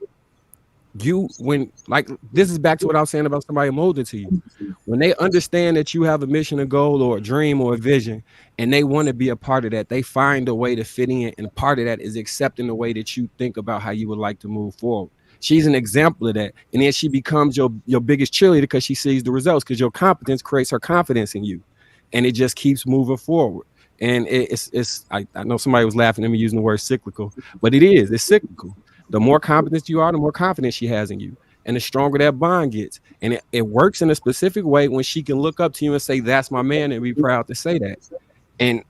this is back to what I was saying about somebody molded to you. When they understand that you have a mission, a goal, or a dream, or a vision, and they want to be a part of that, they find a way to fit in. And part of that is accepting the way that you think about how you would like to move forward. She's an example of that. And then she becomes your biggest cheerleader because she sees the results, because your competence creates her confidence in you. And it just keeps moving forward. And I know somebody was laughing at me using the word cyclical, but it's cyclical. The more confident you are, the more confidence she has in you. And the stronger that bond gets. And it works in a specific way when she can look up to you and say, that's my man, and be proud to say that. And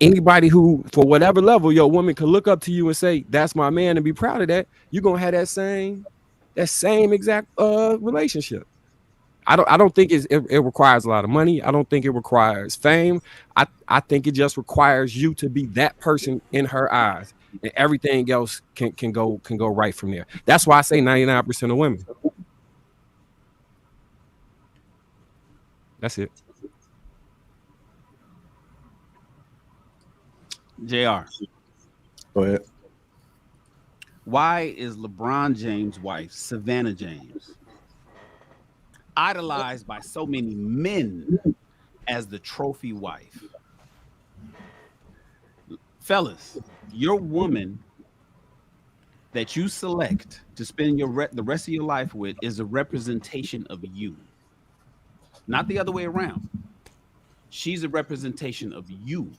anybody who, for whatever level, your woman can look up to you and say, that's my man, and be proud of that, you're going to have that same exact relationship. I don't think it requires a lot of money. I don't think it requires fame. I think it just requires you to be that person in her eyes. And everything else can go right from there. That's why I say 99% of women. That's it. JR. Go ahead. Why is LeBron James' wife, Savannah James, idolized by so many men as the trophy wife? Fellas, your woman that you select to spend the rest of your life with is a representation of you, not the other way around. She's a representation of you.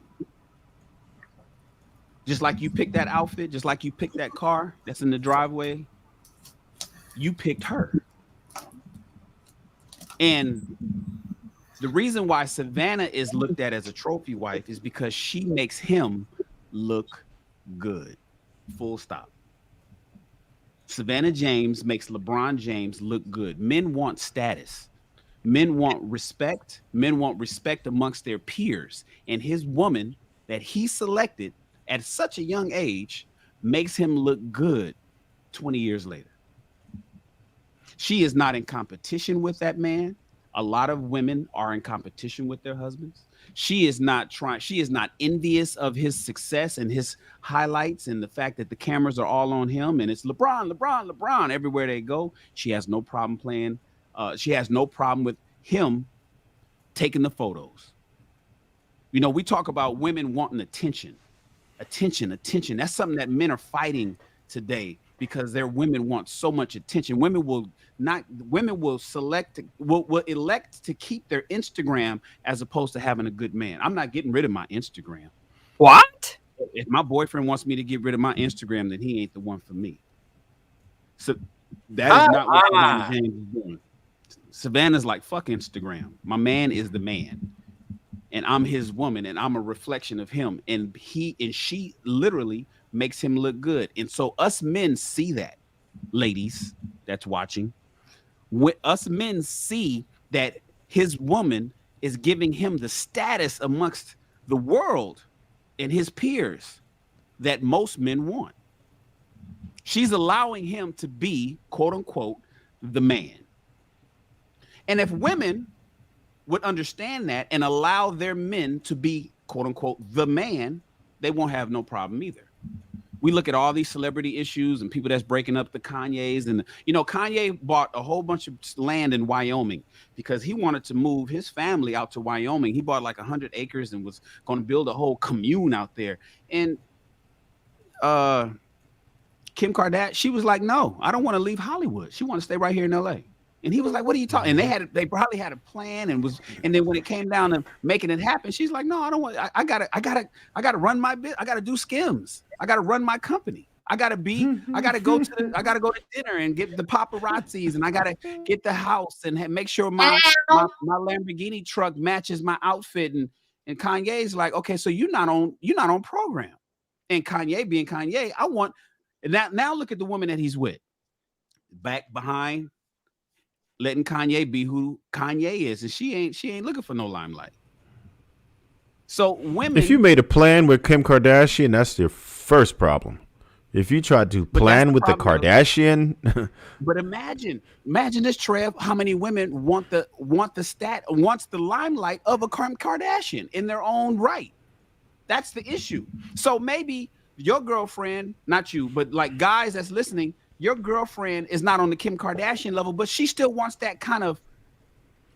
Just like you picked that outfit, just like you picked that car that's in the driveway, you picked her. And the reason why Savannah is looked at as a trophy wife is because she makes him look good. Full stop. Savannah James makes LeBron James look good. Men want status. Men want respect. Men want respect amongst their peers. And his woman that he selected at such a young age makes him look good 20 years later. She is not in competition with that man. A lot of women are in competition with their husbands. She is not envious of his success and his highlights and the fact that the cameras are all on him and it's LeBron everywhere they go. She has no problem playing. She has no problem with him taking the photos. You know, we talk about women wanting attention. That's something that men are fighting today because their women want so much attention. Women will elect to keep their Instagram as opposed to having a good man. I'm not getting rid of my Instagram. What? If my boyfriend wants me to get rid of my Instagram, then he ain't the one for me. So that is not what Savannah James is doing. Savannah's like, fuck Instagram. My man is the man. And I'm his woman, and I'm a reflection of him. And she literally makes him look good. And so us men see that, ladies that's watching. Us men see that his woman is giving him the status amongst the world and his peers that most men want. She's allowing him to be, quote unquote, the man. And if women would understand that and allow their men to be, quote unquote, the man, they won't have no problem either. We look at all these celebrity issues and people that's breaking up the Kanyes. And, Kanye bought a whole bunch of land in Wyoming because he wanted to move his family out to Wyoming. He bought like 100 acres and was going to build a whole commune out there. And Kim Kardashian, she was like, no, I don't want to leave Hollywood. She wants to stay right here in LA. And he was like, what are you talking? And they probably had a plan and then when it came down to making it happen, she's like, no, I don't want, I gotta run my bit. I gotta do skims. I gotta run my company. I gotta go to dinner and get the paparazzis and I gotta get the house and make sure my Lamborghini truck matches my outfit. And Kanye's like, okay, so you're not on program. And Kanye being Kanye, now look at the woman that he's with. Back behind, letting Kanye be who Kanye is, and she ain't looking for no limelight. So women, if you made a plan with Kim Kardashian, that's your first problem. If you tried to plan with the Kardashian, but imagine this, Trev. How many women wants the limelight of a Kardashian in their own right? That's the issue. So maybe your girlfriend, not you, but like guys that's listening. Your girlfriend is not on the Kim Kardashian level, but she still wants that kind of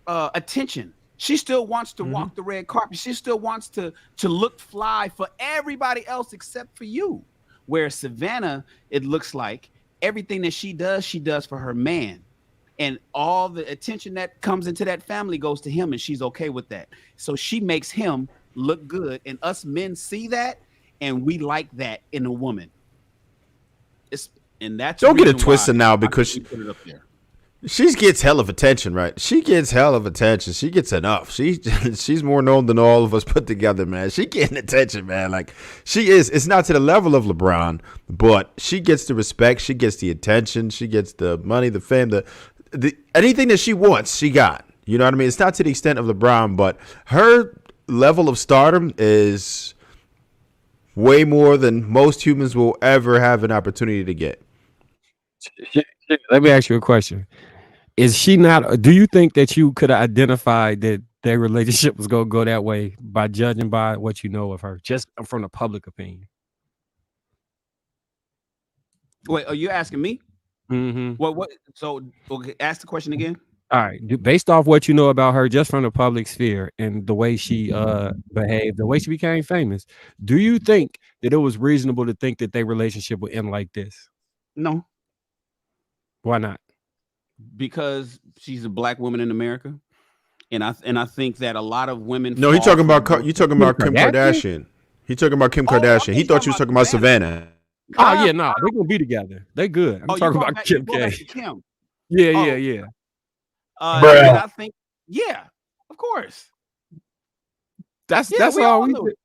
attention. She still wants to walk the red carpet. She still wants to look fly for everybody else except for you. Whereas Savannah, it looks like everything that she does for her man. And all the attention that comes into that family goes to him, and she's okay with that. So she makes him look good, and us men see that, and we like that in a woman. And that's don't get it twisted now because she gets hell of attention, right? She gets hell of attention. She gets enough. She's more known than all of us put together, man. She getting attention, man. Like she is. It's not to the level of LeBron, but she gets the respect. She gets the attention. She gets the money, the fame, the anything that she wants, she got. You know what I mean? It's not to the extent of LeBron, but her level of stardom is way more than most humans will ever have an opportunity to get. Let me ask you a question. Is she not? Do you think that you could have identified that their relationship was going to go that way by judging by what you know of her, just from the public opinion? Wait, are you asking me? Mm-hmm. What? So, okay, ask the question again. All right. Based off what you know about her, just from the public sphere and the way she behaved, the way she became famous, do you think that it was reasonable to think that their relationship would end like this? No. Why not? Because she's a black woman in America, and I think that a lot of women. No, you talking about Kim Kardashian. He talking about Kim Kardashian. He thought you was talking about Savannah. Oh yeah, no, they're gonna be together. They good. I'm talking about Kim K. Yeah. And I think, yeah, of course. That's all we knew it.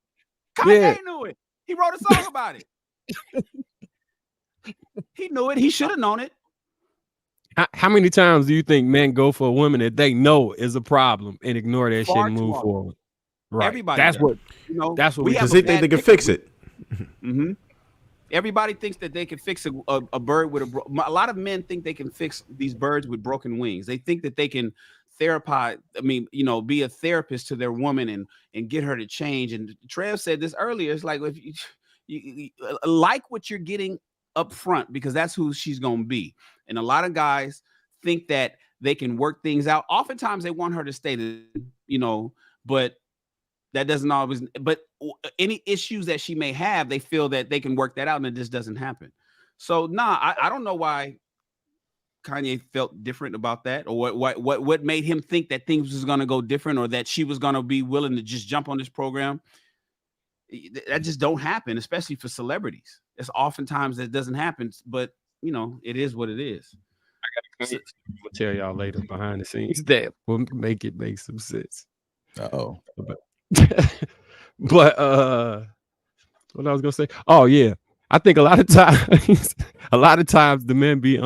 Kanye knew it. He wrote a song about it. He knew it. He should have known it. How many times do you think men go for a woman that they know is a problem and ignore that shit and move forward? Right. Everybody That's does. what. You know, That's what we because have they a think they bad can fix it. Mm-hmm. Everybody thinks that they can fix a bird with a lot of men think they can fix these birds with broken wings. They think that they can therapize. I mean, you know, be a therapist to their woman and get her to change. And Trev said this earlier. It's like if you like what you're getting up front because that's who she's gonna be. And a lot of guys think that they can work things out. Oftentimes they want her to stay, you know, but that doesn't always, but any issues that she may have, they feel that they can work that out and it just doesn't happen. So I don't know why Kanye felt different about that, or what made him think that things was going to go different, or that she was going to be willing to just jump on this program. That just don't happen, especially for celebrities. It's oftentimes that doesn't happen, but you know, it is what it is. I will tell y'all later behind the scenes that will make it make some sense. Uh-oh. But what I was gonna say? Oh yeah, I think a lot of times the men be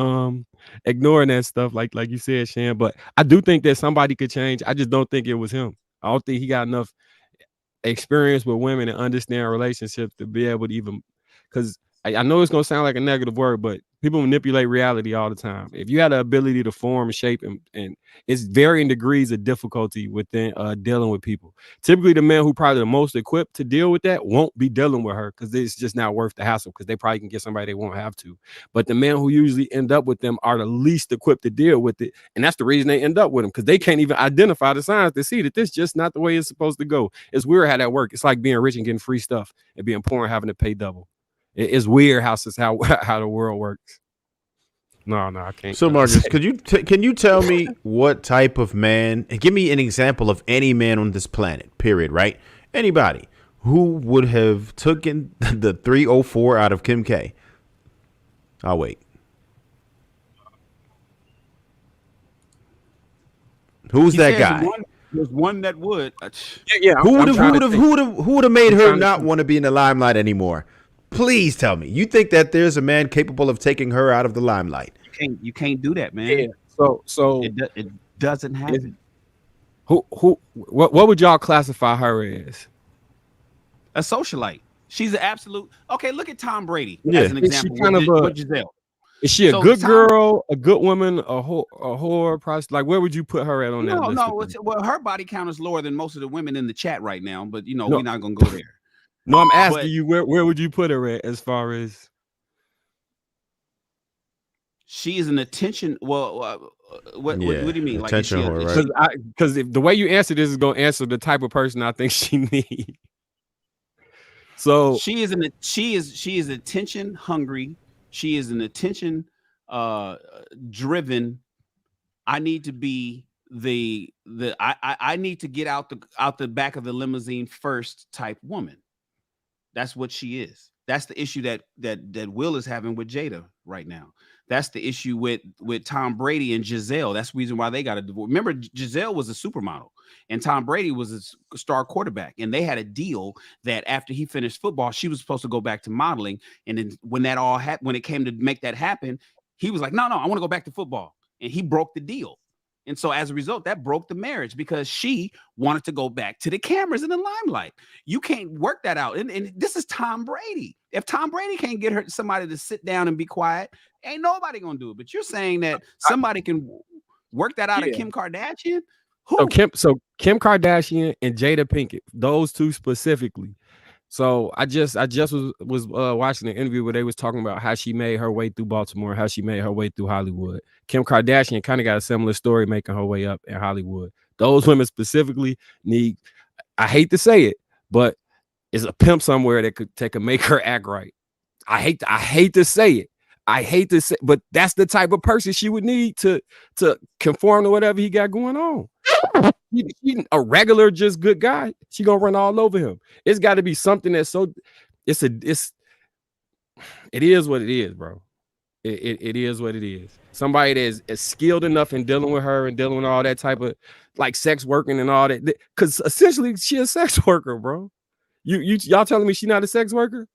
ignoring that stuff, like you said, Shan. But I do think that somebody could change. I just don't think it was him. I don't think he got enough experience with women and understand relationships to be able to even, because I know it's gonna sound like a negative word, but people manipulate reality all the time. If you had the ability to form, shape, and it's varying degrees of difficulty within dealing with people. Typically, the men who probably the most equipped to deal with that won't be dealing with her because it's just not worth the hassle, because they probably can get somebody they won't have to. But the men who usually end up with them are the least equipped to deal with it, and that's the reason they end up with them, because they can't even identify the signs to see that this just not the way it's supposed to go. It's weird how that works. It's like being rich and getting free stuff, and being poor and having to pay double. It's weird how the world works. No, I can't. So, Marcus, can you tell me what type of man, and give me an example of any man on this planet, period, right? Anybody who would have taken the 304 out of Kim K? I'll wait. Who's that guy? There's one that would. Who would have made her not want to be in the limelight anymore? Please tell me. You think that there's a man capable of taking her out of the limelight? You can't do that, man. Yeah. So it doesn't happen. What would y'all classify her as? A socialite. She's an absolute. Okay, look at Tom Brady as an Is example. she kind of with Giselle. Is she a good girl, a good woman, a whore? Like, where would you put her at on that list? No. Well, her body count is lower than most of the women in the chat right now, but you know, we're not gonna go there. No, I'm asking you, where would you put her at as far as? She is an attention. Well, what do you mean? Attention like, whore, right? Because if the way you answer this is going to answer the type of person I think she needs. So she is attention hungry. She is an attention driven. I need to be I need to get out the back of the limousine first type woman. That's what she is. That's the issue that Will is having with Jada right now. That's the issue with Tom Brady and Giselle. That's the reason why they got a divorce. Remember, Giselle was a supermodel and Tom Brady was a star quarterback. And they had a deal that after he finished football, she was supposed to go back to modeling. And then when that all happened, when it came to make that happen, he was like, no, I want to go back to football. And he broke the deal. And so as a result, that broke the marriage because she wanted to go back to the cameras in the limelight. You can't work that out. And this is Tom Brady. If Tom Brady can't get somebody to sit down and be quiet, ain't nobody going to do it. But you're saying that somebody can work that out of Kim Kardashian? Who? So Kim Kardashian and Jada Pinkett, those two specifically. So I just was watching an interview where they was talking about how she made her way through Baltimore, how she made her way through Hollywood. Kim Kardashian kind of got a similar story making her way up in Hollywood. Those women specifically need, I hate to say it, but is a pimp somewhere that could make her act right. I hate to say it. But that's the type of person she would need to conform to whatever he got going on. He a regular, just good guy. She gonna run all over him. It's got to be something that's so. It is what it is, bro. It is what it is. Somebody that is skilled enough in dealing with her and dealing with all that type of like sex working and all that. Because essentially, she a sex worker, bro. Y'all telling me she not a sex worker?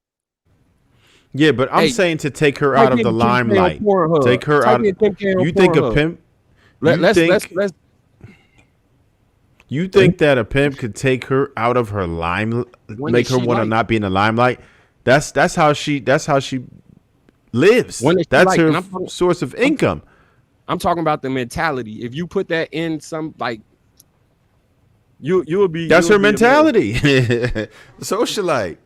Yeah, but I'm saying to take her out of the limelight. Take her out. You think a pimp? You think that a pimp could take her out of her limelight, make her want to not be in the limelight? That's how she lives. That's her source of income. I'm talking about the mentality. If you put that in some like, you'll be. That's her mentality. Socialite.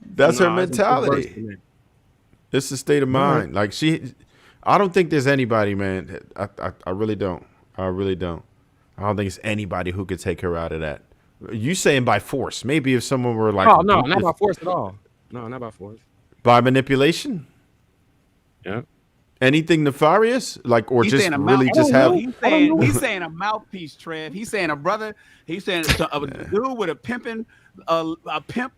That's her mentality. It's a state of mind. Like I don't think there's anybody, man. I really don't. I don't think it's anybody who could take her out of that. You saying by force? Maybe if someone were like, no, not by force at all. No, not by force. By manipulation. Yeah. Anything nefarious, like, or he's just really just have. He's saying a mouthpiece, Trev. He's saying a brother. He's saying a dude with a pimp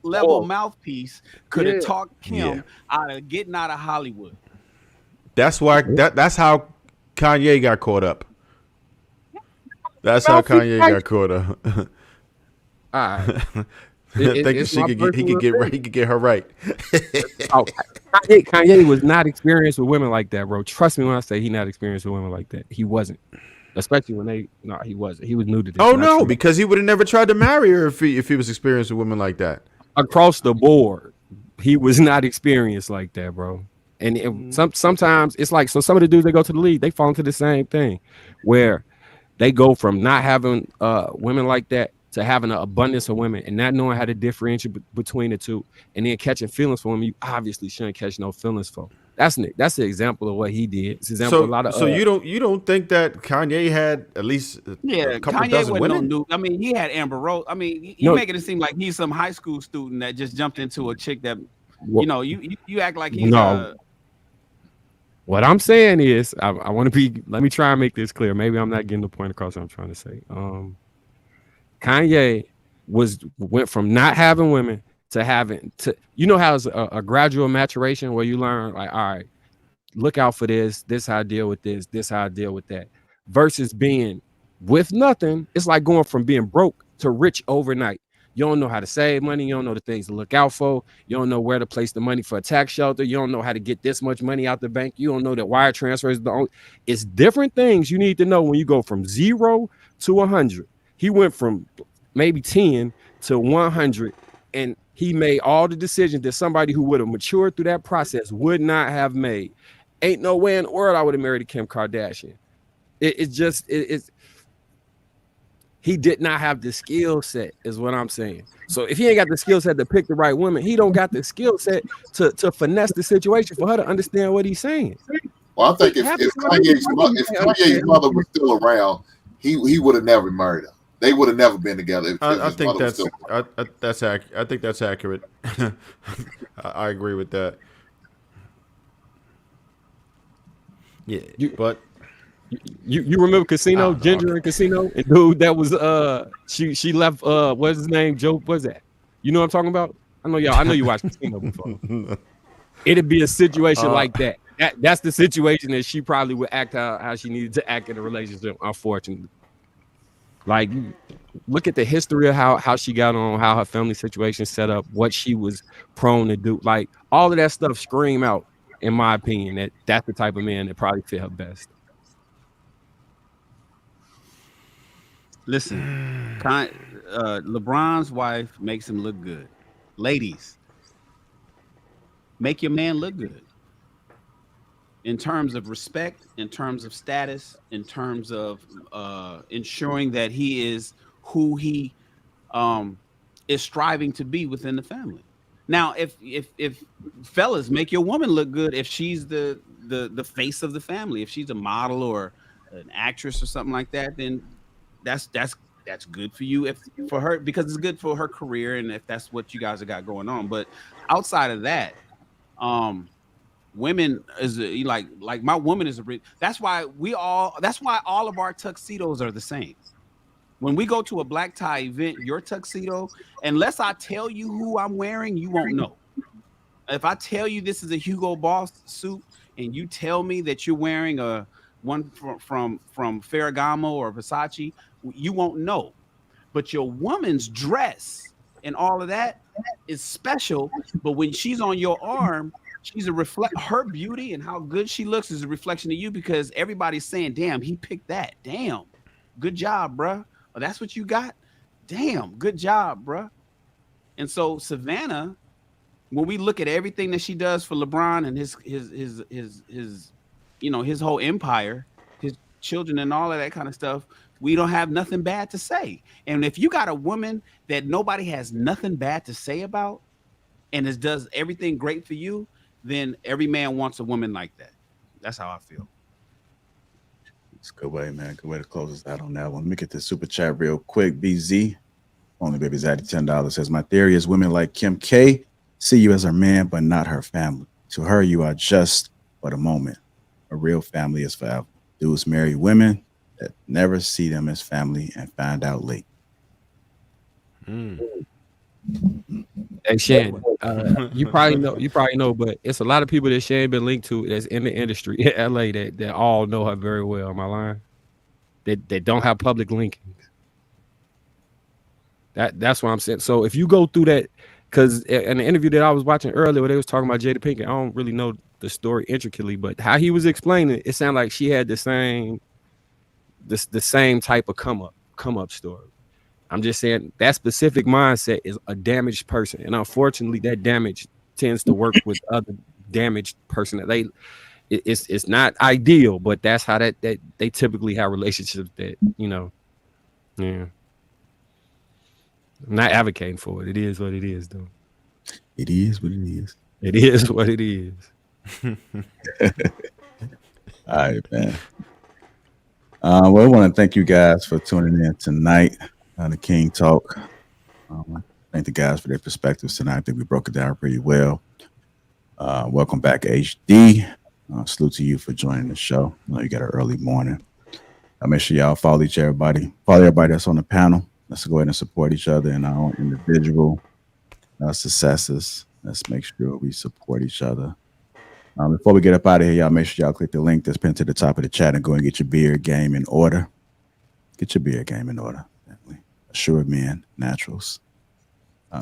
level mouthpiece could have talked him out of getting out of Hollywood. That's why. That's how Kanye got caught up. That's how Kanye got caught up. All right. He could get her right. Kanye was not experienced with women like that, bro. Trust me when I say he not experienced with women like that. He wasn't. Especially when he wasn't. He was new to this. Oh no, because he would have never tried to marry her if he was experienced with women like that. Across the board, he was not experienced like that, bro. And sometimes it's like, so some of the dudes that go to the league, they fall into the same thing where they go from not having women like that to having an abundance of women and not knowing how to differentiate between the two, and then catching feelings for women you obviously shouldn't catch no feelings for. That's the example of what he did. It's an example of a lot of. So you don't think that Kanye had at least a couple dozen women? No, I mean, he had Amber Rose. I mean, you making it seem like he's some high school student that just jumped into a chick that, you act like he's. What I'm saying is, I want to be. Let me try and make this clear. Maybe I'm not getting the point across. What I'm trying to say. Kanye went from not having women to having to. You know how it's a gradual maturation where you learn like, all right, look out for this. This how I deal with this. This how I deal with that. Versus being with nothing. It's like going from being broke to rich overnight. You don't know how to save money. You don't know the things to look out for. You don't know where to place the money for a tax shelter. You don't know how to get this much money out the bank. You don't know that wire transfer is the only. It's different things you need to know when you go from 0 to 100. He went from maybe 10 to 100, and he made all the decisions that somebody who would have matured through that process would not have made. Ain't no way in the world I would have married Kim Kardashian. It's he did not have the skill set, is what I'm saying. So if he ain't got the skill set to pick the right woman, he don't got the skill set to finesse the situation for her to understand what he's saying. Well, I think if Kanye's mother was still around, he would have never married her. They would have never been together. I think that's accurate. I agree with that. Yeah, but you remember Casino, Ginger in Casino, and dude that was she left what's his name, Joe? What's that? You know what I'm talking about? I know you watched Casino before. It'd be a situation like that. That's the situation that she probably would act how she needed to act in a relationship, unfortunately. Like, look at the history of how she got on, how her family situation set up, what she was prone to do. Like, all of that stuff scream out, in my opinion, that's the type of man that probably fit her best. Listen, LeBron's wife makes him look good. Ladies, make your man look good. In terms of respect, in terms of status, in terms of ensuring that he is who he is striving to be within the family. Now, if fellas, make your woman look good if she's the face of the family. If she's a model or an actress or something like that, then that's good for you, for her, because it's good for her career, and if that's what you guys have got going on. But outside of that, women is like my woman is that's why all of our tuxedos are the same. When we go to a black tie event, your tuxedo, unless I tell you who I'm wearing, you won't know. If I tell you this is a Hugo Boss suit and you tell me that you're wearing a one from Ferragamo or Versace, you won't know. But your woman's dress and all of that is special, but when she's on your arm, she's a reflect. Her beauty and how good she looks is a reflection of you, because everybody's saying, "Damn, he picked that. Damn, good job, bruh. Oh, that's what you got. Damn, good job, bruh." And so Savannah, when we look at everything that she does for LeBron and his you know, his whole empire, his children and all of that kind of stuff, we don't have nothing bad to say. And if you got a woman that nobody has nothing bad to say about and does everything great for you, then every man wants a woman like that. That's how I feel. It's a good way, man. Good way to close us out on that one. Let me get this super chat real quick. BZ, only baby's added $10, says, my theory is women like Kim K see you as her man, but not her family. To her, you are just for the moment. A real family is forever. Dudes marry women that never see them as family and find out late. Hey Shannon, you probably know, but it's a lot of people that Shannon been linked to that's in the industry in LA that all know her very well. Am I lying? They don't have public linkings. That's what I'm saying. So if you go through that, because in the interview that I was watching earlier, where they was talking about Jada Pinkett, I don't really know the story intricately, but how he was explaining it sounded like she had the same type of come up story. I'm just saying that specific mindset is a damaged person, and unfortunately, that damage tends to work with other damaged person. That it's not ideal, but that's how that they typically have relationships that, you know. Yeah, I'm not advocating for it. It is what it is, though. It is what it is. It is what it is. All right, man. Well, I want to thank you guys for tuning in tonight on the King Talk. Thank the guys for their perspectives tonight. I think we broke it down pretty well. Welcome back, HD. Salute to you for joining the show. I know you got an early morning. Make sure y'all follow everybody that's on the panel. Let's go ahead and support each other in our own individual successes. Let's make sure we support each other. Before we get up out of here, y'all make sure y'all click the link that's pinned to the top of the chat and go and get your beard game in order. Get your beard game in order. Definitely. Assured Men Naturals.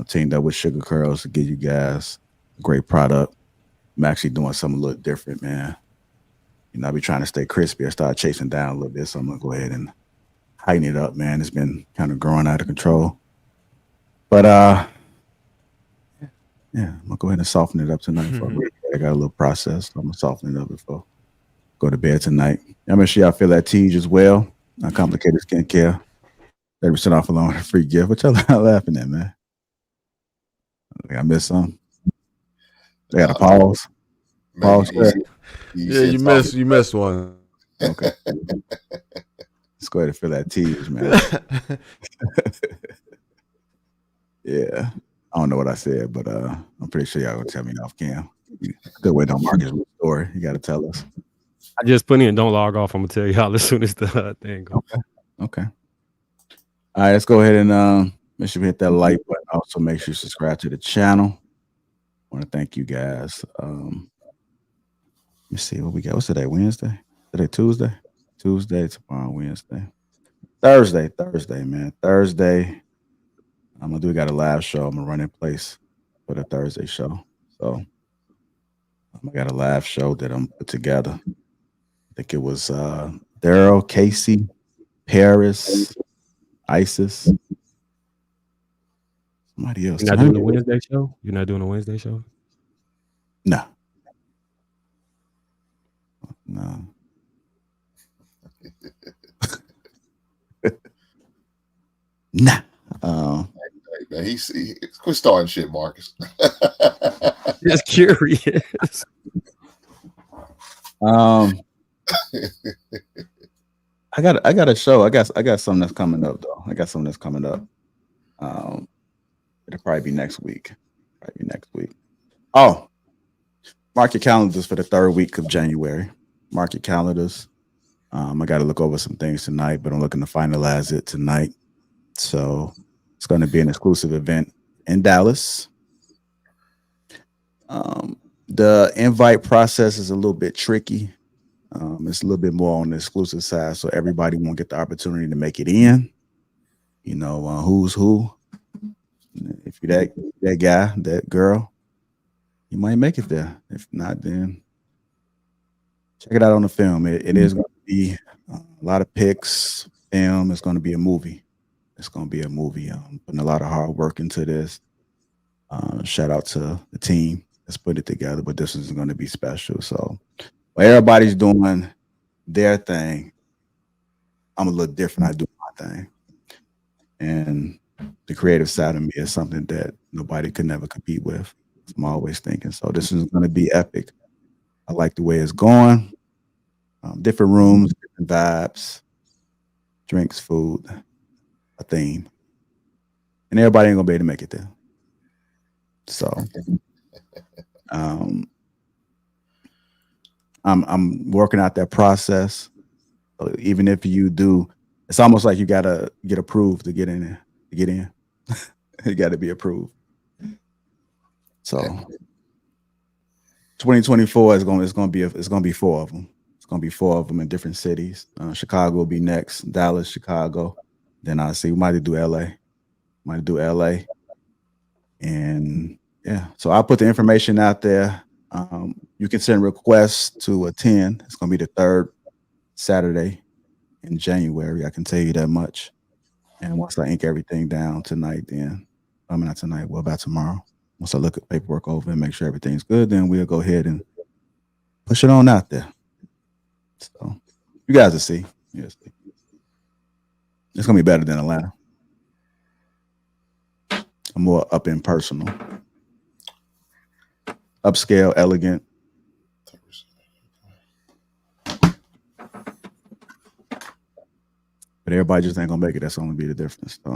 Teamed up with Sugar Curls to give you guys a great product. I'm actually doing something a little different, man. You know, I be trying to stay crispy. I start chasing down a little bit, so I'm going to go ahead and heighten it up, man. It's been kind of growing out of control. But, yeah, I'm going to go ahead and soften it up tonight. I got a little process. So I'm going to soften it up before I go to bed tonight. Y'all make sure y'all feel that Teej as well. Uncomplicated skincare. 30% off alone, a free gift. What y'all laughing at, man? I missed some. They got a pause. Pause. You missed one. Okay. Let's go ahead and feel that Teej, man. Yeah. I don't know what I said, but I'm pretty sure y'all gonna tell me off cam. Good way, don't Marcus story. You gotta tell us. I just put in don't log off. I'm gonna tell y'all as soon as the thing goes. Okay. All right, let's go ahead and make sure we hit that like button. Also, make sure you subscribe to the channel. I want to thank you guys. Let me see what we got. What's today? Wednesday? Today Tuesday? Tuesday, tomorrow, Wednesday. Thursday, man. Thursday. We got a live show. I'm gonna run in place for the Thursday show. So I got a live show that I'm put together. I think it was Daryl, Casey, Paris, Isis, somebody else. You're not doing a Wednesday show? You're not doing a Wednesday show? No. Nah. He quit starting shit, Marcus. Just curious. I got a show. I got something that's coming up though. It'll probably be next week. Oh, mark your calendars for the third week of January. Mark your calendars. I got to look over some things tonight, but I'm looking to finalize it tonight. So it's going to be an exclusive event in Dallas. The invite process is a little bit tricky. It's a little bit more on the exclusive side, so everybody won't get the opportunity to make it in. You know, who's who. If you're that guy, that girl, he might make it there. If not, then check it out on the film. It is going to be a lot of pics, film. It's going to be a movie. It's going to be a movie. Putting a lot of hard work into this. Shout out to the team that's put it together, but this is going to be special. So while everybody's doing their thing, I'm a little different. I do my thing. And the creative side of me is something that nobody could never compete with. I'm always thinking. So this is going to be epic. I like the way it's going. Different rooms, different vibes, drinks, food, a theme. And everybody ain't going to be able to make it there. So I'm working out that process. So even if you do, it's almost like you gotta get approved to get in there. To get in, you got to be approved. So 2024 is going to be 4 of them. It's going to be 4 of them in different cities. Chicago will be next. Dallas, Chicago. Then I see we might do LA. And yeah, so I'll put the information out there. You can send requests to attend. It's going to be the 3rd Saturday in January. I can tell you that much. And once I ink everything down tonight, then not tonight, well, about tomorrow. Once I look at paperwork over and make sure everything's good, then we'll go ahead and push it on out there. So you guys will see. Yes, it's going to be better than Atlanta. More up and personal, upscale, elegant. But everybody just ain't gonna make it. That's only be the difference. So,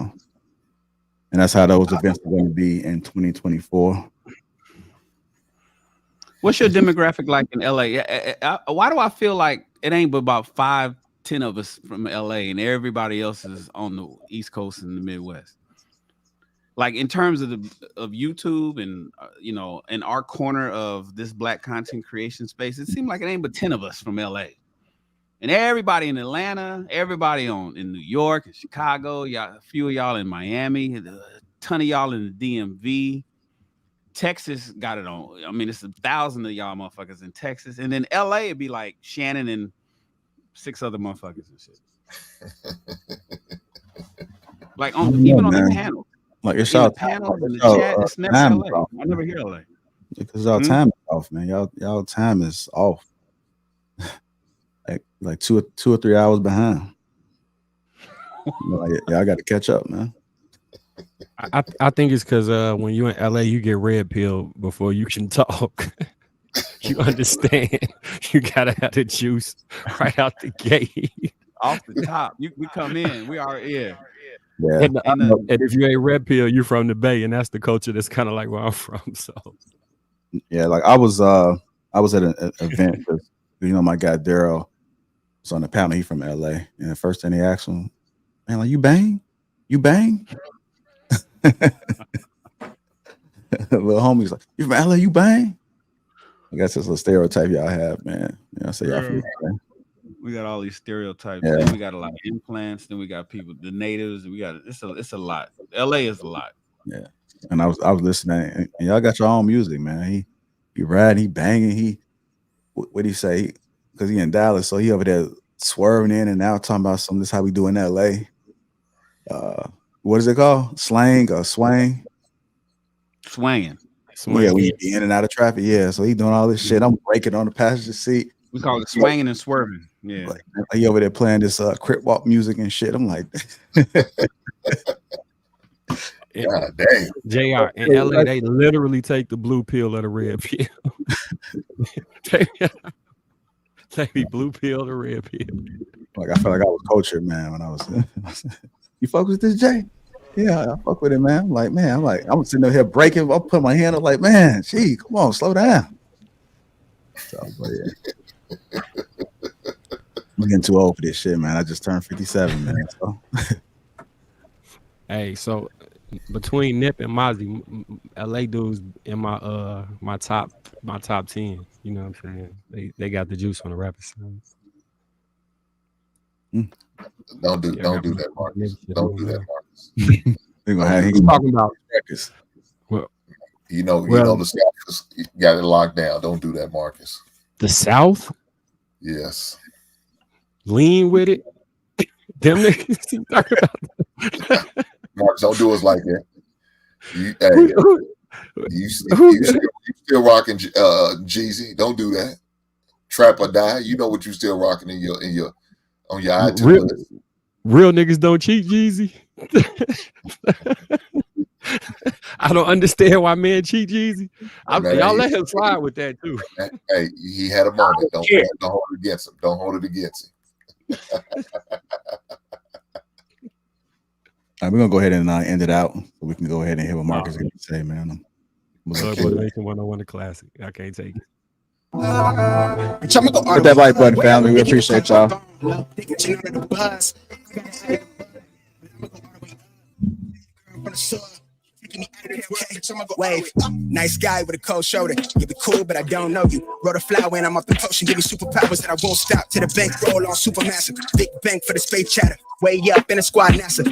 and that's how those events are going to be in 2024. What's your demographic like in LA? Why do I feel like it ain't but about 5-10 of us from LA, and everybody else is on the East Coast and the Midwest? Like in terms of YouTube and in our corner of this Black content creation space, it seemed like it ain't but 10 of us from LA, and everybody in Atlanta, everybody in New York and Chicago, a few of y'all in Miami, a ton of y'all in the DMV. Texas got it on. I mean, it's 1,000 of y'all motherfuckers in Texas, and then LA it'd be like Shannon and 6 other motherfuckers and shit. Like even on the panel. Like it's y'all panel in the chat. It's never LA. I never hear LA. Because y'all time is off, man. Y'all time is off. like 2 or 3 hours behind. Y'all got to catch up, man. I think it's because when you're in LA, you get red pill before you can talk. You understand? You gotta have the juice right out the gate, off the top. We come in. We are here. Yeah. And if you ain't red pill, you're from the Bay, and that's the culture that's kind of like where I'm from. So yeah, like I was at an event because my guy Daryl was on the panel. He from LA, and the first thing he asked him, man, like you bang? Little homie's like, you from LA? You bang? I guess it's a stereotype y'all have, man. Y'all say y'all from LA. We got all these stereotypes. Yeah. Then we got a lot of implants. Then we got people, the natives. We got it's a lot. LA is a lot. Yeah. And I was listening, and y'all got your own music, man. He riding, he banging. What do you say? Because he in Dallas, so he over there swerving in and out, talking about this how we do in LA. What is it called? Slang or swang? Swanging. Yeah, we be in and out of traffic. Yeah, so he doing all this shit. I'm breaking on the passenger seat. We call it swanging and swerving. Yeah, like, he over there playing this crip walk music and shit. I'm like, God damn. JR in LA, they literally take the blue pill or the red pill. They be blue pill or red pill. Like I felt like I was cultured, man, when I was. You fuck with this, Jay? Yeah, I fuck with it, man. I'm sitting there breaking. I put my hand up, like, man, gee, come on, slow down. So, but yeah. I'm getting too old for this shit, man. I just turned 57, man. So. Hey, so between Nip and Mozzie, LA dudes in my top 10. You know what I'm saying? They got the juice on the rapper side. Don't do that, Marcus. Don't do that, Marcus. He's talking about well, You know the South got it locked down. Don't do that, Marcus. The South? Yes. Lean with it. Them niggas. Marcus, don't do us like that. You still rocking Jeezy. Don't do that. Trap or die. You know what you still rocking on your iTunes. Real niggas don't cheat, Jeezy. I don't understand why men cheat, Jeezy. Y'all let him slide with that too. Hey, he had a moment. Don't hold it against him. Don't hold it against him. All right, we're gonna go ahead and end it out so we can go ahead and hear what Marcus is gonna say, man. Motivation 101 the classic. I can't take it. Hit that like button, family. We appreciate y'all. Wave, nice guy with a cold shoulder. You be cool, but I don't know you. Wrote a flower and I'm off the potion. Give me superpowers that I won't stop to the bank. Roll on supermassive. Big bank for the space chatter. Way up in the squad NASA.